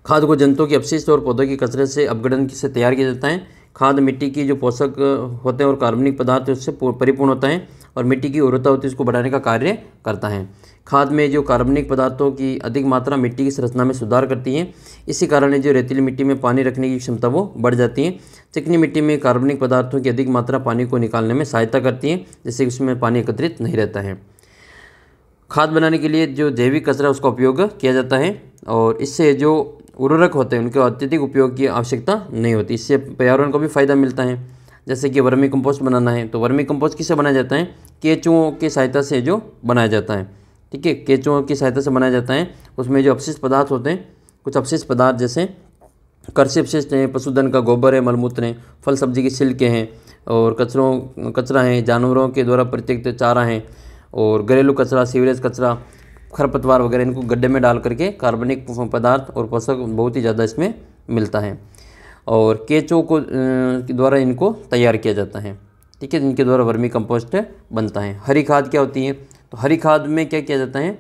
खाद को जंतुओं के अपशिष्ट और पौधों की कसरत से अपघटन से तैयार किया जाता है। खाद मिट्टी की जो पोषक होते हैं और कार्बनिक पदार्थ उससे परिपूर्ण होता है और मिट्टी की उर्वरता होती है उसको बढ़ाने का कार्य करता है। खाद में जो कार्बनिक पदार्थों की अधिक मात्रा मिट्टी की संरचना में सुधार करती है। इसी कारण जो रेतीली मिट्टी में पानी रखने की क्षमता वो बढ़ जाती है। चिकनी मिट्टी में कार्बनिक पदार्थों की अधिक मात्रा पानी को निकालने में सहायता करती है, जिससे उसमें पानी एकत्रित नहीं रहता है। खाद बनाने के लिए जो जैविक कचरा उसका उपयोग किया जाता है, और इससे जो उर्वरक होते हैं उनके अत्यधिक उपयोग की आवश्यकता नहीं होती। इससे पर्यावरण को भी फायदा मिलता है। जैसे कि वर्मी कंपोस्ट बनाना है, तो वर्मी कंपोस्ट किससे बनाया जाता है? केंचुओं की सहायता से जो बनाया जाता है। ठीक है, केंचुओं की सहायता से बनाया जाता है। उसमें जो अपशिष्ट पदार्थ होते हैं, कुछ अपशिष्ट पदार्थ जैसे कृषि अपशिष्ट हैं, पशुधन का गोबर है, मलमूत्र हैं, फल सब्जी के छिलके हैं, और कचरा है, जानवरों के द्वारा परित्यक्त चारा है, और घरेलू कचरा, सीवरेज कचरा, खरपतवार वगैरह, इनको गड्ढे में डाल करके कार्बनिक पदार्थ और पोषक बहुत ही ज़्यादा इसमें मिलता है, और केंचुओं को द्वारा इनको तैयार किया जाता है। ठीक है, जिनके द्वारा वर्मी कंपोस्ट बनता है। हरी खाद क्या होती है? तो हरी खाद में क्या किया जाता है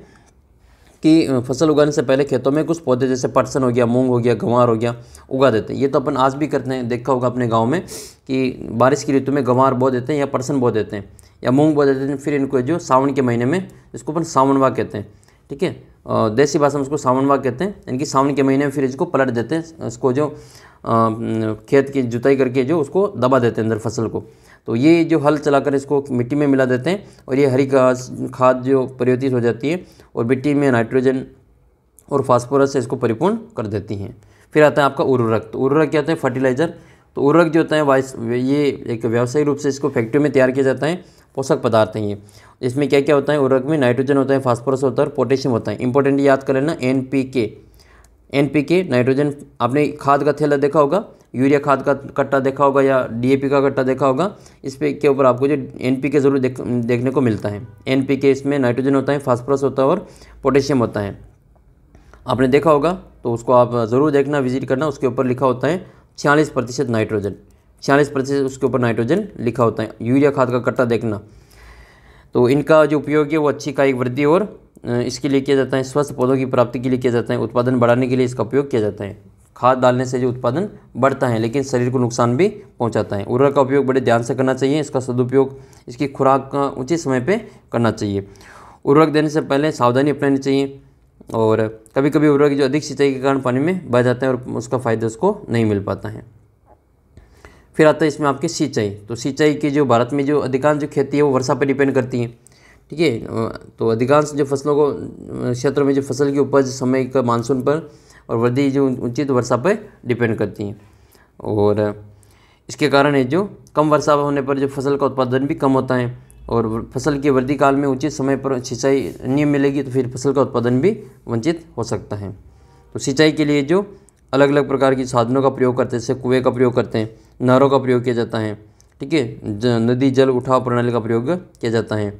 कि फसल उगाने से पहले खेतों में कुछ पौधे जैसे पटसन हो गया, मूंग हो गया, गंवार हो गया, उगा देते हैं। ये तो अपन आज भी करते हैं, देखा होगा अपने गांव में कि बारिश की ऋतु में गंवार बो देते हैं या पटसन बो देते हैं या मूंग बो देते हैं। फिर इनको जो सावन के महीने में, इसको अपन सावनवा कहते हैं। ठीक है, देसी भाषा में उसको सावनवा कहते हैं। इनकी सावन के महीने में फिर इसको पलट देते हैं, इसको जो खेत की जुताई करके जो उसको दबा देते हैं अंदर फसल को। तो ये जो हल चलाकर इसको मिट्टी में मिला देते हैं, और ये हरी खाद जो परिवर्तित हो जाती है और मिट्टी में नाइट्रोजन और फास्फोरस से इसको परिपूर्ण कर देती हैं। फिर आता है आपका उर्वरक। तो उर्वरक क्या होता है? फर्टिलाइज़र। तो उर्वरक जो होता है ये एक व्यावसायिक रूप से इसको फैक्ट्री में तैयार किया जाता है। पोषक पदार्थ हैं ये। इसमें क्या क्या होता है? उर्वरक में नाइट्रोजन होता है, फास्फोरस होता है और पोटेशियम होता है। इंपॉर्टेंट याद कर लेना, एनपीके नाइट्रोजन। आपने खाद का थैला देखा होगा, यूरिया खाद का कट्टा देखा होगा या डीएपी का कट्टा देखा होगा, इस पे के ऊपर आपको जो एनपीके ज़रूर देखने को मिलता है। एनपीके इसमें नाइट्रोजन होता है, फास्फोरस होता है और पोटेशियम होता है। आपने देखा होगा तो उसको आप ज़रूर देखना, विजिट करना। उसके ऊपर लिखा होता है 46% नाइट्रोजन, 46% उसके ऊपर नाइट्रोजन लिखा होता है। यूरिया खाद का कट्टा देखना। तो इनका जो उपयोग है वो अच्छी कायिक वृद्धि और इसके लिए किया जाता है, स्वस्थ पौधों की प्राप्ति के लिए किया जाता है, उत्पादन बढ़ाने के लिए इसका उपयोग किया जाता है। खाद डालने से जो उत्पादन बढ़ता है लेकिन शरीर को नुकसान भी पहुंचाता है। उर्वरक का उपयोग बड़े ध्यान से करना चाहिए। इसका सदुपयोग इसकी खुराक का उचित समय पे करना चाहिए। उर्वरक देने से पहले सावधानी अपनानी चाहिए, और कभी कभी उर्वरक जो अधिक सिंचाई के कारण पानी में बह जाता है और उसका फ़ायदा उसको नहीं मिल पाता है। फिर आता है इसमें आपकी सिंचाई। तो सिंचाई की जो भारत में जो अधिकांश जो खेती है वो वर्षा पर डिपेंड करती है। ठीक है, तो अधिकांश जो फसलों को क्षेत्रों में जो फसल की उपज समय का मानसून पर और वृद्धि जो उचित वर्षा पर डिपेंड करती हैं, और इसके कारण है जो कम वर्षा होने पर जो फसल का उत्पादन भी कम होता है, और फसल के वृद्धि काल में उचित समय पर सिंचाई नहीं मिलेगी तो फिर फसल का उत्पादन भी वंचित हो सकता है। तो सिंचाई के लिए जो अलग अलग प्रकार की साधनों का प्रयोग करते हैं, जैसे कुएँ का प्रयोग करते हैं, नहरों का प्रयोग किया जाता है। ठीक है, नदी जल उठाव प्रणाली का प्रयोग किया जाता है।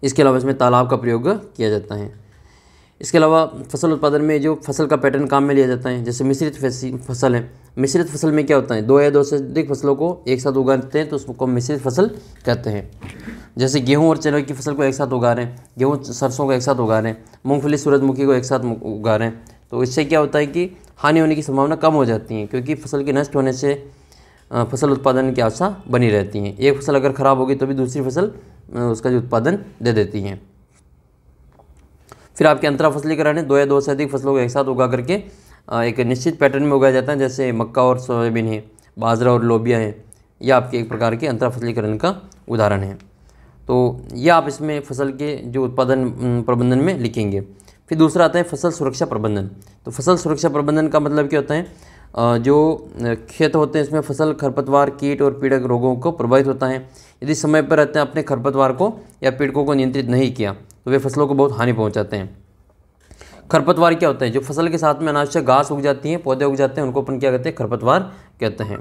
इसके अलावा इसमें तालाब का प्रयोग किया जाता है। इसके अलावा फसल उत्पादन में जो फसल का पैटर्न काम में लिया जाता है, जैसे मिश्रित फसल है, मिश्रित फसल में क्या होता है, 2 या 2 से अधिक फसलों को एक साथ उगाते हैं तो उसको मिश्रित फसल कहते हैं। जैसे गेहूं और चने की फसल को एक साथ उगा रहे हैं, गेहूं सरसों को एक साथ उगा रहे हैं, मूंगफली सूरजमुखी को एक साथ उगा रहे हैं, तो इससे क्या होता है कि हानि होने की संभावना कम हो जाती है, क्योंकि फसल के नष्ट होने से फसल उत्पादन की आशा बनी रहती है। एक फसल अगर ख़राब होगी तो भी दूसरी फसल उसका जो उत्पादन दे देती हैं। फिर आपके अंतरा फसलीकरण है, 2 या 2 से अधिक फसलों को एक साथ उगा करके एक निश्चित पैटर्न में उगाया जाता है, जैसे मक्का और सोयाबीन है, बाजरा और लोबिया है, यह आपके एक प्रकार के अंतरा फसलीकरण का उदाहरण है। तो ये आप इसमें फसल के जो उत्पादन प्रबंधन में लिखेंगे। फिर दूसरा आता है फसल सुरक्षा प्रबंधन। तो फसल सुरक्षा प्रबंधन का मतलब क्या होता है, जो खेत होते हैं इसमें फसल खरपतवार, कीट और पीड़क रोगों को प्रभावित होता है। यदि समय पर रहते हैं अपने खरपतवार को या पीड़कों को नियंत्रित नहीं किया तो वे फसलों को बहुत हानि पहुंचाते हैं। खरपतवार क्या होता है, जो फसल के साथ में अनावश्यक घास उग जाती हैं, पौधे उग जाते हैं, उनको अपन क्या कहते हैं, खरपतवार कहते हैं।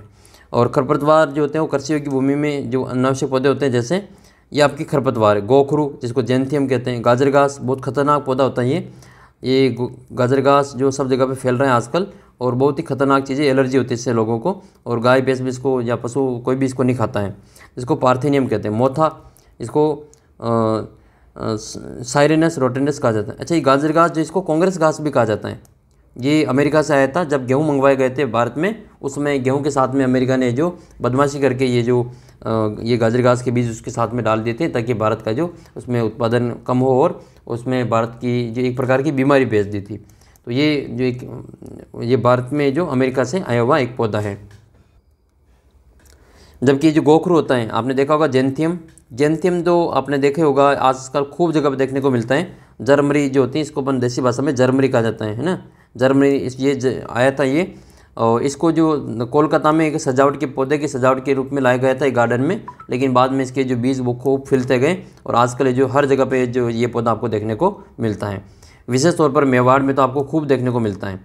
और खरपतवार जो होते हैं वो कृषि की भूमि में जो अनावश्यक पौधे होते हैं, जैसे ये आपकी खरपतवार है, गोखरू जिसको जैंथियम कहते हैं, गाजर घास बहुत खतरनाक पौधा होता है ये गाजर घास जो सब जगह पे फैल रहा है आजकल, और बहुत ही खतरनाक चीज़ें, एलर्जी होती है इससे लोगों को, और गाय भैंस भी इसको या पशु कोई भी इसको नहीं खाता है। इसको पार्थेनियम कहते हैं। मोथा, इसको साइरेनस रोटेंडस कहा जाता है। अच्छा, ये गाजर घास जो इसको कांग्रेस घास भी कहा जाता है, ये अमेरिका से आया था। जब गेहूं मंगवाए गए थे भारत में, उसमें गेहूं के साथ में अमेरिका ने जो बदमाशी करके ये गाजर घास के बीज उसके साथ में डाल दिए थे, ताकि भारत का जो उसमें उत्पादन कम हो और उसमें भारत की जो एक प्रकार की बीमारी भेज दी थी। तो ये भारत में जो अमेरिका से आया हुआ एक पौधा है। जबकि जो गोखरू होता है, आपने देखा होगा जैंथियम जो आपने देखे होगा आजकल खूब जगह पर देखने को मिलता है। जर्मरी जो होती है, इसको अपन देसी भाषा में जर्मरी कहा जाता है ना। जर्मरी आया था ये, और इसको जो कोलकाता में एक सजावट के पौधे की सजावट के रूप में लाया गया था एक गार्डन में, लेकिन बाद में इसके जो बीज वो खूब फैलते गए और आजकल जो हर जगह पे जो ये पौधा आपको देखने को मिलता है। विशेष तौर पर मेवाड़ में तो आपको खूब देखने को मिलता है।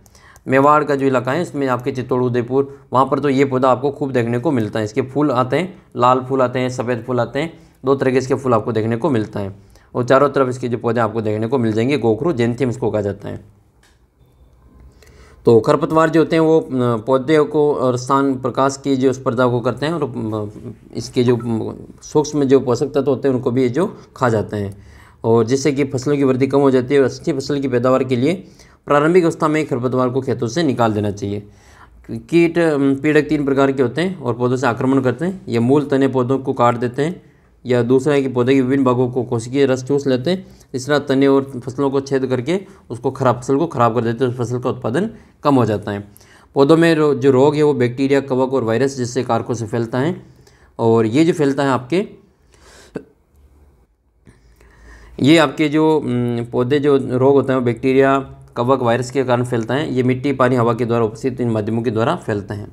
मेवाड़ का जो इलाका है इसमें आपके चित्तौड़, उदयपुर, वहाँ पर तो ये पौधा आपको खूब देखने को मिलता है। इसके फूल आते हैं, लाल फूल आते हैं, सफ़ेद फूल आते हैं, 2 तरह के इसके फूल आपको देखने को मिलता है, और चारों तरफ इसके जो पौधे आपको देखने को मिल जाएंगे। गोखरू जैंथियम इसको कहा जाता है। तो खरपतवार जो होते हैं वो पौधे को और स्थान प्रकाश की जो स्पर्धा को करते हैं, और इसके जो सूक्ष्म जो पोषक तत्व होते हैं उनको भी जो खा जाते हैं, और जिससे कि फसलों की वृद्धि कम हो जाती है। और अच्छी फसल की पैदावार के लिए प्रारंभिक अवस्था में खरपतवार को खेतों से निकाल देना चाहिए। कीट पीड़क 3 प्रकार के होते हैं और पौधों से आक्रमण करते हैं। ये मूल तने पौधों को काट देते हैं, या दूसरा है कि पौधे के विभिन्न भागों को कोशिकीय रस चूस लेते हैं। तीसरा, तने और फसलों को छेद करके उसको फसल को खराब कर देते हैं, फसल का उत्पादन कम हो जाता है। पौधों में जो रोग है वो बैक्टीरिया, कवक और वायरस जिससे कारकों से फैलता है, और ये जो फैलता है आपके जो पौधे जो रोग होता है वो बैक्टीरिया, कवक, वायरस के कारण फैलता है। ये मिट्टी, पानी, हवा के द्वारा उपस्थित इन माध्यमों के द्वारा फैलते हैं।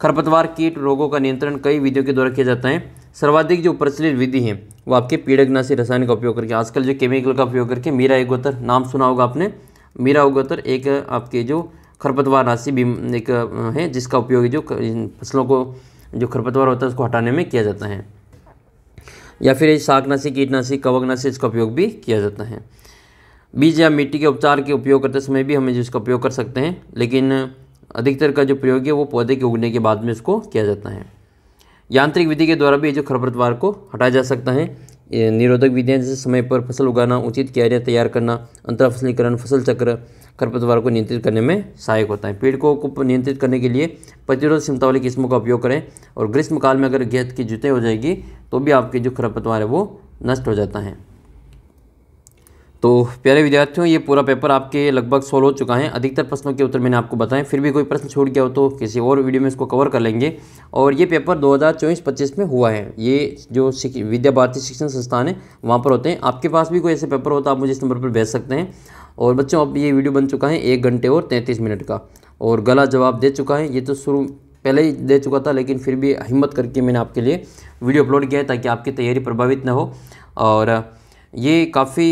खरपतवार कीट रोगों का नियंत्रण कई विधियों के द्वारा किया जाता है। सर्वाधिक जो प्रचलित विधि है वो आपके पीड़कनाशी रसायन का उपयोग करके, आजकल जो केमिकल का उपयोग करके, मीरा एगोतर नाम सुना होगा आपने। मीरा एगोतर एक आपके जो खरपतवार नाशी एक है जिसका उपयोग जो फसलों को जो खरपतवार होता है उसको हटाने में किया जाता है। या फिर शाकनाशी, कीटनाशी, कवकनाशी इसका उपयोग भी किया जाता है। बीज या मिट्टी के उपचार के उपयोग करते समय भी हमें जिसका उपयोग कर सकते हैं, लेकिन अधिकतर का जो प्रयोग है वो पौधे के उगने के बाद में इसको किया जाता है। यांत्रिक विधि के द्वारा भी जो खरपतवार को हटाया जा सकता है। निरोधक विधियाँ जैसे समय पर फसल उगाना, उचित क्यारियाँ तैयार करना, अंतर फसलीकरण, फसल चक्र खरपतवार को नियंत्रित करने में सहायक होता है। पीड़कों को नियंत्रित करने के लिए प्रतिरोध क्षमता वाली किस्मों का उपयोग करें, और ग्रीष्म काल में अगर गेंद की जुताई हो जाएगी तो भी आपके जो खरपतवार है वो नष्ट हो जाता है। तो प्यारे विद्यार्थियों, ये पूरा पेपर आपके लगभग 16 हो चुका है। अधिकतर प्रश्नों के उत्तर मैंने आपको बताएं, फिर भी कोई प्रश्न छूट गया हो तो किसी और वीडियो में इसको कवर कर लेंगे। और ये पेपर 2024-25 में हुआ है। ये जो विद्या भारती शिक्षण संस्थान है वहाँ पर होते हैं। आपके पास भी कोई ऐसे पेपर हो तो आप मुझे इस नंबर पर भेज सकते हैं। और बच्चों, अब ये वीडियो बन चुका है 1 घंटे और 33 मिनट का, और गला जवाब दे चुका है। ये तो शुरू पहले ही दे चुका था, लेकिन फिर भी हिम्मत करके मैंने आपके लिए वीडियो अपलोड किया है ताकि आपकी तैयारी प्रभावित न हो। और ये काफ़ी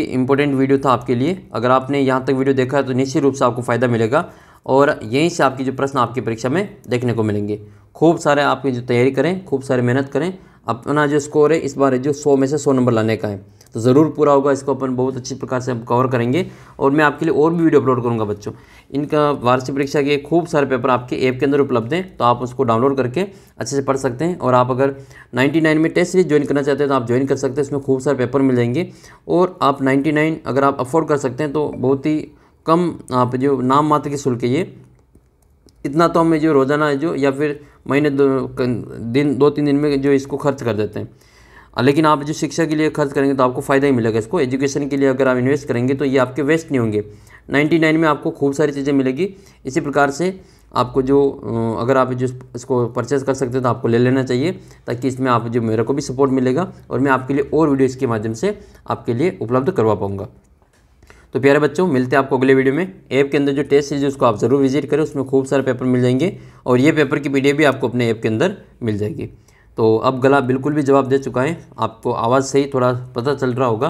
इम्पोर्टेंट वीडियो था आपके लिए। अगर आपने यहाँ तक वीडियो देखा है तो निश्चित रूप से आपको फ़ायदा मिलेगा, और यहीं से आपकी जो प्रश्न आपकी परीक्षा में देखने को मिलेंगे। खूब सारे आपकी जो तैयारी करें, खूब सारे मेहनत करें, अपना जो स्कोर है इस बार जो 100 में से 100 नंबर लाने का है, तो ज़रूर पूरा होगा। इसको अपन बहुत अच्छी प्रकार से कवर करेंगे और मैं आपके लिए और भी वीडियो अपलोड करूंगा बच्चों। इनका वार्षिक परीक्षा के खूब सारे पेपर आपके ऐप के अंदर उपलब्ध हैं, तो आप उसको डाउनलोड करके अच्छे से पढ़ सकते हैं। और आप अगर 99 में टेस्ट सीरीज ज्वाइन करना चाहते हैं तो आप ज्वाइन कर सकते हैं, इसमें खूब सारे पेपर मिल जाएंगे। और आप 99 अगर आप अफोर्ड कर सकते हैं तो बहुत ही कम आप जो नाम मात्र की शुल्क है ये, इतना तो हमें जो रोज़ाना है जो या फिर महीने 2-3 दिन में जो इसको खर्च कर देते हैं। लेकिन आप जो शिक्षा के लिए खर्च करेंगे तो आपको फ़ायदा ही मिलेगा। इसको एजुकेशन के लिए अगर आप इन्वेस्ट करेंगे तो ये आपके वेस्ट नहीं होंगे। 99 में आपको खूब सारी चीज़ें मिलेगी। इसी प्रकार से आपको जो अगर आप जो इसको परचेज़ कर सकते हैं तो आपको ले लेना चाहिए, ताकि इसमें आप जो मेरे को भी सपोर्ट मिलेगा और मैं आपके लिए और वीडियो इसके माध्यम से आपके लिए उपलब्ध करवा पाऊँगा। तो प्यारे बच्चों, मिलते हैं आपको अगले वीडियो में। ऐप के अंदर जो टेस्ट सीरीज उसको आप ज़रूर विजिट करें, उसमें खूब सारे पेपर मिल जाएंगे और ये पेपर की PDF भी आपको अपने ऐप के अंदर मिल जाएगी। तो अब गला बिल्कुल भी जवाब दे चुका है, आपको आवाज़ से ही थोड़ा पता चल रहा होगा।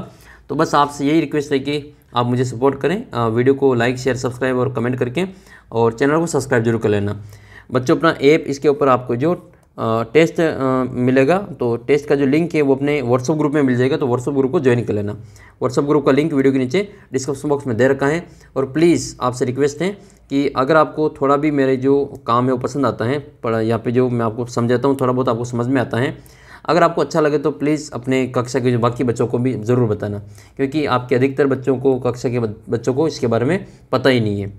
तो बस आपसे यही रिक्वेस्ट है कि आप मुझे सपोर्ट करें, वीडियो को लाइक शेयर सब्सक्राइब और कमेंट करके, और चैनल को सब्सक्राइब जरूर कर लेना बच्चों। अपना ऐप इसके ऊपर आपको जो टेस्ट मिलेगा, तो टेस्ट का जो लिंक है वो अपने व्हाट्सअप ग्रुप में मिल जाएगा, तो व्हाट्सअप ग्रुप को ज्वाइन कर लेना। व्हाट्सअप ग्रुप का लिंक वीडियो के नीचे डिस्क्रिप्शन बॉक्स में दे रखा है। और प्लीज़ आपसे रिक्वेस्ट है कि अगर आपको थोड़ा भी मेरे जो काम है वो पसंद आता है, यहाँ पे जो मैं आपको समझाता हूँ थोड़ा बहुत आपको समझ में आता है, अगर आपको अच्छा लगे तो प्लीज़ अपने कक्षा के जो बाकी बच्चों को भी ज़रूर बताना, क्योंकि आपके अधिकतर बच्चों को, कक्षा के बच्चों को इसके बारे में पता ही नहीं है।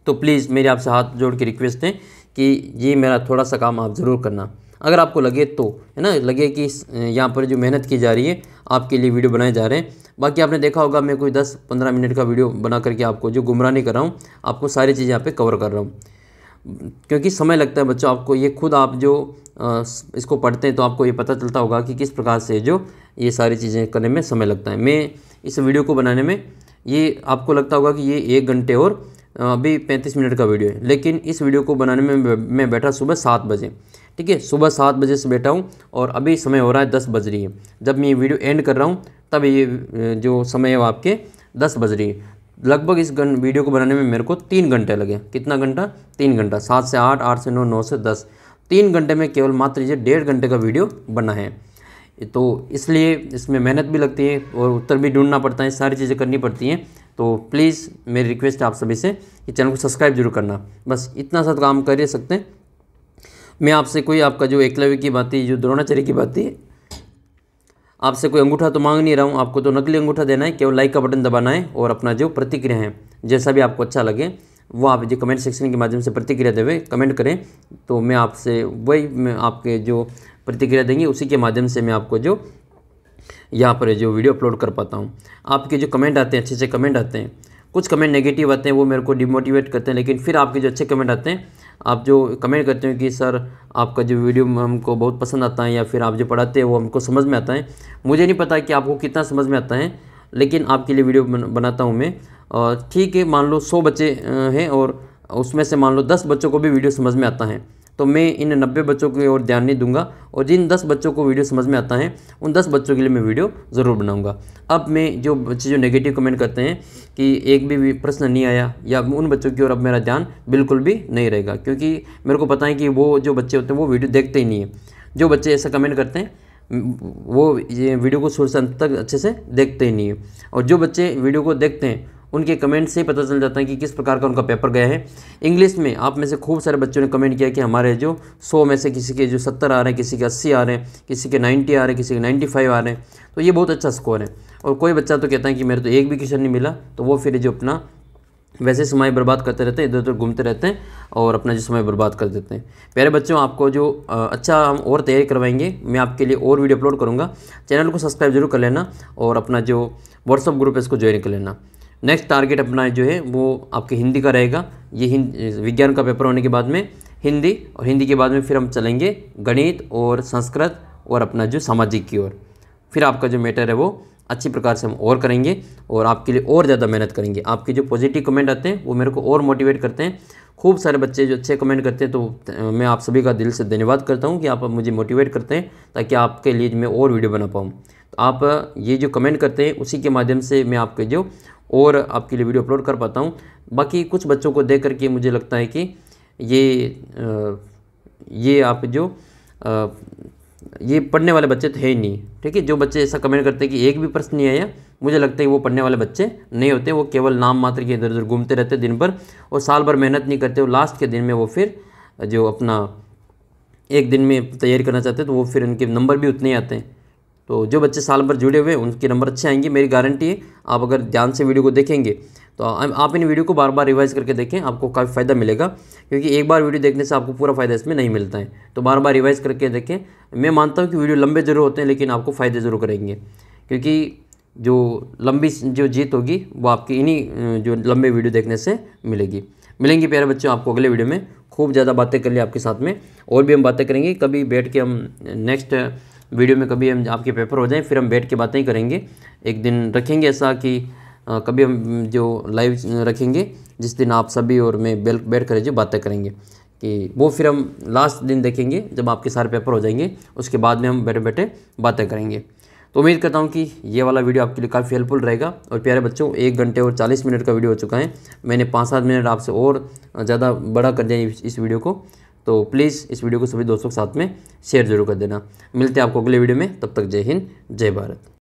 तो प्लीज़ मेरी आपसे हाथ जोड़ के रिक्वेस्ट है कि ये मेरा थोड़ा सा काम आप ज़रूर करना, अगर आपको लगे तो, है ना, लगे कि यहाँ पर जो मेहनत की जा रही है आपके लिए वीडियो बनाए जा रहे हैं। बाकी आपने देखा होगा मैं कोई 10-15 मिनट का वीडियो बना करके आपको जो गुमराह नहीं कर रहा हूँ, आपको सारी चीज़ें यहाँ पे कवर कर रहा हूँ, क्योंकि समय लगता है बच्चों। आपको ये खुद आप जो इसको पढ़ते हैं तो आपको ये पता चलता होगा कि किस प्रकार से जो ये सारी चीज़ें करने में समय लगता है। मैं इस वीडियो को बनाने में, ये आपको लगता होगा कि ये 1 घंटे और अभी 35 मिनट का वीडियो है, लेकिन इस वीडियो को बनाने में मैं बैठा सुबह 7 बजे, ठीक है, सुबह 7 बजे से बैठा हूँ और अभी समय हो रहा है 10 बज रही है। जब मैं ये वीडियो एंड कर रहा हूँ तब ये जो समय है वो आपके 10 बज रही है। लगभग इस वीडियो को बनाने में मेरे को 3 घंटे लगे। कितना घंटा? 3 घंटा। 7 से 8, 8 से 9, 9 से 10, 3 घंटे में केवल मात्र ये 1.5 घंटे का वीडियो बना है। तो इसलिए इसमें मेहनत भी लगती है और उत्तर भी ढूंढना पड़ता है, सारी चीज़ें करनी पड़ती हैं। तो प्लीज़ मेरी रिक्वेस्ट है आप सभी से कि चैनल को सब्सक्राइब जरूर करना, बस इतना सा काम कर ही सकते हैं। मैं आपसे कोई आपका जो एकलव्य की बात है, जो द्रोणाचार्य की बात है, आपसे कोई अंगूठा तो मांग नहीं रहा हूँ, आपको तो नकली अंगूठा देना है, केवल लाइक का बटन दबाना है और अपना जो प्रतिक्रिया है जैसा भी आपको अच्छा लगे वो आप जो कमेंट सेक्शन के माध्यम से प्रतिक्रिया देवे, कमेंट करें, तो मैं आपसे वही मैं आपके जो प्रतिक्रिया देंगे उसी के माध्यम से मैं आपको जो यहाँ पर जो वीडियो अपलोड कर पाता हूँ। आपके जो कमेंट आते हैं, अच्छे अच्छे कमेंट आते हैं, कुछ कमेंट नेगेटिव आते हैं, वो मेरे को डिमोटिवेट करते हैं, लेकिन फिर आपके जो अच्छे कमेंट आते हैं, आप जो कमेंट करते हैं कि सर आपका जो वीडियो हमको बहुत पसंद आता है, या फिर आप जो पढ़ाते हैं वो हमको समझ में आता है। मुझे नहीं पता कि आपको कितना समझ में आता है, लेकिन आपके लिए वीडियो बनाता हूँ मैं। ठीक है, मान लो 100 बच्चे हैं और उसमें से मान लो 10 बच्चों को भी वीडियो समझ में आता है, तो मैं इन 90 बच्चों की ओर ध्यान नहीं दूंगा, और जिन 10 बच्चों को वीडियो समझ में आता है उन 10 बच्चों के लिए मैं वीडियो ज़रूर बनाऊंगा। अब मैं जो बच्चे जो नेगेटिव कमेंट करते हैं कि एक भी प्रश्न नहीं आया, या उन बच्चों की ओर अब मेरा ध्यान बिल्कुल भी नहीं रहेगा, क्योंकि मेरे को पता है कि वो जो बच्चे होते हैं वो वीडियो देखते ही नहीं है। जो बच्चे ऐसा कमेंट करते हैं वो ये वीडियो को शुरू से अंत तक अच्छे से देखते ही नहीं है, और जो बच्चे वीडियो को देखते हैं उनके कमेंट से पता चल जाता है कि किस प्रकार का उनका पेपर गया है। इंग्लिश में आप में से खूब सारे बच्चों ने कमेंट किया कि हमारे जो 100 में से किसी के जो 70 आ रहे हैं, किसी के 80 आ रहे हैं, किसी के 90 आ रहे हैं, किसी के 95 आ रहे हैं, तो ये बहुत अच्छा स्कोर है। और कोई बच्चा तो कहता है कि मेरे तो एक भी क्वेश्चन नहीं मिला, तो वो फिर जो अपना वैसे समय बर्बाद करते रहते हैं, इधर उधर घूमते रहते हैं और अपना जो समय बर्बाद कर देते हैं। प्यारे बच्चों, आपको जो अच्छा हम और तैयारी करवाएंगे, मैं आपके लिए और वीडियो अपलोड करूँगा। चैनल को सब्सक्राइब जरूर कर लेना और अपना जो व्हाट्सअप ग्रुप है इसको ज्वाइन कर लेना। नेक्स्ट टारगेट अपना जो है वो आपके हिंदी का रहेगा। ये विज्ञान का पेपर होने के बाद में हिंदी, और हिंदी के बाद में फिर हम चलेंगे गणित और संस्कृत और अपना जो सामाजिक की ओर। फिर आपका जो मैटर है वो अच्छी प्रकार से हम और करेंगे और आपके लिए और ज़्यादा मेहनत करेंगे। आपके जो पॉजिटिव कमेंट आते हैं वो मेरे को और मोटिवेट करते हैं। खूब सारे बच्चे जो अच्छे कमेंट करते हैं, तो मैं आप सभी का दिल से धन्यवाद करता हूँ कि आप मुझे मोटिवेट करते हैं, ताकि आपके लिए मैं और वीडियो बना पाऊँ। तो आप ये जो कमेंट करते हैं उसी के माध्यम से मैं आपके जो और आपके लिए वीडियो अपलोड कर पाता हूँ। बाकी कुछ बच्चों को देख करके मुझे लगता है कि ये आप जो ये पढ़ने वाले बच्चे तो है ही नहीं। ठीक है, जो बच्चे ऐसा कमेंट करते हैं कि एक भी प्रश्न नहीं आया, मुझे लगता है वो पढ़ने वाले बच्चे नहीं होते। वो केवल नाम मात्र के इधर उधर घूमते रहते दिन भर और साल भर मेहनत नहीं करते। और लास्ट के दिन में वो फिर जो अपना एक दिन में तैयारी करना चाहते हैं तो वो फिर उनके नंबर भी उतने ही आते हैं। तो जो बच्चे साल भर जुड़े हुए हैं उनके नंबर अच्छे आएंगे, मेरी गारंटी है। आप अगर ध्यान से वीडियो को देखेंगे तो आप इन वीडियो को बार बार रिवाइज करके देखें, आपको काफ़ी फ़ायदा मिलेगा। क्योंकि एक बार वीडियो देखने से आपको पूरा फ़ायदा इसमें नहीं मिलता है, तो बार बार रिवाइज करके देखें। मैं मानता हूँ कि वीडियो लंबे जरूर होते हैं लेकिन आपको फ़ायदे ज़रूर करेंगे, क्योंकि जो लंबी जो जीत होगी वो आपकी इन्हीं जो लंबे वीडियो देखने से मिलेगी। मिलेंगे प्यारे बच्चों आपको अगले वीडियो में। खूब ज़्यादा बातें कर ली आपके साथ में, और भी हम बातें करेंगे। कभी बैठ के हम नेक्स्ट वीडियो में कभी हम आपके पेपर हो जाएं फिर हम बैठ के बातें ही करेंगे। एक दिन रखेंगे ऐसा कि कभी हम जो लाइव रखेंगे जिस दिन आप सभी और मैं बैठ कर जो बातें करेंगे, कि वो फिर हम लास्ट दिन देखेंगे जब आपके सारे पेपर हो जाएंगे, उसके बाद में हम बैठे बैठे बातें करेंगे। तो उम्मीद करता हूँ कि ये वाला वीडियो आपके लिए काफ़ी हेल्पफुल रहेगा। और प्यारे बच्चों 1 घंटे और 40 मिनट का वीडियो हो चुका है। मैंने 5-7 मिनट आपसे और ज़्यादा बड़ा कर दिया इस वीडियो को। तो प्लीज़ इस वीडियो को सभी दोस्तों के साथ में शेयर जरूर कर देना। मिलते हैं आपको अगले वीडियो में, तब तक जय हिंद जय भारत।